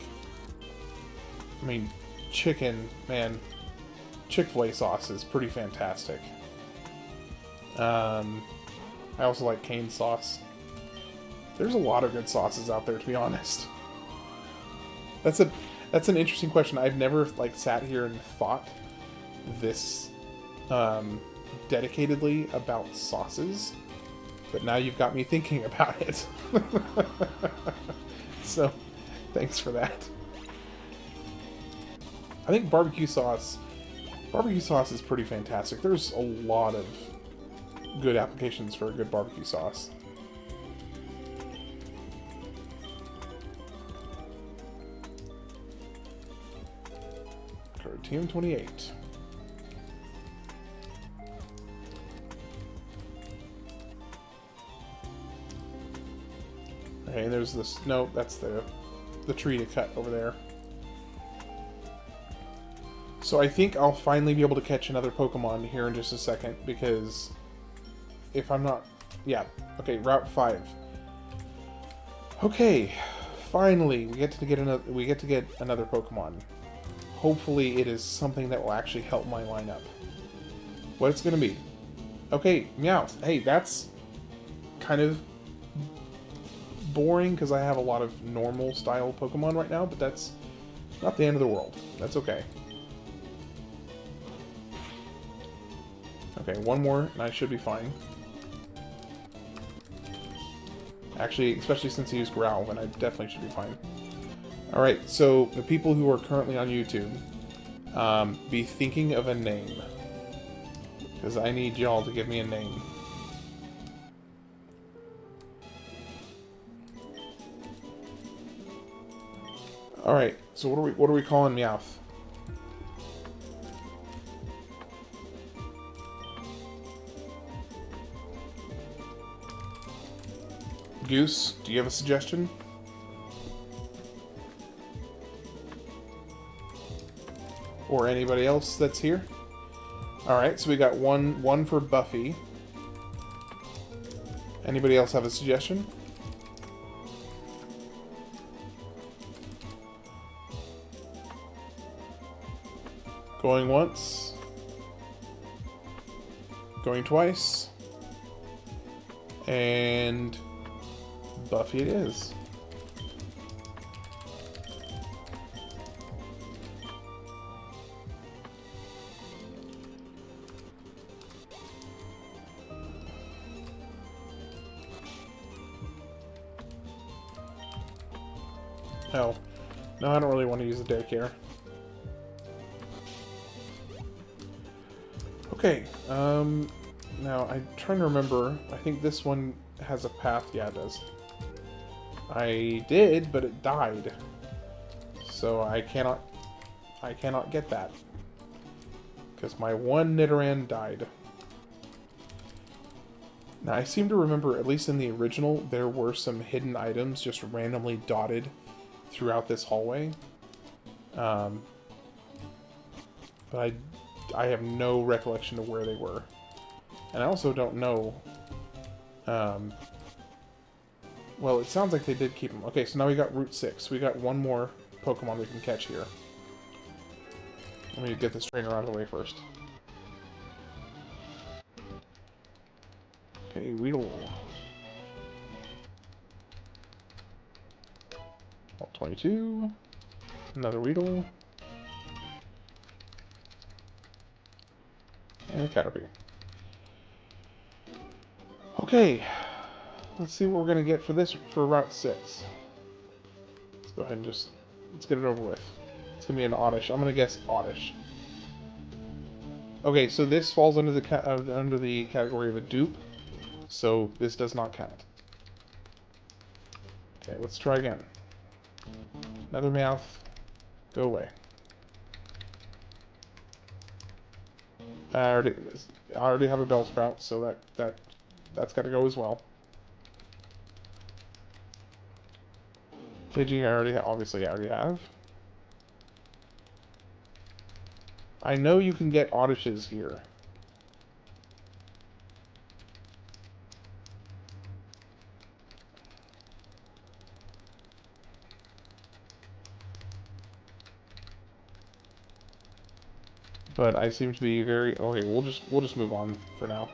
I mean, chicken, man, Chick-fil-A sauce is pretty fantastic. I also like cane sauce. There's a lot of good sauces out there, to be honest. That's an interesting question. I've never like sat here and thought this dedicatedly about sauces, but now you've got me thinking about it. So, thanks for that. I think barbecue sauce is pretty fantastic. There's a lot of good applications for a good barbecue sauce. TM28. Okay, there's this. No, that's the tree to cut over there. So I think I'll finally be able to catch another Pokemon here in just a second, because if I'm not... Yeah, okay, Route 5. Okay, finally, we get to get another Pokemon. Hopefully it is something that will actually help my lineup. What it's going to be. Okay, Meowth. Hey, that's kind of boring because I have a lot of normal style Pokemon right now, but that's not the end of the world. That's okay. Okay, one more and I should be fine. Actually, especially since he used Growl, then I definitely should be fine. Alright, so the people who are currently on YouTube, be thinking of a name. Because I need y'all to give me a name. Alright, so what are we calling Meowth? Goose, do you have a suggestion? Or anybody else that's here? Alright, so we got one for Buffy. Anybody else have a suggestion? Going once. Going twice. And Buffy it is. Oh. No, I don't really want to use the daycare. Okay, now I'm trying to remember. I think this one has a path. Yeah, it does. I did, but it died. So I cannot get that. Because my one Nidoran died. Now, I seem to remember, at least in the original, there were some hidden items just randomly dotted throughout this hallway. But I have no recollection of where they were. And I also don't know... well, it sounds like they did keep them. Okay, so now we got Route 6. We got one more Pokemon we can catch here. Let me get this trainer out of the way first. Okay, Weedle. All 22. Another Weedle. And a Caterpie. Okay. Let's see what we're gonna get for Route 6. Let's go ahead and let's get it over with. It's gonna be an Oddish. I'm gonna guess Oddish. Okay, so this falls under the category of a dupe, so this does not count. Okay, let's try again. Another Meowth. Go away. I already have a Bellsprout, so that's got to go as well. Pidgey, obviously I already have. I know you can get Oddishes here. But I seem to be very... Okay, we'll just move on for now.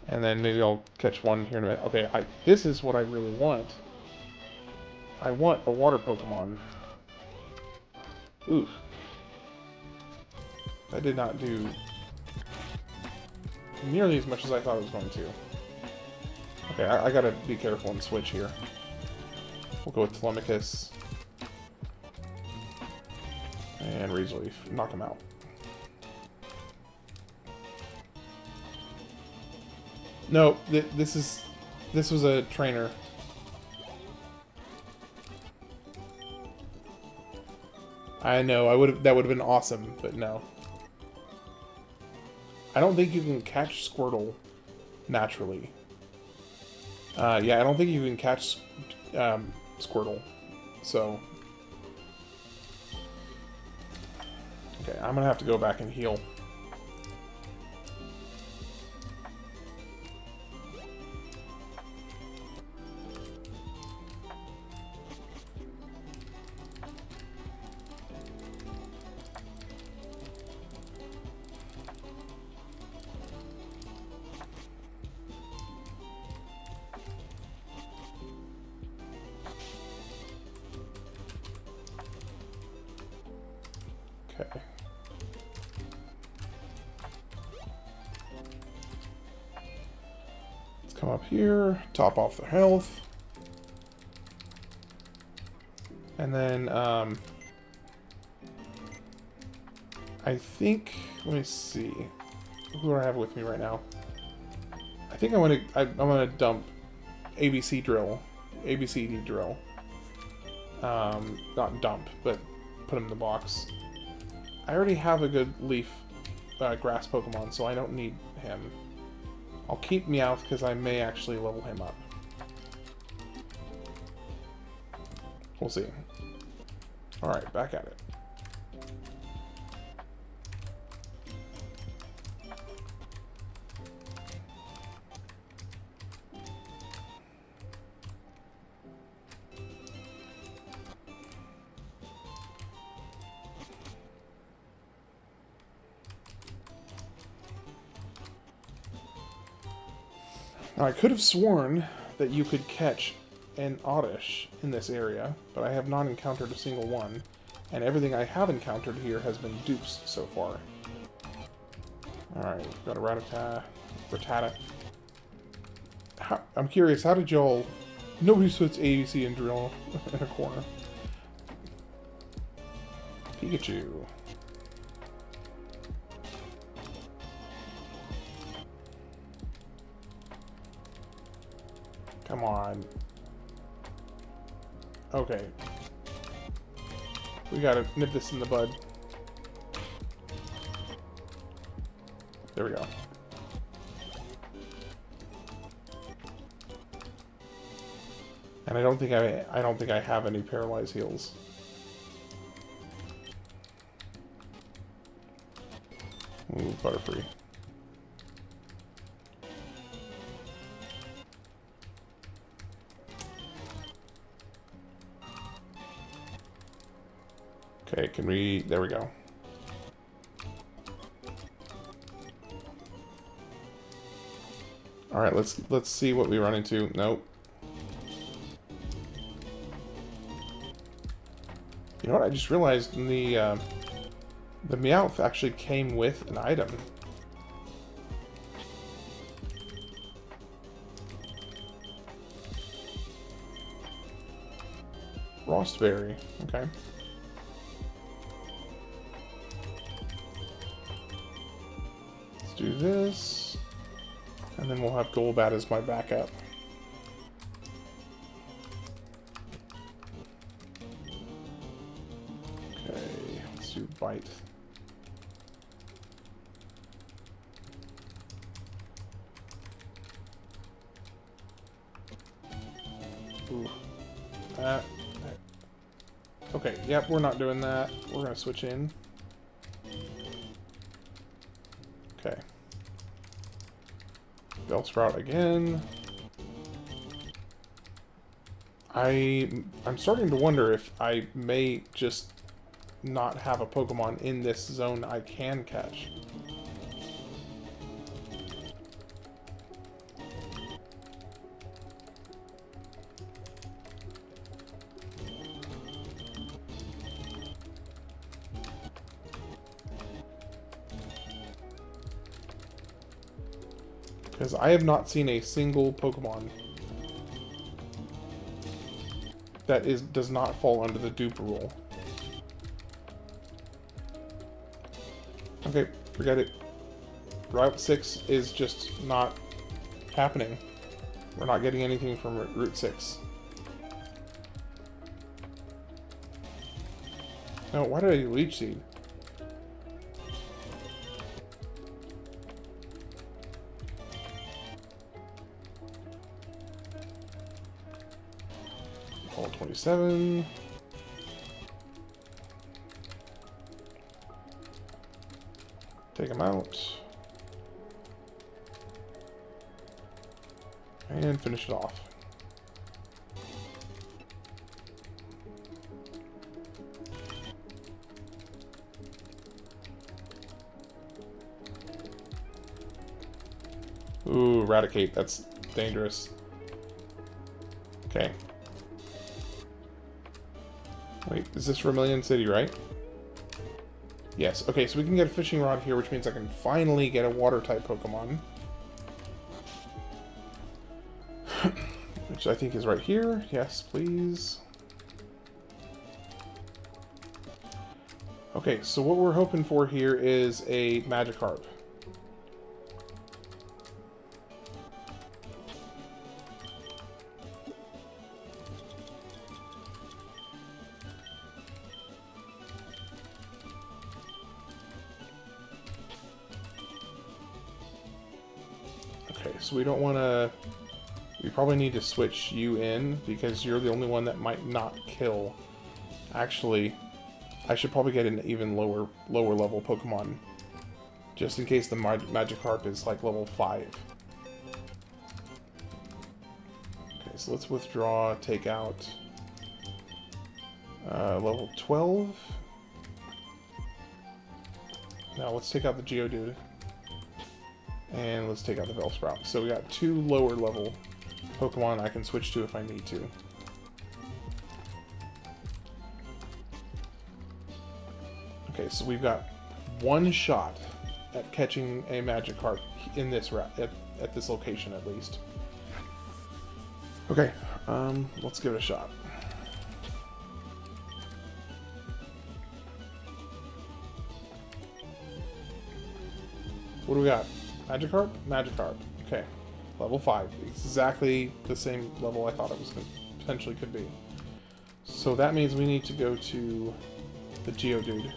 And then maybe I'll catch one here in a minute. Okay, this is what I really want. I want a water Pokemon. Oof. That did not do nearly as much as I thought it was going to. Okay, I gotta be careful and switch here. We'll go with Telemachus. And Razor Leaf. Knock him out. No, this was a trainer. I know, that would have been awesome, but no. I don't think you can catch Squirtle naturally. Yeah, I don't think you can catch Squirtle. So... Okay, I'm gonna have to go back and heal. Okay. Let's come up here, top off their health. And then, I think, let me see. Who do I have with me right now? I think I'm gonna dump ABCD drill. Not dump, but put him in the box. I already have a good leaf grass Pokemon, so I don't need him. I'll keep Meowth because I may actually level him up. We'll see. Alright, back at it. Now, I could have sworn that you could catch an Oddish in this area, but I have not encountered a single one, and everything I have encountered here has been Dupes so far. Alright, got a Rattata. I'm curious, how did y'all... Nobody puts ABC and drill in a corner. Pikachu. Come on. Okay. We gotta nip this in the bud. There we go. And I don't think I have any paralyzed heals. Ooh, Butterfree. Okay, can we... There we go. Alright, let's see what we run into. Nope. You know what? I just realized the Meowth actually came with an item. Frostberry. Okay. Let's do this. And then we'll have Golbat as my backup. Okay, let's do Bite. Ooh. Okay, yep, we're not doing that. We're gonna switch in. Okay. Bellsprout again. I'm starting to wonder if I may just not have a Pokemon in this zone I can catch. Because I have not seen a single Pokemon that does not fall under the dupe rule. Okay, forget it. Route 6 is just not happening. We're not getting anything from Route 6. No, why did I do Leech Seed? All 27. Take them out. And finish it off. Ooh, Eradicate. That's dangerous. Okay. Wait, is this Vermillion City, right? Yes. Okay, so we can get a fishing rod here, which means I can finally get a water-type Pokemon. Which I think is right here. Yes, please. Okay, so what we're hoping for here is a Magikarp. Okay, so we don't want to... We probably need to switch you in, because you're the only one that might not kill. Actually, I should probably get an even lower level Pokemon. Just in case the Magikarp is like level 5. Okay, so let's withdraw, take out level 12. Now let's take out the Geodude. And let's take out the Bellsprout. So we got 2 lower level Pokemon I can switch to if I need to. Okay, so we've got 1 shot at catching a Magikarp in this route, at this location at least. Okay, let's give it a shot. What do we got? Magikarp? Magikarp. Okay. Level 5. Exactly the same level I thought it was potentially could be. So that means we need to go to the Geodude.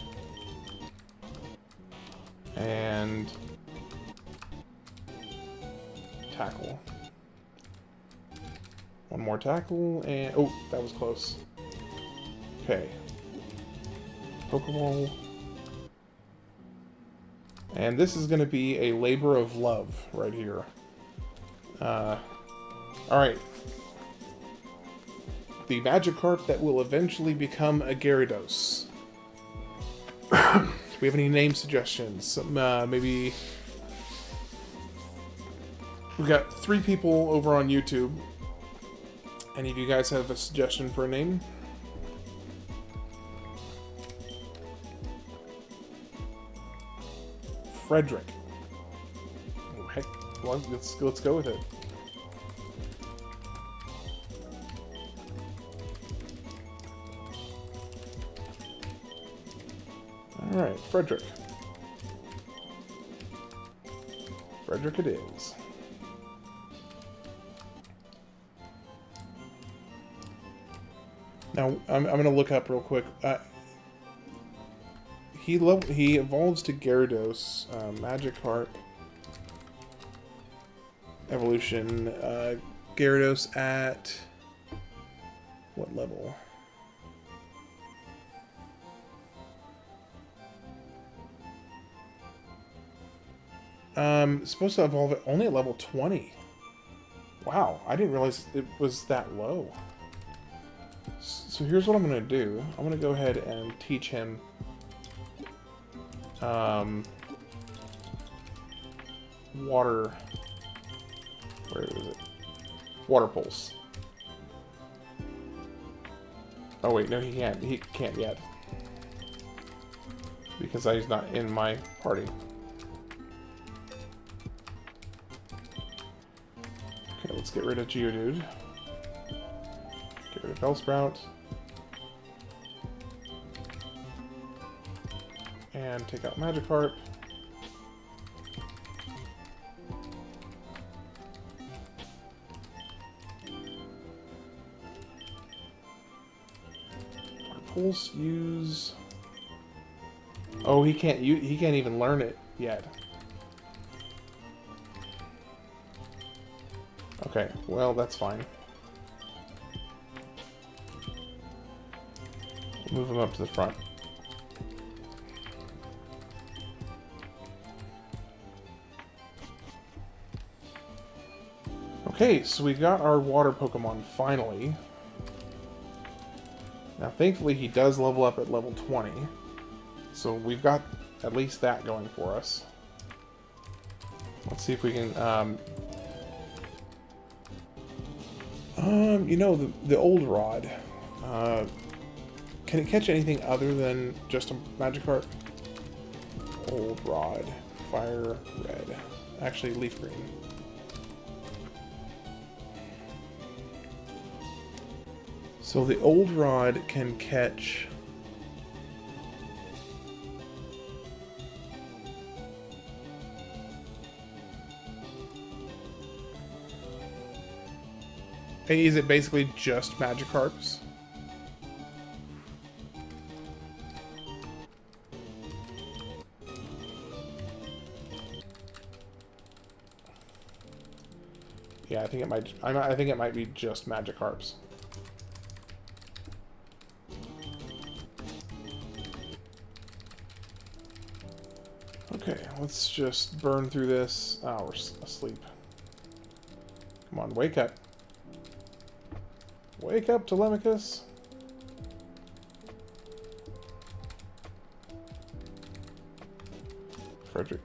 And tackle. 1 more tackle, and... Oh, that was close. Okay. Pokeball. And this is going to be a labor of love right here. Alright. The Magikarp that will eventually become a Gyarados. Do we have any name suggestions? Maybe... We've got 3 people over on YouTube. Any of you guys have a suggestion for a name? Frederick. Oh, heck, well, let's go with it. Alright, Frederick. Frederick it is. Now, I'm going to look up real quick. He evolves to Gyarados, Magikarp, evolution, Gyarados at what level? Supposed to evolve it only at level 20. Wow, I didn't realize it was that low. So So here's what I'm going to do. I'm going to go ahead and teach him water... Where is it? Water pulse. Oh wait, no, he can't. He can't yet. Because he's not in my party. Okay, let's get rid of Geodude. Get rid of Bellsprout. And take out Magikarp. Pulse use. Oh, he can't even learn it yet. Okay, well that's fine. Move him up to the front. Okay, so we got our water Pokemon finally. Now, thankfully, he does level up at level 20. So we've got at least that going for us. Let's see if we can, you know, the old rod. Can it catch anything other than just a Magikarp? Old rod. Fire red. Actually, leaf green. So the old rod can catch... Hey, is it basically just Magikarps? Yeah, I think it might be just Magikarps. Okay, let's just burn through this. Oh, we're asleep. Come on, wake up. Wake up, Telemachus. Frederick.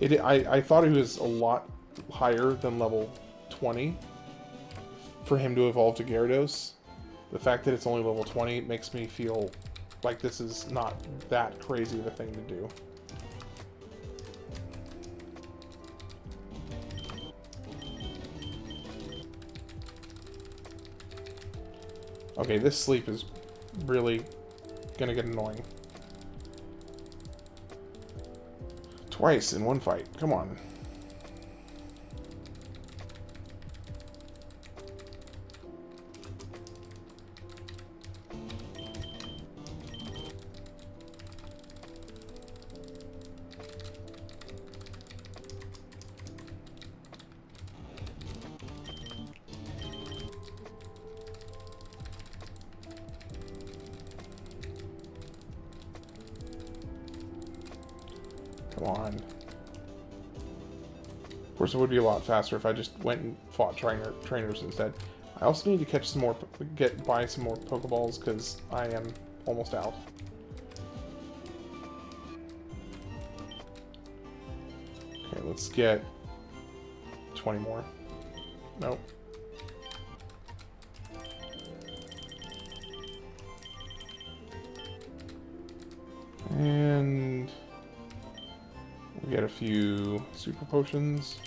I thought he was a lot higher than level 20 for him to evolve to Gyarados. The fact that it's only level 20 makes me feel like this is not that crazy of a thing to do. Okay, this sleep is really gonna get annoying. Twice in one fight. Come on. Come on. Of course, it would be a lot faster if I just went and fought trainers instead. I also need to catch some more, buy some more Pokeballs because I am almost out. Okay, let's get 20 more. Nope. And we get a few super potions.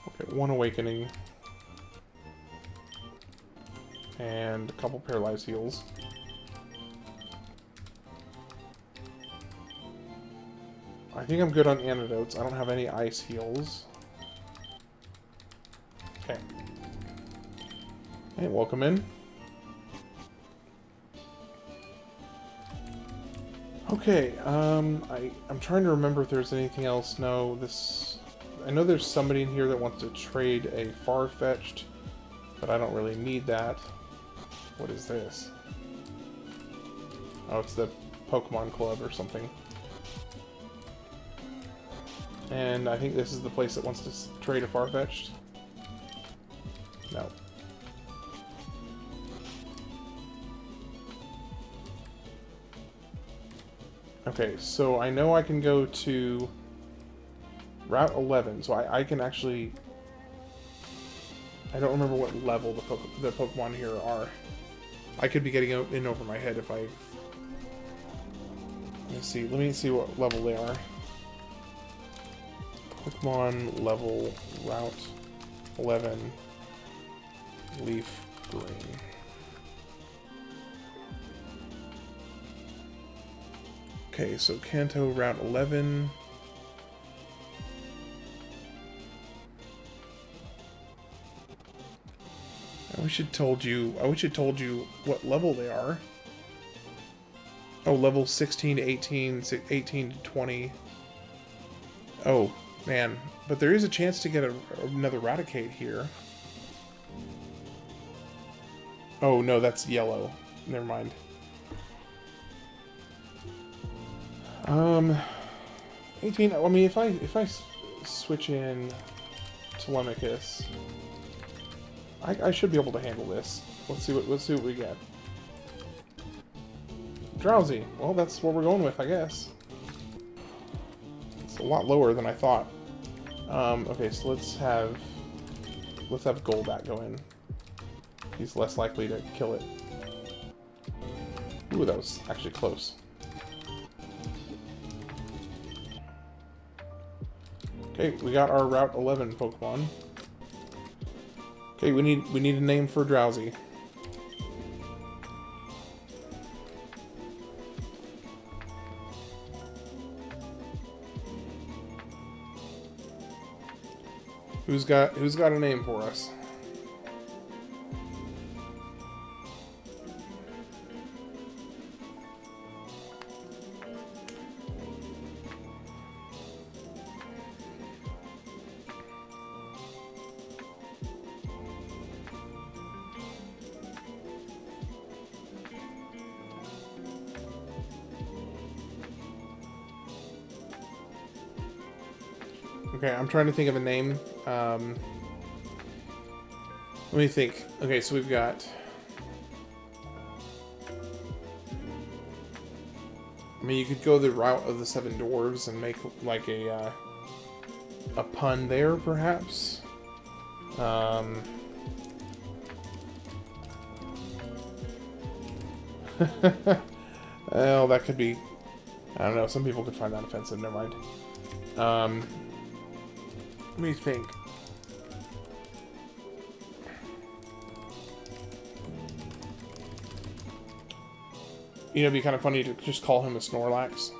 Okay, one awakening. And a couple paralyzed heals. I think I'm good on antidotes. I don't have any ice heals. Okay. Hey, welcome in. Okay, I'm trying to remember if there's anything else. No, I know there's somebody in here that wants to trade a Farfetch'd, but I don't really need that. What is this? Oh, it's the Pokemon Club or something. And I think this is the place that wants to trade a Farfetch'd. No. Okay, so I know I can go to Route 11, so I can actually... I don't remember what level the Pokemon here are. I could be getting in over my head if I... Let me see what level they are. Pokemon level Route 11 Leafgreen. Okay, so Kanto Route 11. I wish it told you what level they are. Oh, level 16 to 18, 18 to 20. Oh, man. But there is a chance to get another Raticate here. Oh, no, that's yellow. Never mind. 18, I mean, if I switch in Telemachus, I should be able to handle this. Let's see what we get. Drowsy. Well, that's what we're going with, I guess. It's a lot lower than I thought. Okay, so let's have Golbat go in. He's less likely to kill it. Ooh, that was actually close. Okay, we got our Route 11 Pokemon. Okay, we need a name for Drowsy. Who's got a name for us? Okay, I'm trying to think of a name. Let me think. Okay, so we've got... I mean, you could go the route of the 7 dwarves and make, like, a pun there, perhaps? Well, that could be... I don't know, some people could find that offensive, never mind. Let me think. You know, it'd be kind of funny to just call him a Snorlax.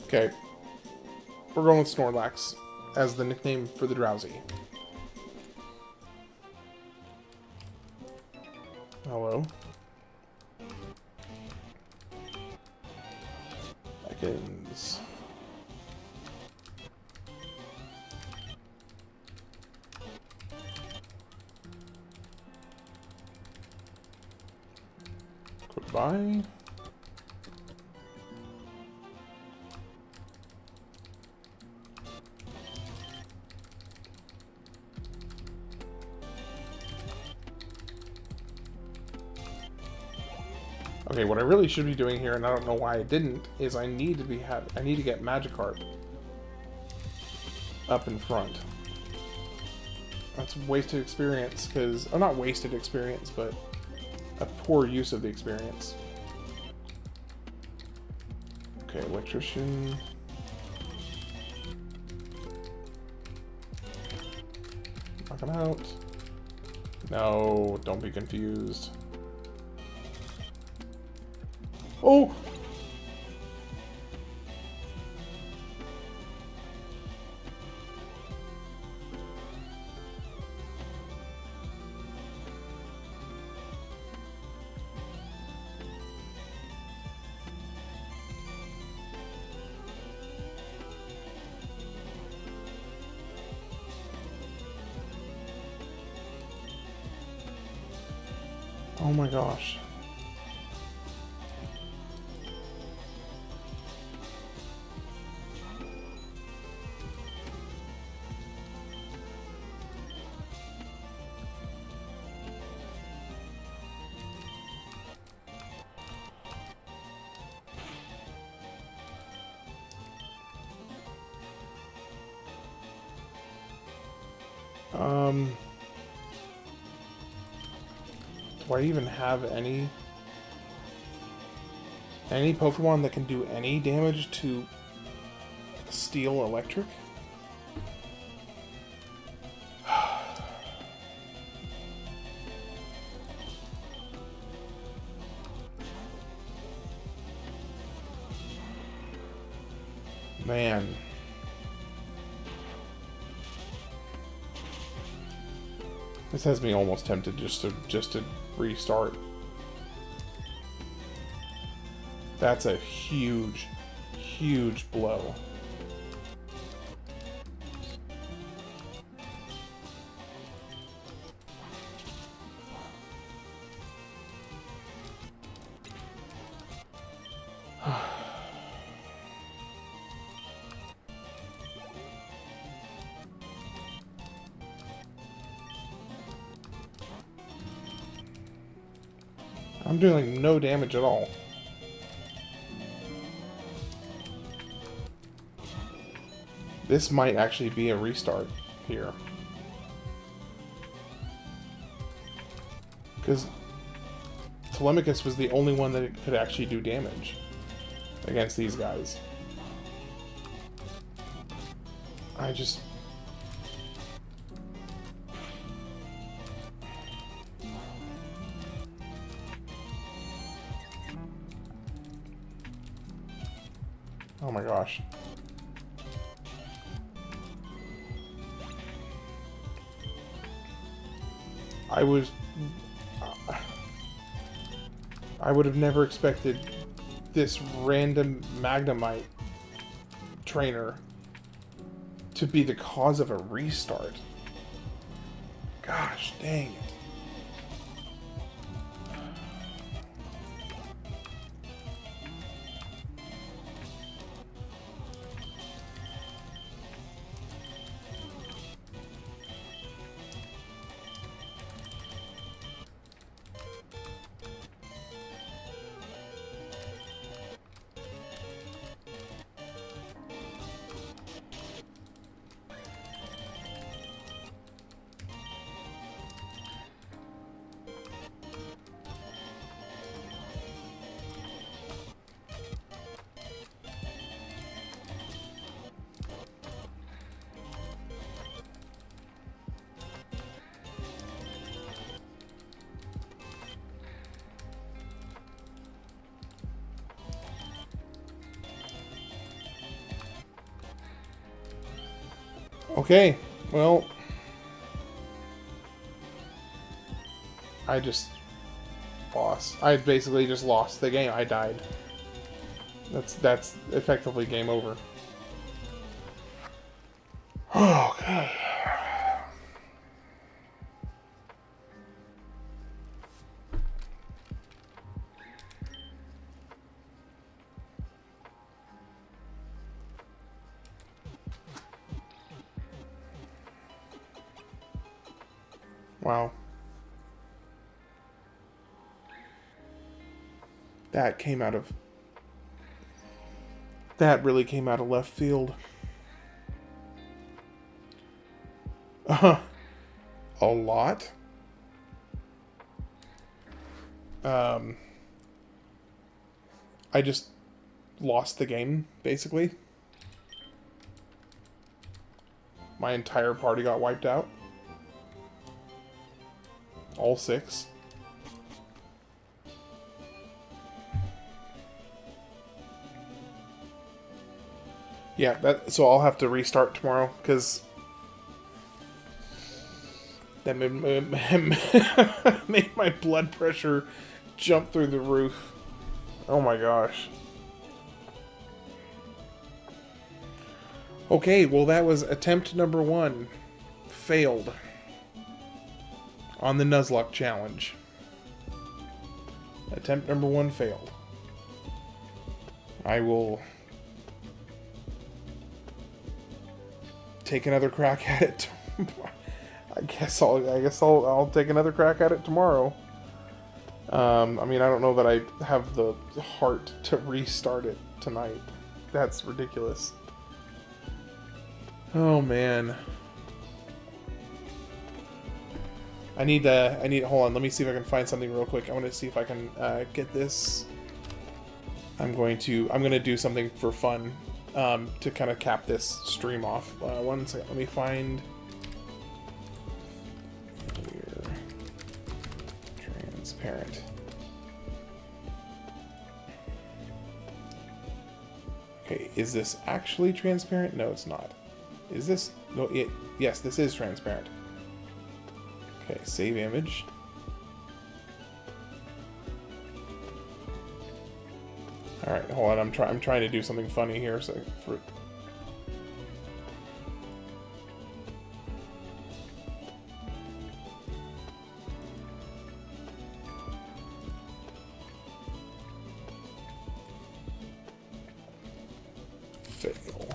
Okay. We're going with Snorlax as the nickname for the Drowsy. Hello. Seconds. Goodbye. Okay, what I really should be doing here, and I don't know why I didn't, is I need to get Magikarp up in front. That's wasted experience, because... Oh, not wasted experience, but a poor use of the experience. Okay, Electrician. Knock him out. No, don't be confused. Oh! Oh my gosh. Do I even have any Pokemon that can do any damage to Steel Electric? Man. This has me almost tempted just to restart. That's a huge, huge blow. I'm doing no damage at all. This might actually be a restart here. Because Telemachus was the only one that could actually do damage against these guys. I just... Oh my gosh. I would have never expected this random Magnemite trainer to be the cause of a restart. Gosh dang it. Okay, well, I just lost. I basically just lost the game. I died. That's effectively game over. Oh, God. Wow. That really came out of left field. A lot. I just lost the game, basically. My entire party got wiped out. All 6. Yeah, so I'll have to restart tomorrow, because that made my blood pressure jump through the roof. Oh my gosh. Okay, well that was attempt number 1. Failed. On the Nuzlocke challenge. Attempt number 1 failed. I will take another crack at it. I guess I'll take another crack at it tomorrow. I mean, I don't know that I have the heart to restart it tonight. That's ridiculous. Oh man. I need hold on, let me see if I can find something real quick. I want to see if I can get this. I'm gonna do something for fun to kind of cap this stream off. One second, let me find here. Transparent. Okay, is this actually transparent? No, it's not. Is this? No, yes, this is transparent. Okay, save image. All right, hold on. I'm trying to do something funny here. So fail.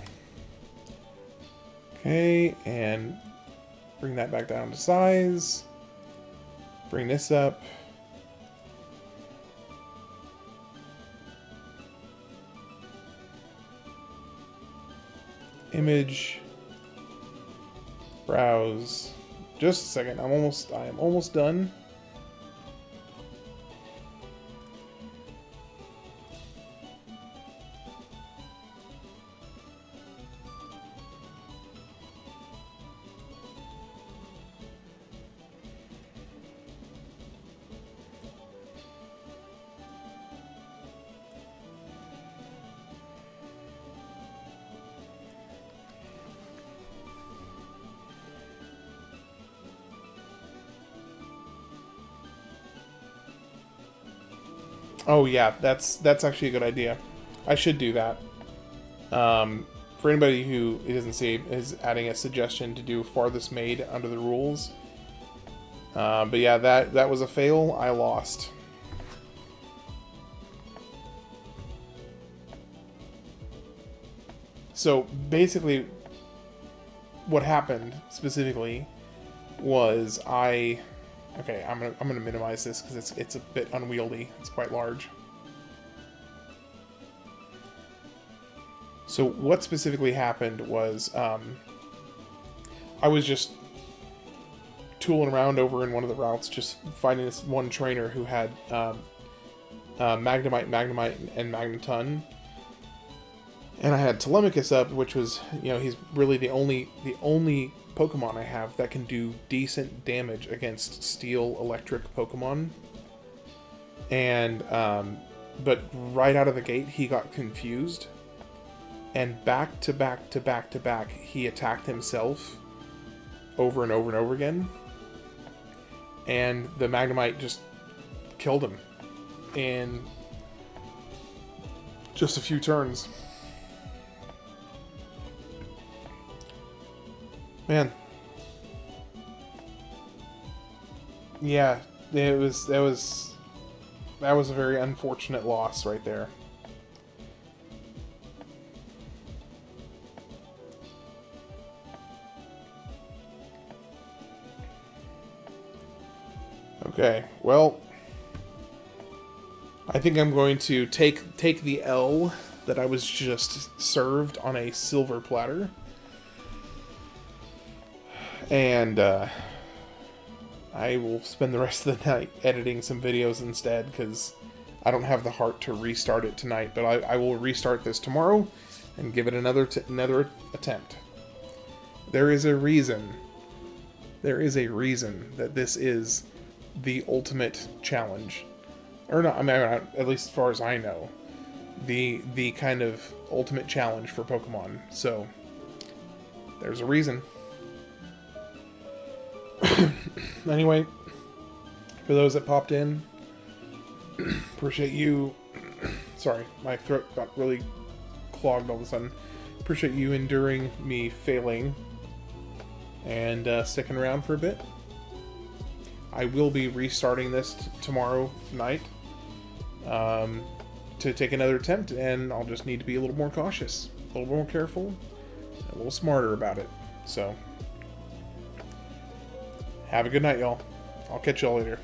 Okay, and bring that back down to size. Bring this up. Image. Browse. Just a second. I am almost done. Oh yeah, that's actually a good idea. I should do that. For anybody who doesn't see, is adding a suggestion to do farthest made under the rules. But yeah, that was a fail. I lost. So basically, what happened specifically was okay, I'm gonna minimize this because it's a bit unwieldy. It's quite large. So what specifically happened was I was just tooling around over in one of the routes, just finding this one trainer who had Magnemite, and Magneton. And I had Telemachus up, which was, he's really the only Pokemon I have that can do decent damage against steel electric Pokemon. And but right out of the gate he got confused, and back to back he attacked himself over and over and over again, and the Magnemite just killed him in just a few turns. Man. Yeah, that was a very unfortunate loss right there. Okay, well, I think I'm going to take the L that I was just served on a silver platter. And I will spend the rest of the night editing some videos instead, because I don't have the heart to restart it tonight. But I will restart this tomorrow and give it another attempt. There is a reason. There is a reason that this is the ultimate challenge. Or not, I mean, at least as far as I know. The kind of ultimate challenge for Pokemon. So, there's a reason. Anyway, for those that popped in, appreciate you. Sorry, my throat got really clogged all of a sudden. Appreciate you enduring me failing and sticking around for a bit. I will be restarting this tomorrow night. to take another attempt, and I'll just need to be a little more cautious, a little more careful, a little smarter about it. So, have a good night, y'all. I'll catch y'all later.